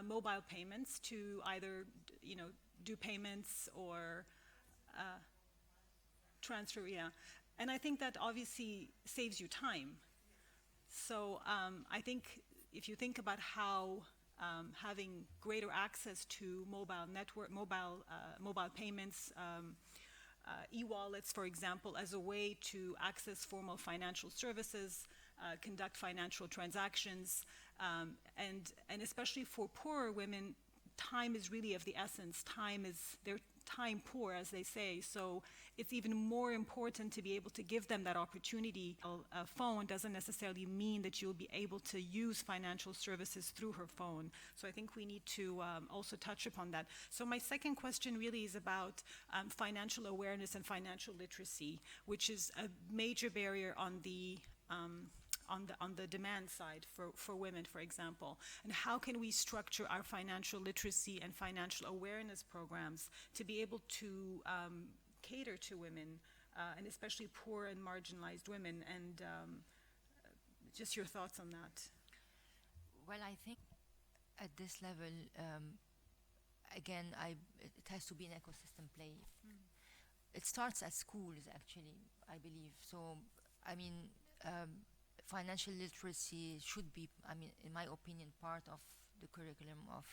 mobile payments to either, do payments or transfer. Yeah, and I think that obviously saves you time. So I think if you think about how having greater access to mobile payments, e-wallets, for example, as a way to access formal financial services, conduct financial transactions, and especially for poorer women, time is really of the essence. They're time poor, as they say, so it's even more important to be able to give them that opportunity. A phone doesn't necessarily mean that you'll be able to use financial services through her phone. So I think we need to also touch upon that. So my second question really is about financial awareness and financial literacy, which is a major barrier on the demand side for women, for example. And how can we structure our financial literacy and financial awareness programs to be able to cater to women, and especially poor and marginalized women? And just your thoughts on that. Well, I think at this level, again, it has to be an ecosystem play. It starts at schools, actually, I believe. So, I mean, financial literacy should be, in my opinion, part of the curriculum of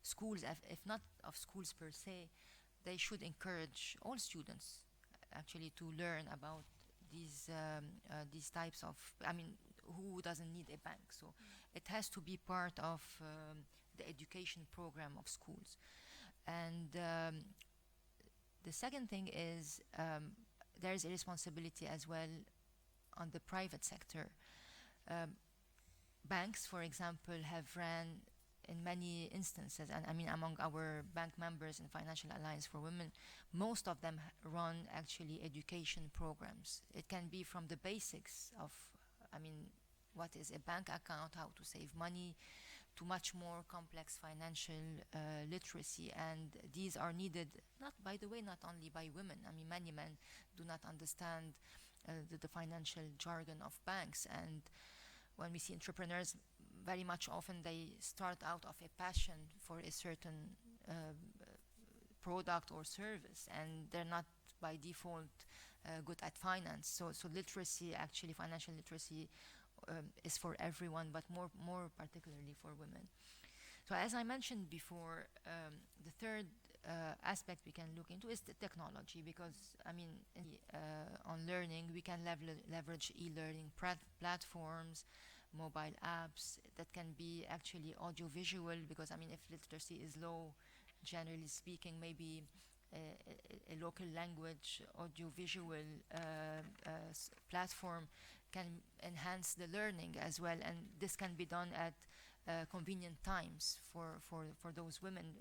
schools. If not of schools per se, they should encourage all students actually to learn about these types of, who doesn't need a bank? So it has to be part of the education program of schools. And the second thing is there is a responsibility as well on the private sector. Banks, for example, have ran in many instances, and among our bank members in Financial Alliance for Women, most of them run actually education programs. It can be from the basics of, what is a bank account, how to save money, to much more complex financial literacy. And these are needed, not only by women. Many men do not understand the financial jargon of banks. And when we see entrepreneurs, very much often they start out of a passion for a certain product or service, and they're not by default good at finance. So literacy, actually financial literacy, is for everyone, but more particularly for women. So as I mentioned before, the third aspect we can look into is the technology, because I mean, on learning we can leverage e-learning platforms, mobile apps that can be actually audiovisual, because I mean, if literacy is low, generally speaking, maybe a local language audiovisual platform can enhance the learning as well, and this can be done at convenient times for those women,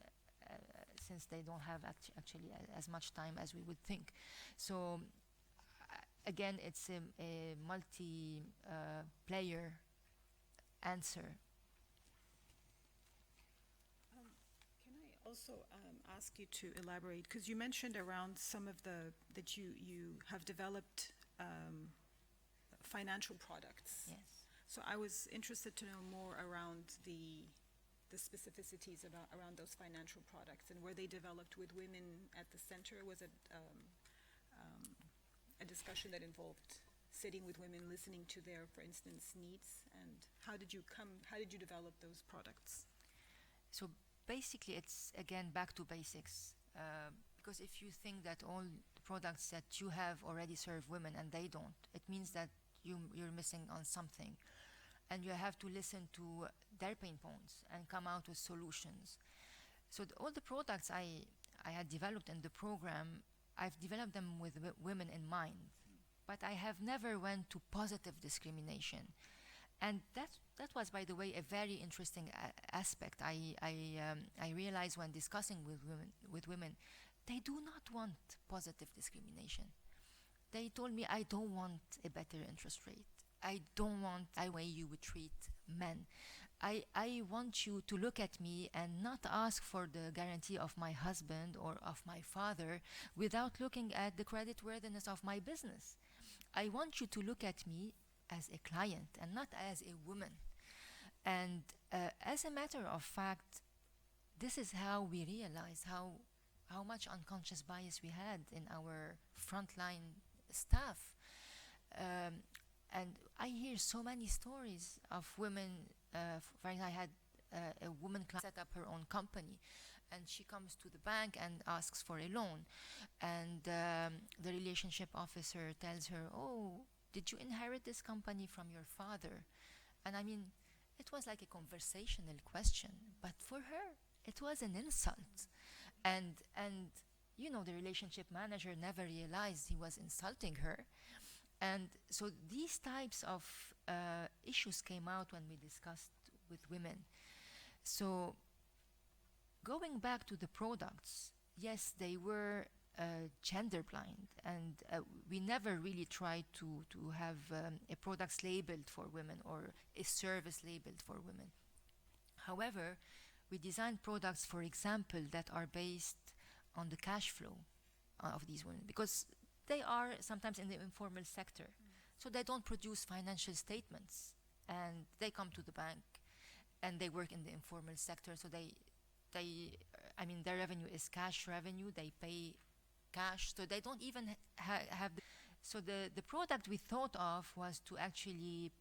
since they don't have actually as much time as we would think. So again, it's a multi-player answer. Can I also ask you to elaborate, because you mentioned around some of that you have developed financial products. Yes. So I was interested to know more around the specificities around those financial products, and were they developed with women at the center? Was it a discussion that involved sitting with women, listening to their, for instance, needs, and how did you develop those products? So basically, it's again back to basics, because if you think that all the products that you have already serve women and they don't, it means that you're missing on something, and you have to listen to their pain points and come out with solutions. So all the products I had developed in the program, I've developed them with women in mind, but I have never went to positive discrimination. And that was, by the way, a very interesting aspect. I realized when discussing with women, they do not want positive discrimination. They told me, I don't want a better interest rate. I don't want the way you would treat men. I want you to look at me and not ask for the guarantee of my husband or of my father without looking at the creditworthiness of my business. I want you to look at me as a client and not as a woman. And as a matter of fact, this is how we realize how much unconscious bias we had in our frontline staff. And I hear so many stories of women. For example, I had a woman set up her own company, and she comes to the bank and asks for a loan. And the relationship officer tells her, "Oh, did you inherit this company from your father?" And I mean, it was like a conversational question, but for her, it was an insult. And you know, the relationship manager never realized he was insulting her. And so these types of issues came out when we discussed with women. So going back to the products, yes, they were gender blind, and we never really tried to have a products labeled for women or a service labeled for women. However, we designed products, for example, that are based on the cash flow of these women, because they are sometimes in the informal sector. So they don't produce financial statements, and they come to the bank and they work in the informal sector. So I mean, their revenue is cash revenue, they pay cash, so they don't even have so the product we thought of was to actually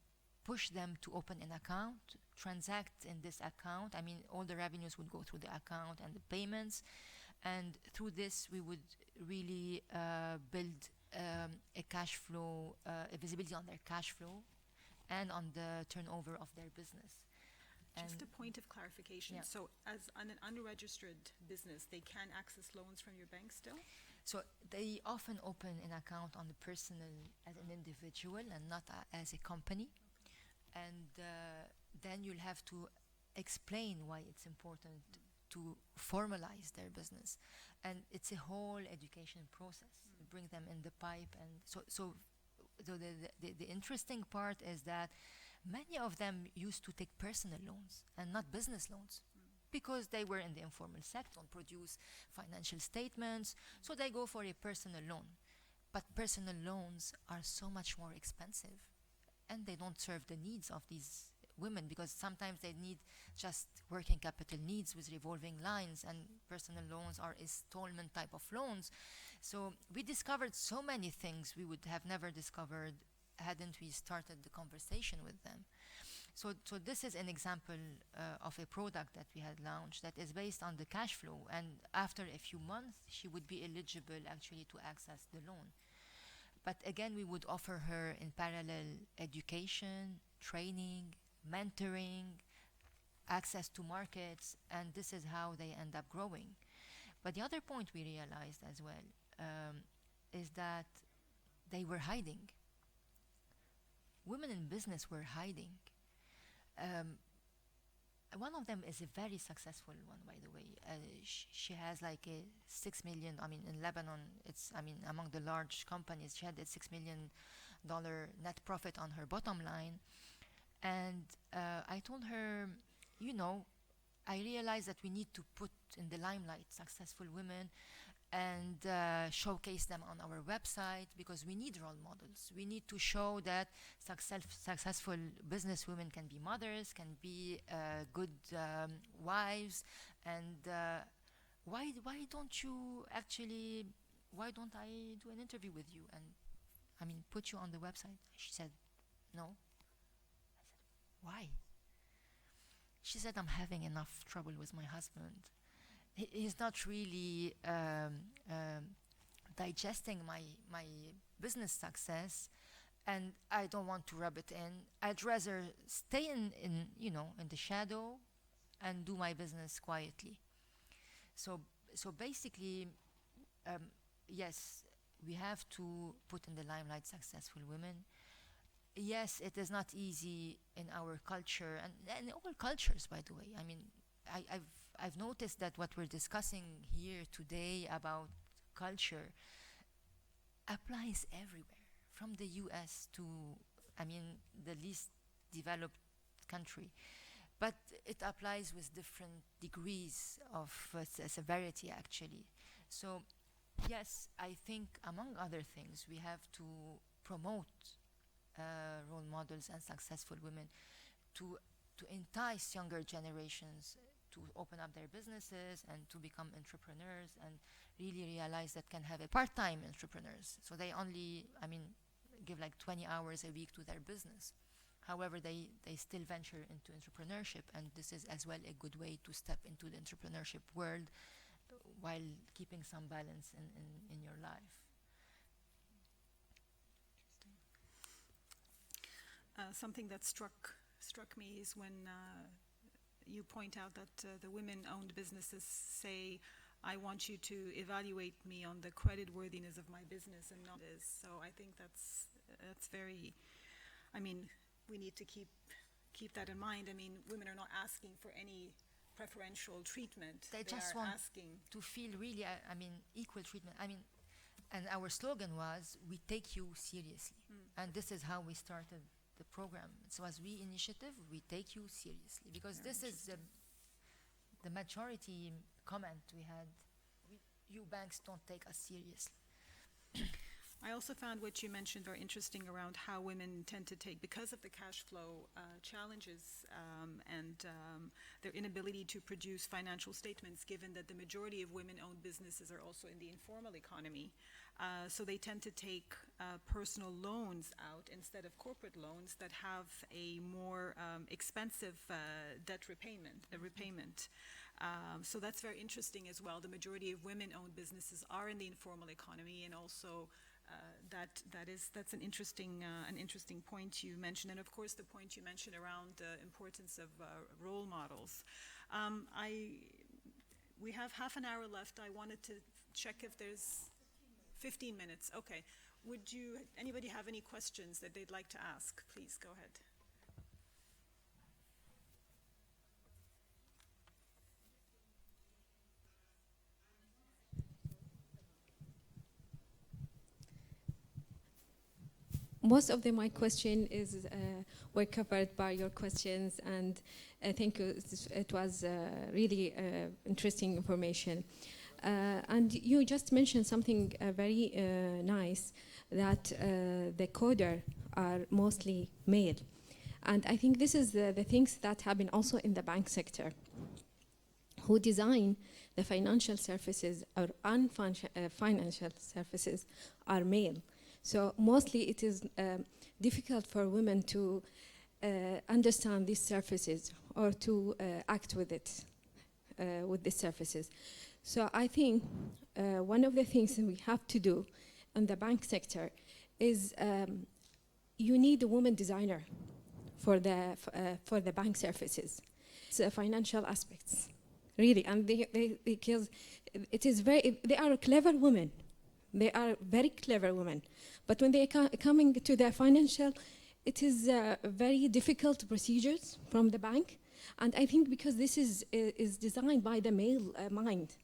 push them to open an account, transact in this account. I mean, all the revenues would go through the account and the payments, and through this we would really build a cash flow, a visibility on their cash flow and on the turnover of their business. Just a point of clarification. Yeah. So as an unregistered business, they can access loans from your bank still? So they often open an account on the personal, as an individual and not as a company. And then you'll have to explain why it's important to formalize their business. And it's a whole education process. You bring them in the pipe. And so the interesting part is that many of them used to take personal loans and not business loans, because they were in the informal sector, don't produce financial statements, so they go for a personal loan. but personal loans are so much more expensive, and they don't serve the needs of these women, because sometimes they need just working capital needs with revolving lines, and personal loans are installment type of loans. So we discovered so many things we would have never discovered hadn't we started the conversation with them. So this is an example of a product that we had launched that is based on the cash flow, and after a few months she would be eligible actually to access the loan. But again, we would offer her in parallel education, training, mentoring, access to markets, and this is how they end up growing. But the other point we realized as well is that they were hiding. Women in business were hiding. One of them is a very successful one, by the way. She has like a 6 million, in Lebanon, it's, among the large companies, she had a $6 million net profit on her bottom line. And I told her, I realized that we need to put in the limelight successful women and showcase them on our website, because we need role models. We need to show that successful business women can be mothers, can be good wives, and why don't you actually, why don't I do an interview with you and put you on the website? She said, no. I said, why? She said, I'm having enough trouble with my husband. He's not really digesting my business success, and I don't want to rub it in. I'd rather stay in the shadow and do my business quietly. So basically, yes, we have to put in the limelight successful women. Yes, it is not easy in our culture, and in all cultures, by the way. I've noticed that what we're discussing here today about culture applies everywhere, from the US to, the least developed country. But it applies with different degrees of severity, actually. So, yes, I think, among other things, we have to promote role models and successful women to entice younger generations to open up their businesses and to become entrepreneurs, and really realize that can have a part-time entrepreneurs. So they only, give like 20 hours a week to their business. However, they still venture into entrepreneurship, and this is as well a good way to step into the entrepreneurship world while keeping some balance in your life. Something that struck me is when you point out that the women-owned businesses say, I want you to evaluate me on the credit worthiness of my business and not this. So I think that's very, we need to keep that in mind. Women are not asking for any preferential treatment. They just want to feel really, equal treatment. And our slogan was, we take you seriously. And this is how we started the program. So as we initiative, we take you seriously, because this is the majority comment we had. You banks don't take us seriously. I also found what you mentioned very interesting around how women tend to take, because of the cash flow challenges and their inability to produce financial statements, given that the majority of women-owned businesses are also in the informal economy. So they tend to take personal loans out instead of corporate loans that have a more expensive debt repayment. So that's very interesting as well. The majority of women-owned businesses are in the informal economy, and also that's an interesting point you mentioned. And of course, the point you mentioned around the importance of role models. We have half an hour left. I wanted to check if there's 15 minutes. Okay. Anybody have any questions that they'd like to ask? Please go ahead. Most of my question were covered by your questions, and I think it was really interesting information. And you just mentioned something very nice, that the coder are mostly male. And I think this is the things that happen also in the bank sector. Who design the financial services or financial services are male. So mostly it is difficult for women to understand these services or to act with it, with these services. So I think one of the things that we have to do in the bank sector is you need a woman designer for the bank services. It's financial aspects, really, and because it is they are clever women. They are very clever women, but when they are coming to the financial, it is very difficult procedures from the bank, and I think because this is designed by the male mind.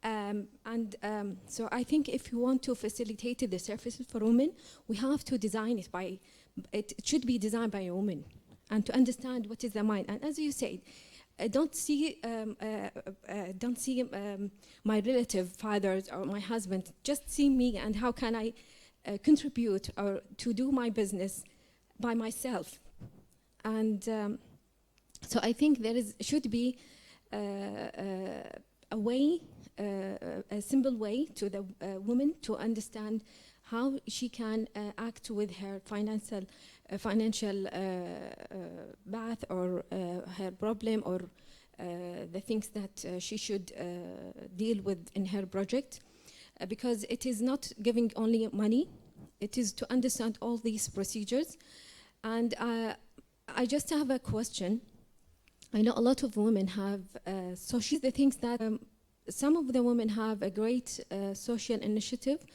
So I think if you want to facilitate the services for women, we have to design it by, it should be designed by a woman, and to understand what is the mind. And as you said, don't see my relative fathers or my husband, just see me and how can I contribute or to do my business by myself. And so I think there should be a way, a simple way to the woman to understand how she can act with her financial path or her problem or the things that she should deal with in her project, because it is not giving only money, it is to understand all these procedures. And I just have a question. I know a lot of women have the things that some of the women have a great social initiative,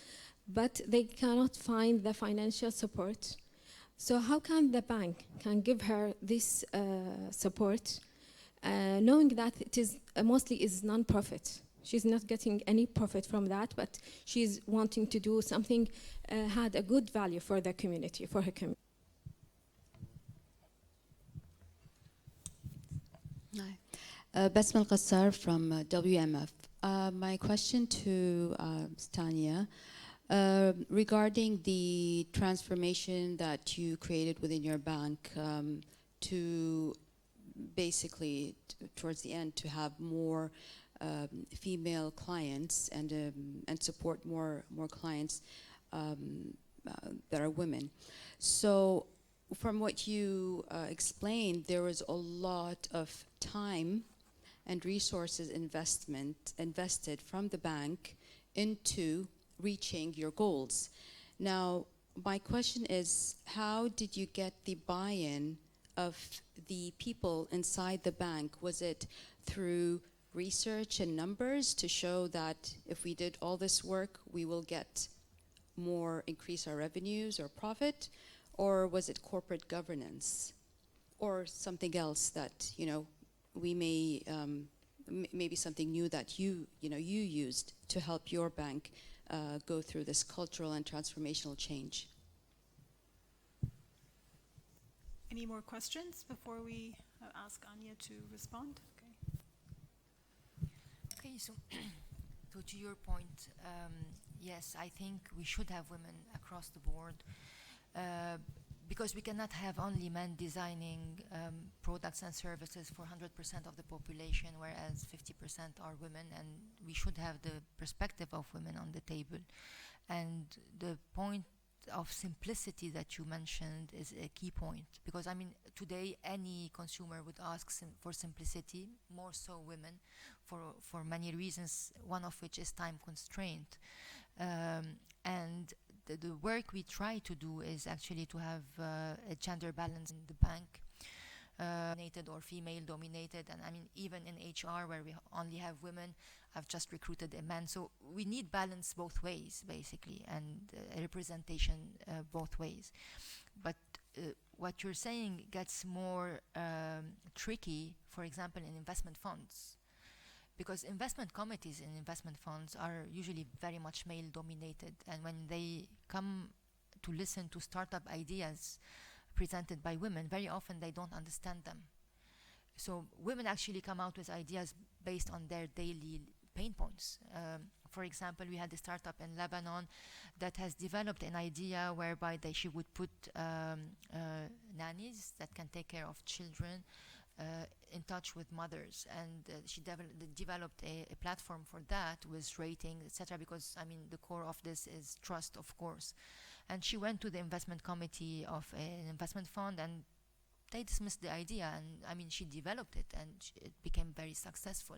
but they cannot find the financial support. So how can the bank give her this support, knowing that it is mostly is non-profit? She's not getting any profit from that, but she's wanting to do something had a good value for the community, for her community. Hi, Basma Al-Qassar from WMF. My question to Stania, regarding the transformation that you created within your bank to basically towards the end to have more female clients and support more clients that are women. So from what you explained, there was a lot of time and resources invested from the bank into reaching your goals. Now, my question is, how did you get the buy-in of the people inside the bank? Was it through research and numbers to show that if we did all this work, we will get more, increase our revenues or profit? Or was it corporate governance or something else that, you know, we may, maybe something new that you used to help your bank go through this cultural and transformational change? Any more questions before we ask Anya to respond? Okay, so to your point, yes, I think we should have women across the board. Because we cannot have only men designing products and services for 100% of the population, whereas 50% are women, and we should have the perspective of women on the table. And the point of simplicity that you mentioned is a key point, because I mean today any consumer would ask for simplicity, more so women, for many reasons, one of which is time constraint. And the work we try to do is actually to have a gender balance in the bank, dominated or female dominated, and I mean even in HR where we only have women, I've just recruited a man. So we need balance both ways basically, and a representation both ways. But what you're saying gets more tricky, for example, in investment funds. Because investment committees in investment funds are usually very much male dominated, and when they come to listen to startup ideas presented by women, very often they don't understand them. So women actually come out with ideas based on their daily pain points. For example, we had a startup in Lebanon that has developed an idea whereby she would put nannies that can take care of children in touch with mothers, and she developed a platform for that with ratings, etc. Because I mean, the core of this is trust, of course. And she went to the investment committee of an investment fund, and they dismissed the idea. And I mean, she developed it, and it became very successful.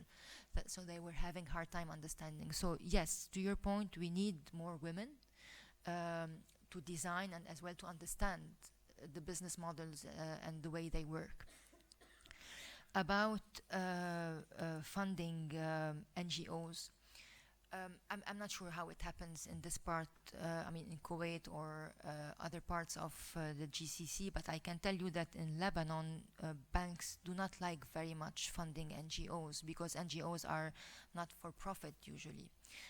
So they were having hard time understanding. So yes, to your point, we need more women to design and as well to understand the business models and the way they work. About funding NGOs, I'm not sure how it happens in this part, I mean in Kuwait or other parts of the GCC, but I can tell you that in Lebanon, banks do not like very much funding NGOs because NGOs are not for profit usually.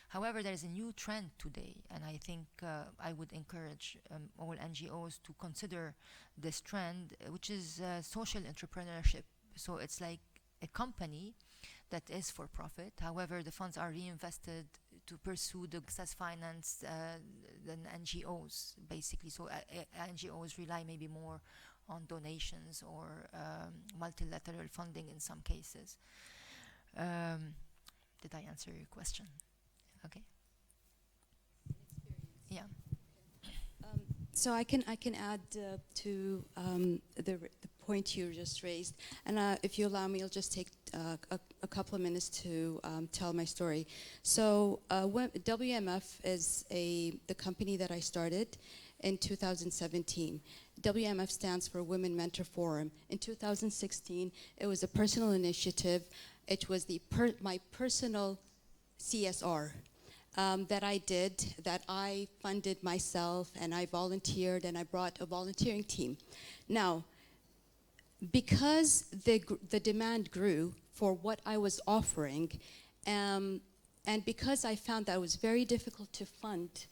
However, there is a new trend today, and I think I would encourage all NGOs to consider this trend, which is social entrepreneurship. So it's like a company that is for profit. However, the funds are reinvested to pursue the success finance than NGOs, basically. So NGOs rely maybe more on donations or multilateral funding in some cases. Did I answer your question? Okay. Yeah. So I can add to the point you just raised, and if you allow me, I'll just take a couple of minutes to tell my story. So WMF is the company that I started in 2017. WMF stands for Women Mentor Forum. In 2016, it was a personal initiative. It was my personal CSR. That I did, that I funded myself, and I volunteered, and I brought a volunteering team. Now, because the demand grew for what I was offering, and because I found that it was very difficult to fund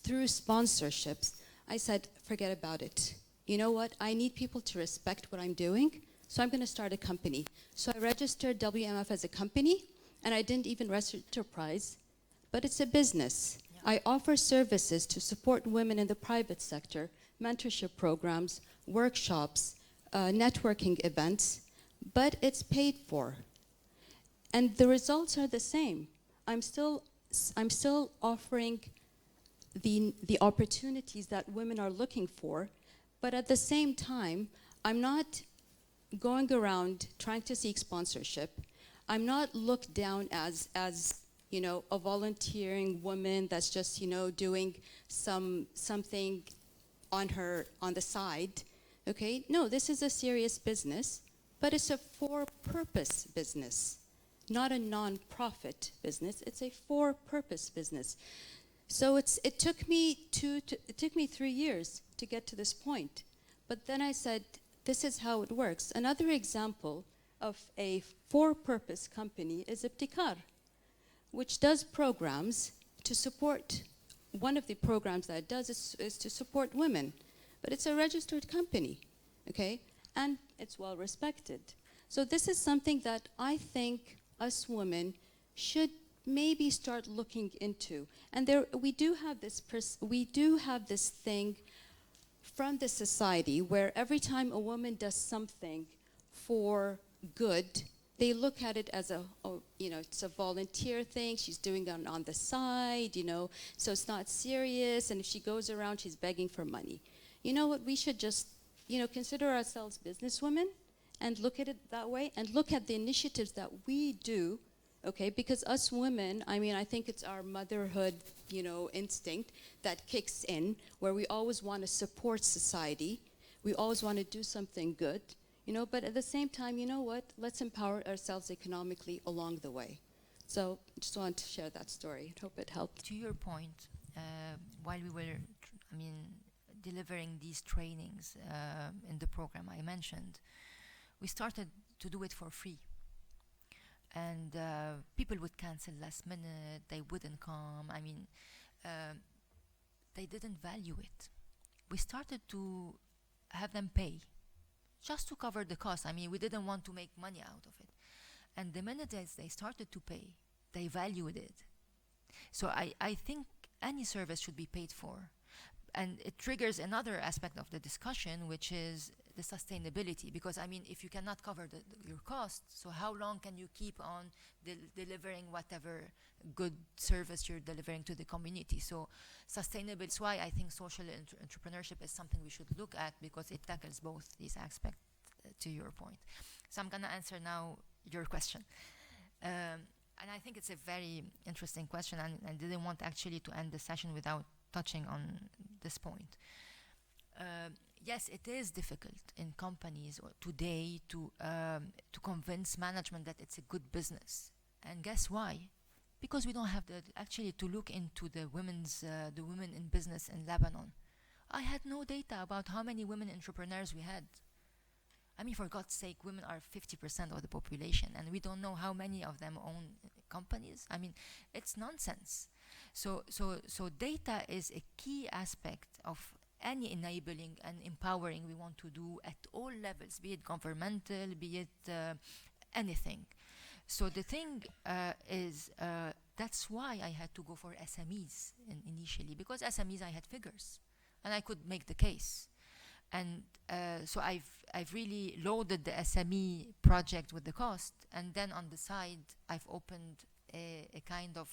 through sponsorships, I said, forget about it. You know what? I need people to respect what I'm doing, so I'm going to start a company. So I registered WMF as a company, and I didn't even register enterprise. But it's a business. Yeah. I offer services to support women in the private sector, mentorship programs, workshops, networking events, but it's paid for. And the results are the same. I'm still offering the opportunities that women are looking for, but at the same time, I'm not going around trying to seek sponsorship. I'm not looked down as you know, a volunteering woman that's just, you know, doing something on the side, okay? No, this is a serious business, but it's a for-purpose business, not a non-profit business. It's a for-purpose business. So it took me 3 years to get to this point, but then I said, this is how it works. Another example of a for-purpose company is Ibtikar, which does programs to support, one of the programs that it does is to support women. But it's a registered company, okay? And it's well respected. So this is something that I think us women should maybe start looking into. And we do have this thing from the society where every time a woman does something for good, they look at it as you know, it's a volunteer thing. She's doing it on the side, you know, so it's not serious. And if she goes around, she's begging for money. You know what? We should just, you know, consider ourselves businesswomen and look at it that way, and look at the initiatives that we do, okay? Because us women, I mean, I think it's our motherhood, you know, instinct that kicks in, where we always want to support society. We always want to do something good. You know, but at the same time, you know what? Let's empower ourselves economically along the way. So I just wanted to share that story. I hope it helped. To your point, while we were, delivering these trainings in the program I mentioned, we started to do it for free. And people would cancel last minute, they wouldn't come. I mean, they didn't value it. We started to have them pay, just to cover the cost. I mean, we didn't want to make money out of it. And the minute they started to pay, they valued it. So I think any service should be paid for. And it triggers another aspect of the discussion, which is the sustainability. Because, I mean, if you cannot cover your costs, so how long can you keep on delivering whatever good service you're delivering to the community? So sustainability, that's why I think social entrepreneurship is something we should look at, because it tackles both these aspects, to your point. So I'm going to answer now your question. And I think it's a very interesting question, and I didn't want actually to end the session without touching on this point. Yes, it is difficult in companies today to convince management that it's a good business. And guess why? Because we don't have actually to look into the women in business in Lebanon. I had no data about how many women entrepreneurs we had. I mean, for God's sake, women are 50% of the population, and we don't know how many of them own companies. I mean, it's nonsense. So data is a key aspect of any enabling and empowering we want to do at all levels, be it governmental, be it anything. So the thing is, that's why I had to go for SMEs initially, because SMEs I had figures, and I could make the case. And so I've really loaded the SME project with the cost, and then on the side I've opened a kind of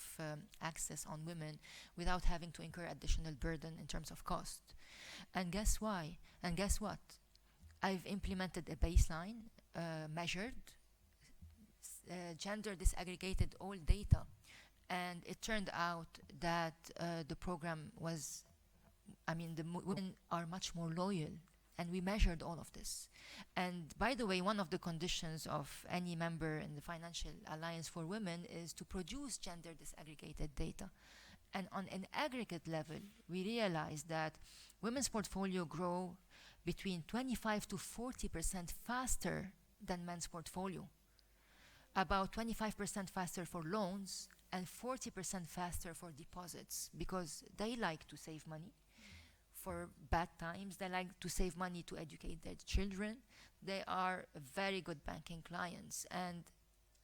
access on women without having to incur additional burden in terms of cost. And guess why? And guess what? I've implemented a baseline, measured, gender disaggregated all data, and it turned out that the program was, I mean, the women are much more loyal, and we measured all of this. And by the way, one of the conditions of any member in the Financial Alliance for Women is to produce gender disaggregated data. And on an aggregate level, we realized that women's portfolio grow between 25 to 40% faster than men's portfolio. About 25% faster for loans and 40% faster for deposits, because they like to save money for bad times. They like to save money to educate their children. They are very good banking clients. And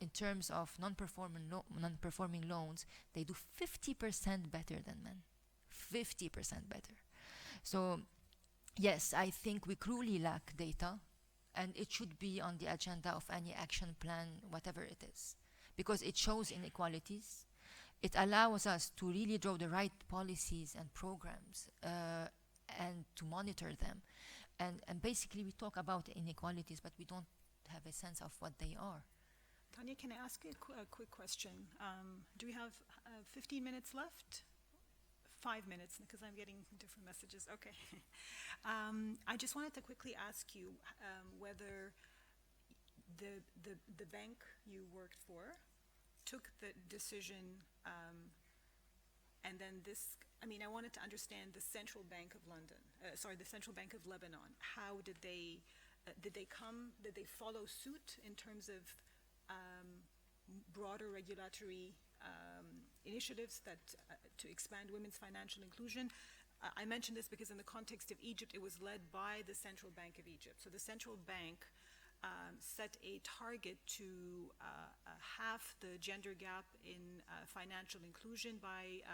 in terms of non-performing loans, they do 50% better than men. 50% better. So yes, I think we cruelly lack data, and it should be on the agenda of any action plan, whatever it is, because it shows inequalities. It allows us to really draw the right policies and programs and to monitor them. And basically we talk about inequalities, but we don't have a sense of what they are. Tanya, can I ask you a quick question? Do we have 15 minutes left? 5 minutes, because I'm getting different messages. Okay. I just wanted to quickly ask you whether the bank you worked for took the decision, and then this, I mean, I wanted to understand the Central Bank of London, the Central Bank of Lebanon. How did they follow suit in terms of broader regulatory initiatives that to expand women's financial inclusion? I mention this because in the context of Egypt, it was led by the Central Bank of Egypt. So the Central Bank set a target to halve the gender gap in financial inclusion by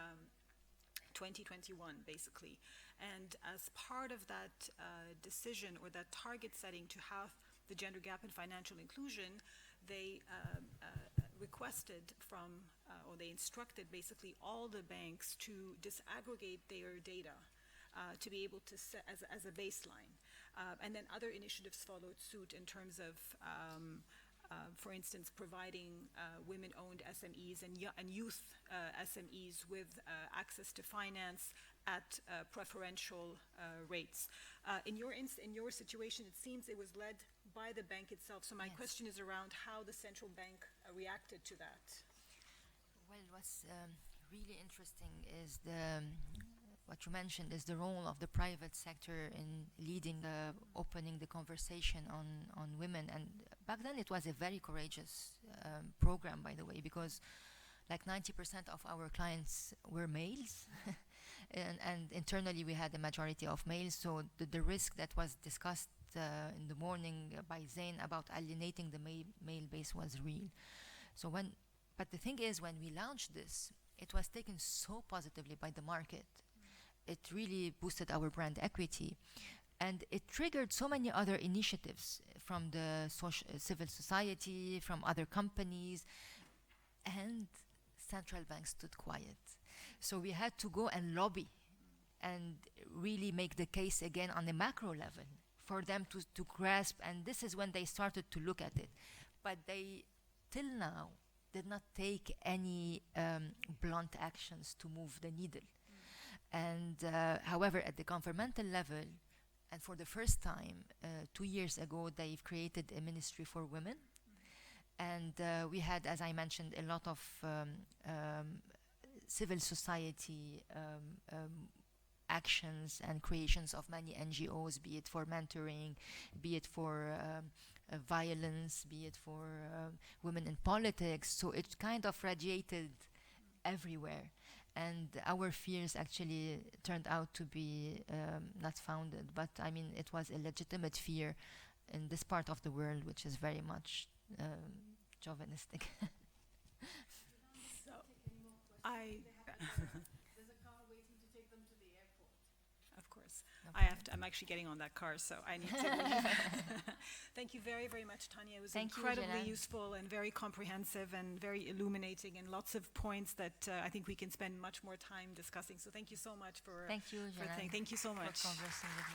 2021, basically. And as part of that decision, or that target setting to halve the gender gap in financial inclusion, they requested from, or they instructed basically all the banks to disaggregate their data to be able to set as a baseline. And then other initiatives followed suit in terms of, for instance, providing women-owned SMEs and youth SMEs with access to finance at preferential rates. In your situation, it seems it was led by the bank itself. So my question is around how the central bank reacted to that. Well, what's really interesting is what you mentioned is the role of the private sector in leading, opening the conversation on women. And back then it was a very courageous program, by the way, because like 90% of our clients were males. and internally we had a majority of males, so the risk that was discussed in the morning by Zain about alienating the male base was real. So when But the thing is, when we launched this, it was taken so positively by the market. It really boosted our brand equity. And it triggered so many other initiatives from the civil society, from other companies, and central banks stood quiet. So we had to go and lobby and really make the case again on the macro level for them to grasp, and this is when they started to look at it. But they, till now, did not take any blunt actions to move the needle. And however, at the governmental level, and for the first time, 2 years ago, they've created a ministry for women. And we had, as I mentioned, a lot of civil society actions and creations of many NGOs, be it for mentoring, be it for violence, be it for women in politics. So it kind of radiated everywhere. And our fears actually turned out to be not founded. But I mean, it was a legitimate fear in this part of the world, which is very much chauvinistic. So, there's a car waiting to take them to the airport. Of course. I'm actually getting on that car, so I need to leave. Thank you very, very much, Tanya. It was incredibly useful and very comprehensive and very illuminating, and lots of points that I think we can spend much more time discussing. So thank you so much for thank you so much for conversing with me.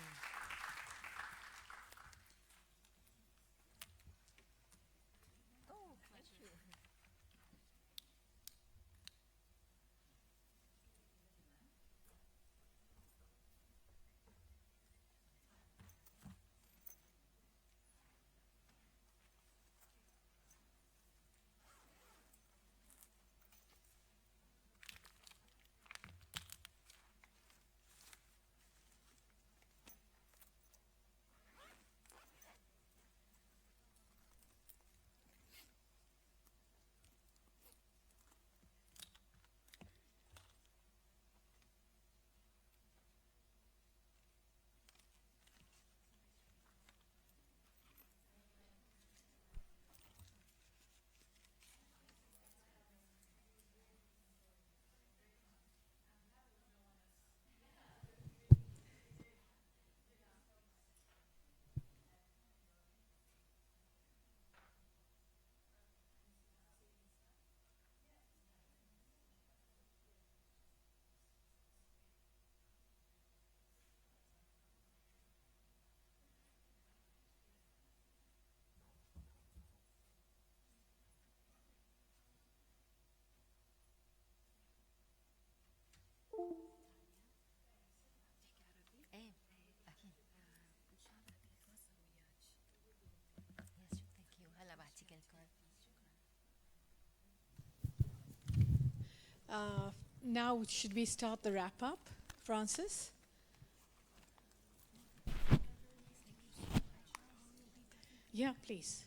Now, should we start the wrap-up, Francis? Yeah, please.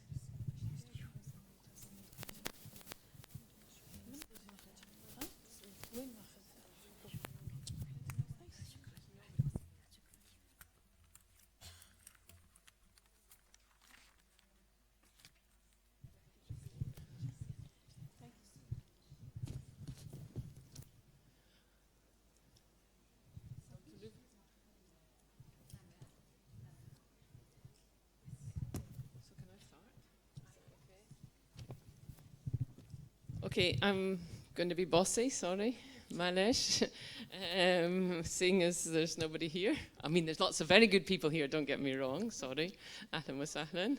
Okay, I'm going to be bossy, sorry, Malesh, seeing as there's nobody here. I mean, there's lots of very good people here, don't get me wrong, sorry. Ahlan wa sahlan.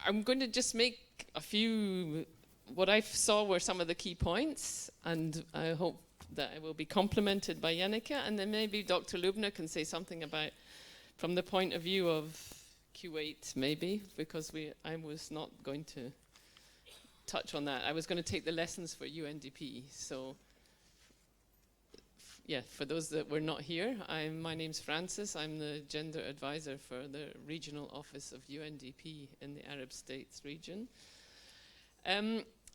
I'm going to just make a few, what I saw were some of the key points, and I hope that I will be complemented by Yannicka, and then maybe Dr. Lubna can say something about, from the point of view of Kuwait, maybe, because I was not going to touch on that. I was going to take the lessons for UNDP. So, yeah, for those that were not here, my name's Francis. I'm the gender advisor for the regional office of UNDP in the Arab States region.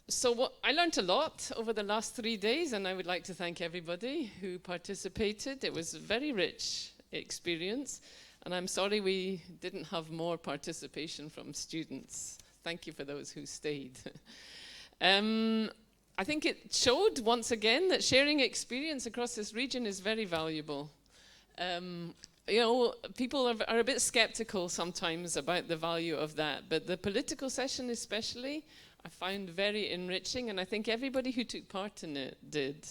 So I learned a lot over the last 3 days, and I would like to thank everybody who participated. It was a very rich experience, and I'm sorry we didn't have more participation from students. thank you for those who stayed. I think it showed once again that sharing experience across this region is very valuable. You know, people are a bit skeptical sometimes about the value of that, but the political session especially, I found very enriching, and I think everybody who took part in it did.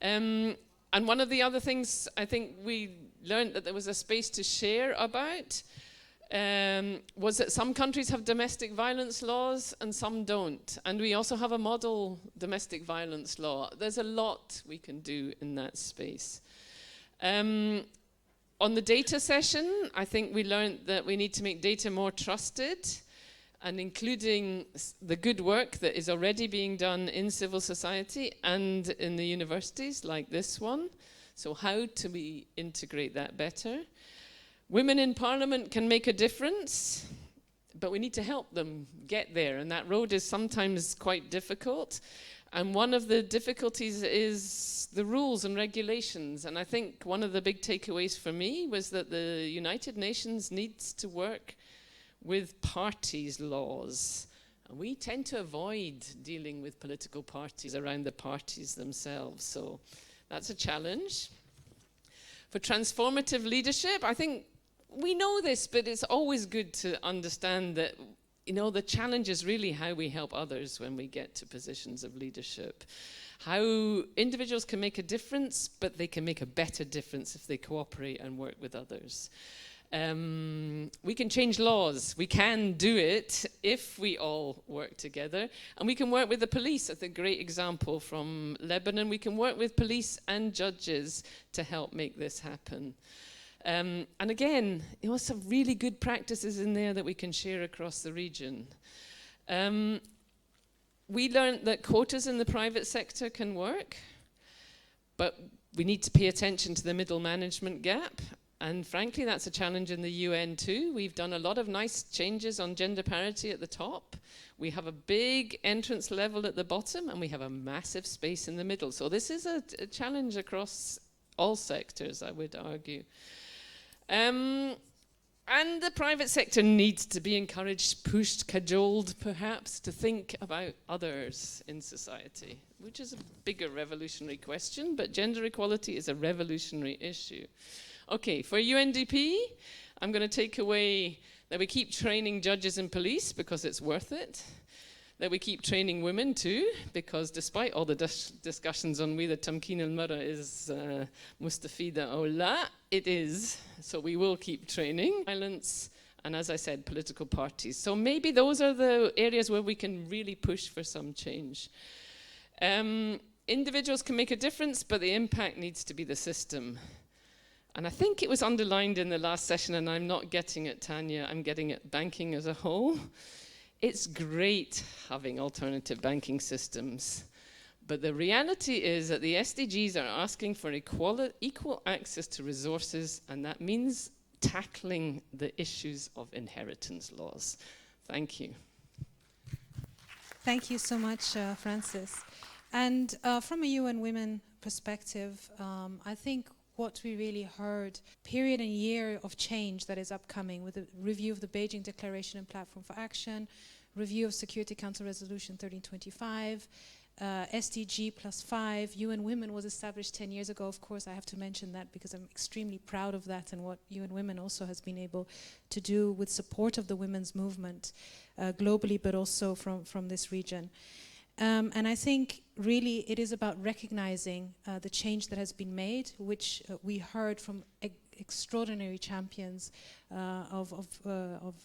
And one of the other things I think we learned that there was a space to share about was that some countries have domestic violence laws and some don't. And we also have a model domestic violence law. There's a lot we can do in that space. On the data session, I think we learned that we need to make data more trusted, and including the good work that is already being done in civil society and in the universities like this one. So how do we integrate that better? Women in parliament can make a difference, but we need to help them get there, and that road is sometimes quite difficult. And one of the difficulties is the rules and regulations. And I think one of the big takeaways for me was that the United Nations needs to work with parties' laws. And we tend to avoid dealing with political parties around the parties themselves. So that's a challenge. For transformative leadership, I think we know this, but it's always good to understand that, you know, the challenge is really how we help others when we get to positions of leadership. How individuals can make a difference, but they can make a better difference if they cooperate and work with others. We can change laws. We can do it if we all work together. And we can work with the police. That's a great example from Lebanon. We can work with police and judges to help make this happen. And again, there were some really good practices in there that we can share across the region. We learned that quotas in the private sector can work, but we need to pay attention to the middle management gap. And frankly, that's a challenge in the UN too. We've done a lot of nice changes on gender parity at the top. We have a big entrance level at the bottom, and we have a massive space in the middle. So this is a challenge across all sectors, I would argue. And the private sector needs to be encouraged, pushed, cajoled, perhaps, to think about others in society, which is a bigger revolutionary question, but gender equality is a revolutionary issue. Okay, for UNDP, I'm going to take away that we keep training judges and police because it's worth it. That we keep training women too, because despite all the discussions on whether Tmkin المرأة is mustafida or la, it is. So we will keep training. Violence, and as I said, political parties. So maybe those are the areas where we can really push for some change. Individuals can make a difference, but the impact needs to be the system. And I think it was underlined in the last session, and I'm not getting it, Tanya, I'm getting it banking as a whole. It's great having alternative banking systems, but the reality is that the SDGs are asking for equal access to resources, and that means tackling the issues of inheritance laws. Thank you. Thank you so much, Francis. And from a UN Women perspective, I think what we really heard, period and year of change that is upcoming with the review of the Beijing Declaration and Platform for Action, review of Security Council Resolution 1325, SDG +5, UN Women was established 10 years ago. Of course, I have to mention that because I'm extremely proud of that and what UN Women also has been able to do with support of the women's movement globally, but also from this region. And I think really it is about recognizing the change that has been made, which we heard from extraordinary champions of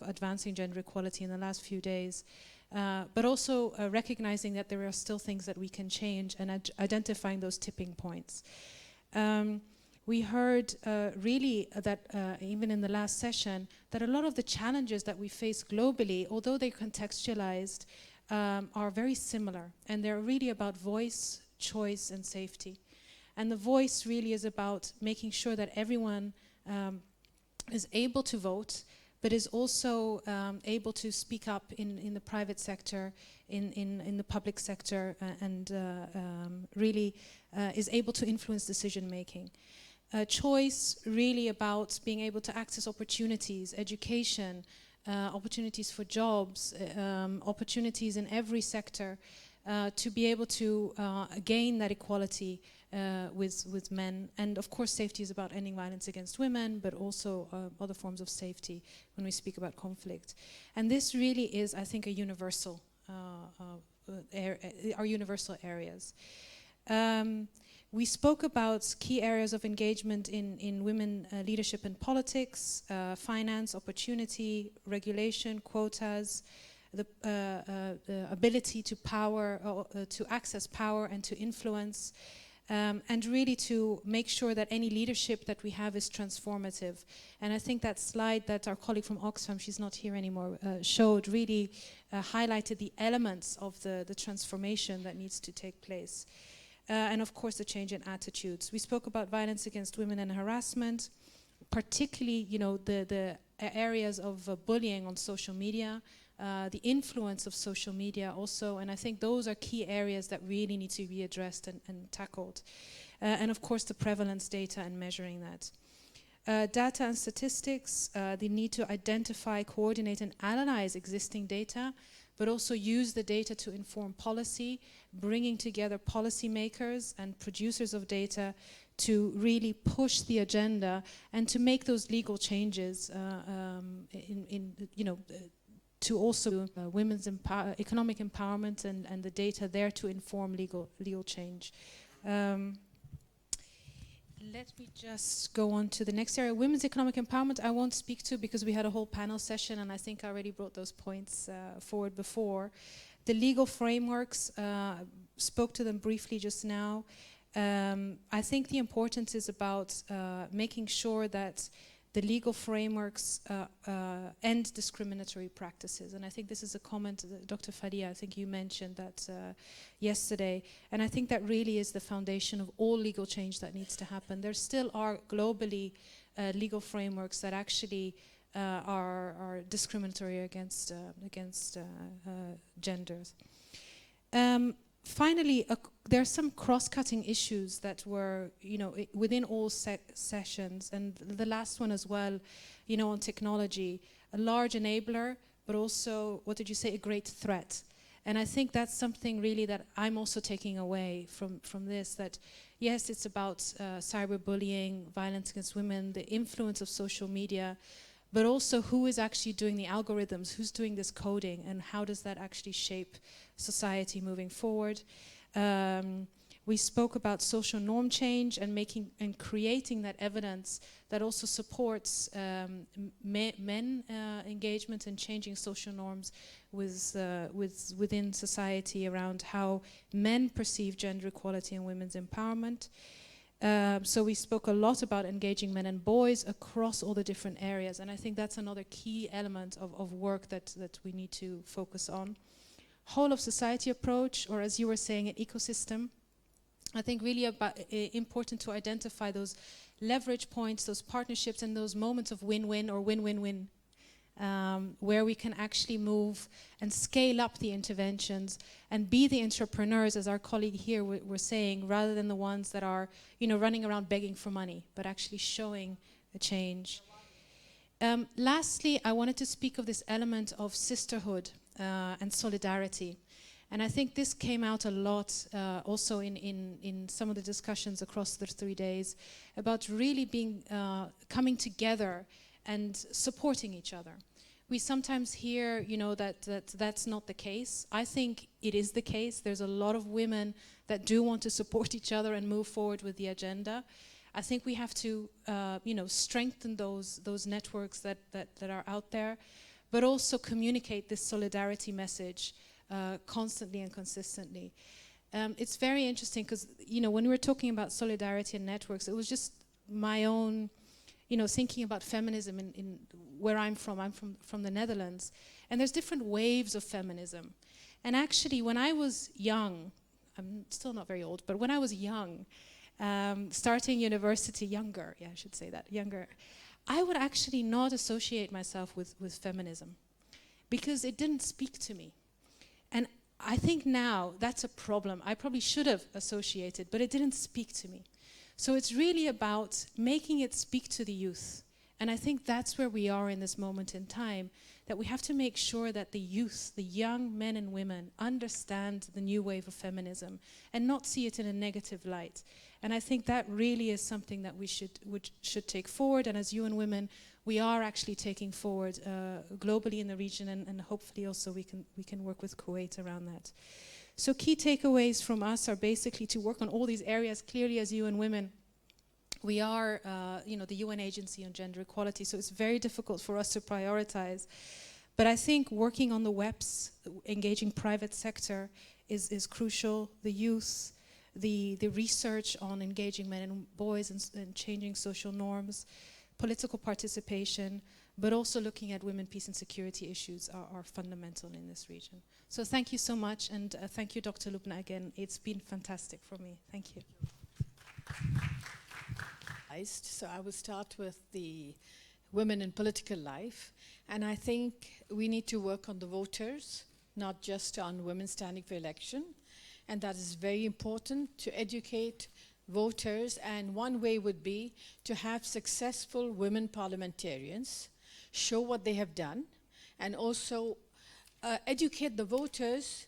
advancing gender equality in the last few days, but also recognizing that there are still things that we can change and identifying those tipping points. We heard really that even in the last session that a lot of the challenges that we face globally, although they're contextualized, are very similar, and they're really about voice, choice, and safety. And the voice really is about making sure that everyone is able to vote, but is also able to speak up in the private sector, in the public sector, and really is able to influence decision making. Choice really about being able to access opportunities, education, opportunities for jobs, opportunities in every sector, to be able to gain that equality with men. And of course, safety is about ending violence against women, but also other forms of safety when we speak about conflict. And this really is, I think, a universal, our universal areas. We spoke about key areas of engagement in women leadership and politics, finance, opportunity, regulation, quotas, the ability to to access power and to influence, and really to make sure that any leadership that we have is transformative. And I think that slide that our colleague from Oxfam, she's not here anymore, showed really highlighted the elements of the transformation that needs to take place. And of course, the change in attitudes. We spoke about violence against women and harassment, particularly, the areas of bullying on social media, the influence of social media also, and I think those are key areas that really need to be addressed and tackled. And of course, the prevalence data and measuring that. Data and statistics, the need to identify, coordinate, and analyze existing data, but also use the data to inform policy, bringing together policymakers and producers of data to really push the agenda and to make those legal changes to also women's economic empowerment and the data there to inform legal change. Let me just go on to the next area. Women's economic empowerment I won't speak to because we had a whole panel session and I think I already brought those points forward before. The legal frameworks, spoke to them briefly just now. I think the importance is about making sure that the legal frameworks end discriminatory practices. And I think this is a comment, Dr. Fadia, I think you mentioned that yesterday. And I think that really is the foundation of all legal change that needs to happen. There still are globally legal frameworks that actually are discriminatory against genders. Finally, there are some cross-cutting issues that were, within all sessions, and the last one as well, on technology, a large enabler, but also, what did you say, a great threat. And I think that's something really that I'm also taking away from this, that yes, it's about cyberbullying, violence against women, the influence of social media, but also who is actually doing the algorithms, who's doing this coding, and how does that actually shape society moving forward. We spoke about social norm change and making and creating that evidence that also supports men engagement and changing social norms within society around how men perceive gender equality and women's empowerment. So we spoke a lot about engaging men and boys across all the different areas, and I think that's another key element of work that we need to focus on. Whole of society approach, or as you were saying, an ecosystem. I think really important to identify those leverage points, those partnerships, and those moments of win-win or win-win-win, where we can actually move and scale up the interventions and be the entrepreneurs, as our colleague here were saying, rather than the ones that are, running around begging for money, but actually showing a change. Lastly, I wanted to speak of this element of sisterhood and solidarity. And I think this came out a lot also in some of the discussions across the 3 days about really coming together and supporting each other. We sometimes hear, that's not the case. I think it is the case. There's a lot of women that do want to support each other and move forward with the agenda. I think we have to, strengthen those networks that are out there, but also communicate this solidarity message constantly and consistently. It's very interesting because, when we were talking about solidarity and networks, it was just my own, thinking about feminism in where I'm from the Netherlands. And there's different waves of feminism. And actually, when I was young, I'm still not very old, but when I was young, starting university, younger, I should say that, younger, I would actually not associate myself with feminism because it didn't speak to me. And I think now that's a problem. I probably should have associated, but it didn't speak to me. So it's really about making it speak to the youth. And I think that's where we are in this moment in time, that we have to make sure that the youth, the young men and women, understand the new wave of feminism and not see it in a negative light. And I think that really is something that we should take forward. And as UN Women, we are actually taking forward globally in the region, and hopefully also we can work with Kuwait around that. So key takeaways from us are basically to work on all these areas. Clearly, as UN Women, we are, the UN Agency on Gender Equality, so it's very difficult for us to prioritize. But I think working on the WEPs, engaging private sector is crucial. The youth, the research on engaging men and boys and changing social norms, political participation, but also looking at women, peace and security issues are fundamental in this region. So thank you so much, and thank you, Dr. Lubna, again. It's been fantastic for me. Thank you. So I will start with the women in political life. And I think we need to work on the voters, not just on women standing for election. And that is very important, to educate voters. And one way would be to have successful women parliamentarians, show what they have done, and also educate the voters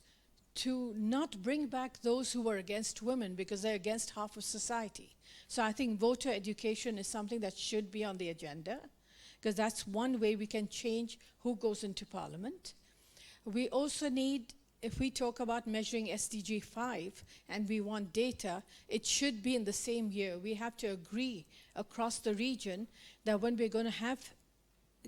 to not bring back those who were against women, because they're against half of society. So I think voter education is something that should be on the agenda, because that's one way we can change who goes into parliament. We also need, if we talk about measuring SDG 5 and we want data, it should be in the same year. We have to agree across the region that when we're going to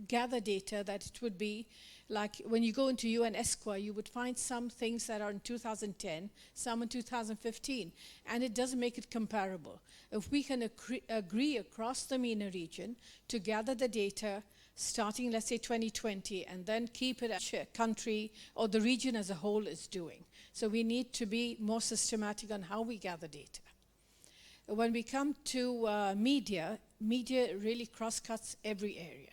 gather data, that it would be like when you go into UN ESQA, you would find some things that are in 2010, some in 2015, and it doesn't make it comparable. If we can agree across the MENA region to gather the data starting, let's say, 2020, and then keep it as a country or the region as a whole is doing. So we need to be more systematic on how we gather data. When we come to media really cross-cuts every area.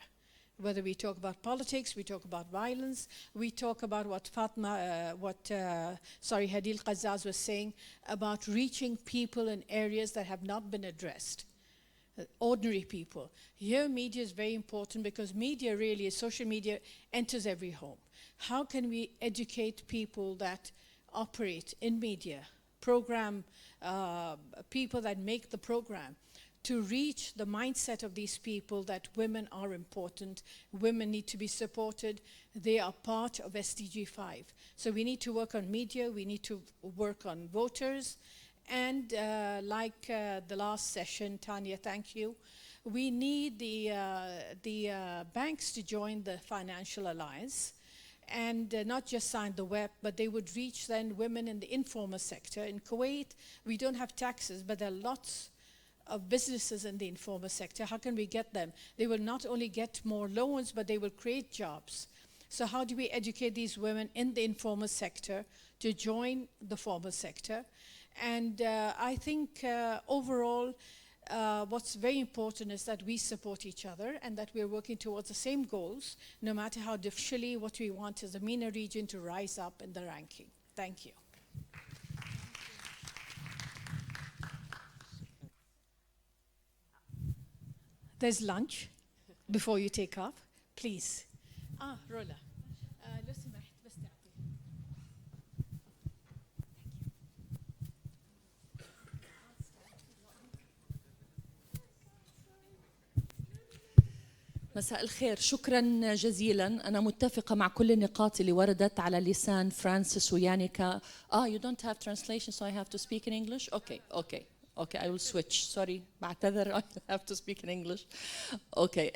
Whether we talk about politics, we talk about violence, we talk about what Hadil Qazzaz was saying about reaching people in areas that have not been addressed, ordinary people. Here, media is very important, because media really is, social media enters every home. How can we educate people that operate in media, program, people that make the program, to reach the mindset of these people that women are important, women need to be supported, they are part of SDG 5. So we need to work on media, we need to work on voters, and like the last session, Tanya, thank you, we need the banks to join the Financial Alliance, and not just sign the web, but they would reach then women in the informal sector. In Kuwait, we don't have taxes, but there are lots of businesses in the informal sector. How can we get them? They will not only get more loans, but they will create jobs. So how do we educate these women in the informal sector to join the formal sector? And I think overall, what's very important is that we support each other and that we're working towards the same goals, no matter how differently. What we want is the MENA region to rise up in the ranking. Thank you. There's lunch before you take off, please. Rola. مساء الخير، شكرا جزيلا. أنا متفقة مع كل النقاط اللي وردت على لسان فرانسيس ويانيكا. You don't have translation, so I have to speak in English? Okay, I will switch. Sorry, بعتذر, I have to speak in English. Okay,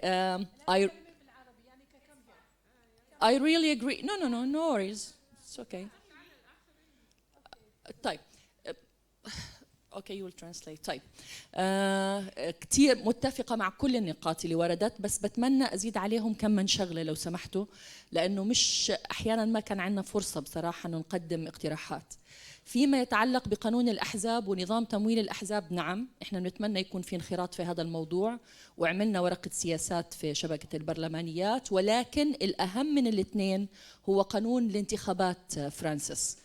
I really agree. No worries. It's okay. طيب. Okay, you will translate. طيب. كتير متفقة مع كل النقاط اللي وردت، بس بتمنى أزيد عليهم كم من شغلة لو سمحتوا، لأنه مش أحيانا ما كان عندنا فرصة بصراحة أن نقدم اقتراحات. فيما يتعلق بقانون الأحزاب ونظام تمويل الأحزاب، نعم إحنا بنتمنى يكون في انخراط في هذا الموضوع، وعملنا ورقة سياسات في شبكة البرلمانيات، ولكن الأهم من الاثنين هو قانون الانتخابات فرانسيس،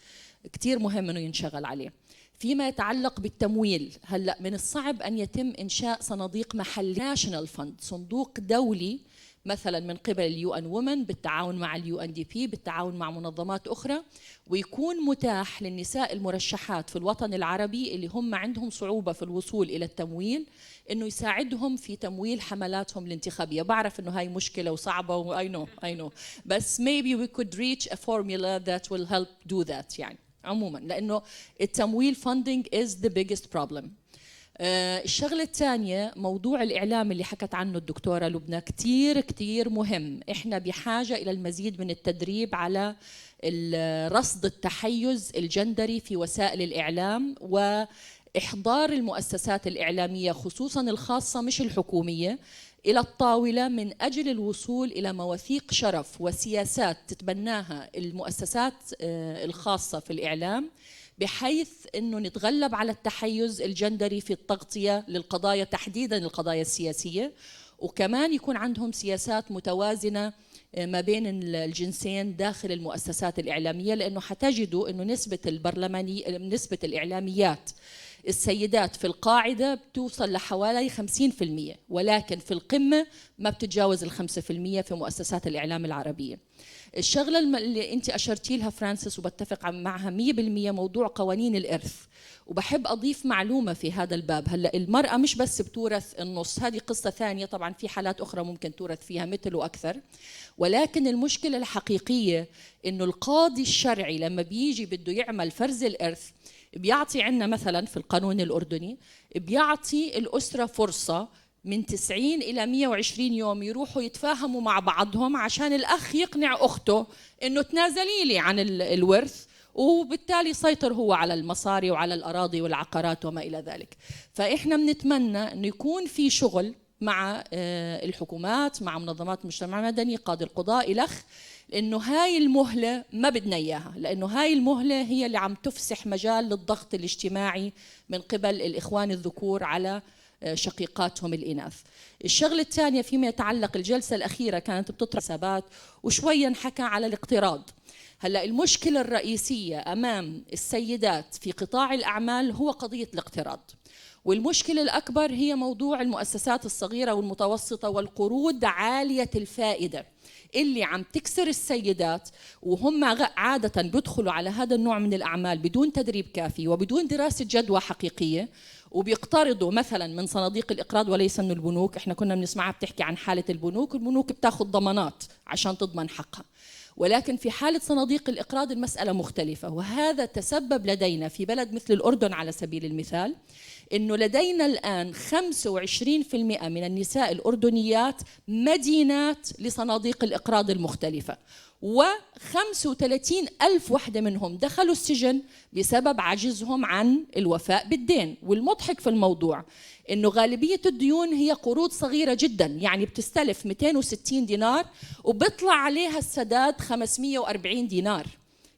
كتير مهم أنه ينشغل عليه. فيما يتعلق بالتمويل، هلأ من الصعب أن يتم إنشاء صناديق محلية national fund، صندوق دولي مثلا من قبل اليو ان وومن بالتعاون مع اليو ان دي بي بالتعاون مع منظمات اخرى، ويكون متاح للنساء المرشحات في الوطن العربي اللي هم عندهم صعوبه في الوصول الى التمويل انه يساعدهم في تمويل حملاتهم الانتخابيه. بعرف انه هاي مشكله وصعبه و I know بس maybe we could reach a formula that will help do that يعني عموما، لانه التمويل funding is the biggest problem. الشغلة الثانية موضوع الإعلام اللي حكت عنه الدكتورة لبنى كتير مهم. إحنا بحاجة إلى المزيد من التدريب على رصد التحيز الجندري في وسائل الإعلام، وإحضار المؤسسات الإعلامية خصوصا الخاصة مش الحكومية إلى الطاولة من أجل الوصول إلى مواثيق شرف وسياسات تتبناها المؤسسات الخاصة في الإعلام، بحيث أنه نتغلب على التحيز الجندري في التغطية للقضايا، تحديدا القضايا السياسية، وكمان يكون عندهم سياسات متوازنة ما بين الجنسين داخل المؤسسات الإعلامية، لأنه حتجدوا أنه نسبة الإعلاميات السيدات في القاعدة بتوصل لحوالي 50%، ولكن في القمة ما بتتجاوز 5% في مؤسسات الإعلام العربية. الشغلة اللي أنت أشرتي لها فرانسيس وبتفق معها 100% موضوع قوانين الإرث، وبحب أضيف معلومة في هذا الباب. هلأ المرأة مش بس بتورث النص، هذه قصة ثانية، طبعا في حالات أخرى ممكن تورث فيها مثل وأكثر، ولكن المشكلة الحقيقية إنه القاضي الشرعي لما بيجي بده يعمل فرز الإرث بيعطي عنا مثلا في القانون الأردني بيعطي الأسرة فرصة من 90 إلى 120 يوم يروحوا يتفاهموا مع بعضهم عشان الأخ يقنع أخته إنه تنازلي لي عن الورث، وبالتالي يسيطر هو على المصاري وعلى الأراضي والعقارات وما إلى ذلك. فإحنا بنتمنى أنه يكون في شغل مع الحكومات، مع منظمات المجتمع المدني، قاضي القضاء إلخ، لأنه هاي المهلة ما بدنا إياها، لأنه هاي المهلة هي اللي عم تفسح مجال للضغط الاجتماعي من قبل الإخوان الذكور على شقيقاتهم الإناث. الشغلة الثانية فيما يتعلق، الجلسة الأخيرة كانت بتطرح حسابات وشويا حكى على الاقتراض. هلأ المشكلة الرئيسية أمام السيدات في قطاع الأعمال هو قضية الاقتراض، والمشكلة الأكبر هي موضوع المؤسسات الصغيرة والمتوسطة والقروض عالية الفائدة اللي عم تكسر السيدات، وهم عادة بيدخلوا على هذا النوع من الأعمال بدون تدريب كافي وبدون دراسة جدوى حقيقية، وبيقترضوا مثلا من صناديق الإقراض وليس من البنوك. احنا كنا بنسمعها بتحكي عن حالة البنوك بتاخذ ضمانات عشان تضمن حقها، ولكن في حالة صناديق الإقراض المسألة مختلفة. وهذا تسبب لدينا في بلد مثل الأردن على سبيل المثال إنه لدينا الآن 25% من النساء الأردنيات مدينات لصناديق الإقراض المختلفة، و35 ألف وحدة منهم دخلوا السجن بسبب عجزهم عن الوفاء بالدين. والمضحك في الموضوع إنه غالبية الديون هي قروض صغيرة جدا، يعني بتستلف 260 دينار وبيطلع عليها السداد 540 دينار،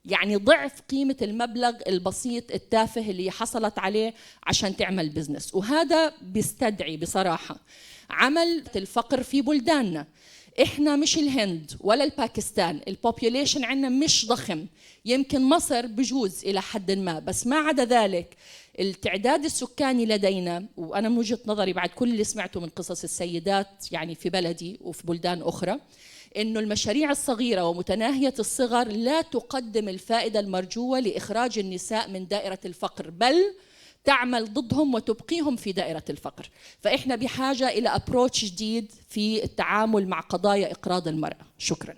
يعني ضعف قيمة المبلغ البسيط التافه اللي حصلت عليه عشان تعمل بزنس. وهذا بيستدعي بصراحة عمل الفقر في بلداننا. إحنا مش الهند ولا الباكستان، البوبيوليشن عندنا مش ضخم، يمكن مصر بجوز إلى حد ما، بس ما عدا ذلك التعداد السكاني لدينا، وأنا من وجهة نظري بعد كل اللي سمعته من قصص السيدات يعني في بلدي وفي بلدان أخرى، إنه المشاريع الصغيرة ومتناهية الصغر لا تقدم الفائدة المرجوة لإخراج النساء من دائرة الفقر، بل تعمل ضدهم وتبقيهم في دائرة الفقر. فإحنا بحاجة إلى أبروتش جديد في التعامل مع قضايا إقراض المرأة. شكراً.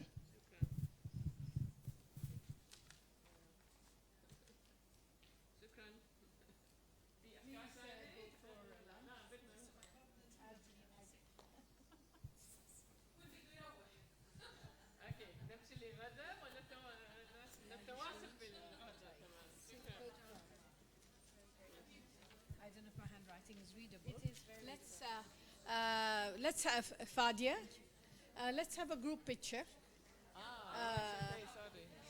Let's have Fadia. Let's have a group picture.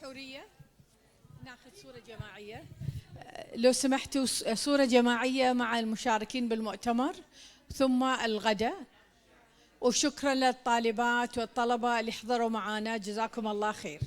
حورية ناخذ صورة جماعية. لو سمحتوا صورة جماعية مع المشاركين بالمؤتمر ثم الغداء. وشكرا للطالبات والطلبة اللي حضروا معنا، جزاكم الله خير.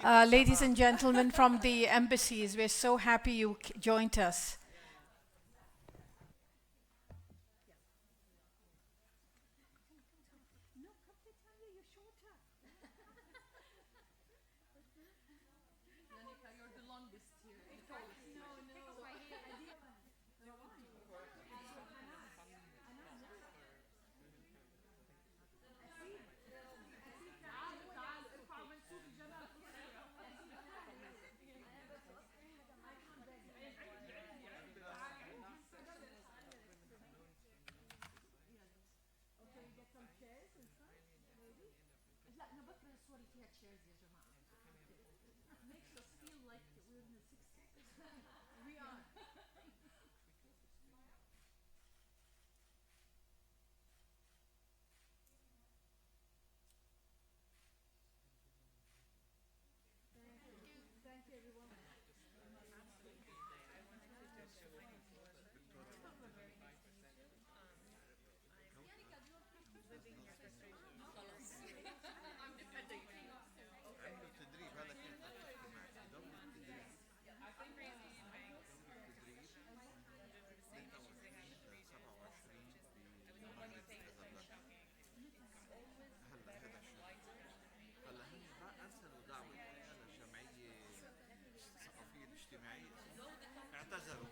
Ladies and gentlemen from the embassies, we're so happy you joined us. اعتذروا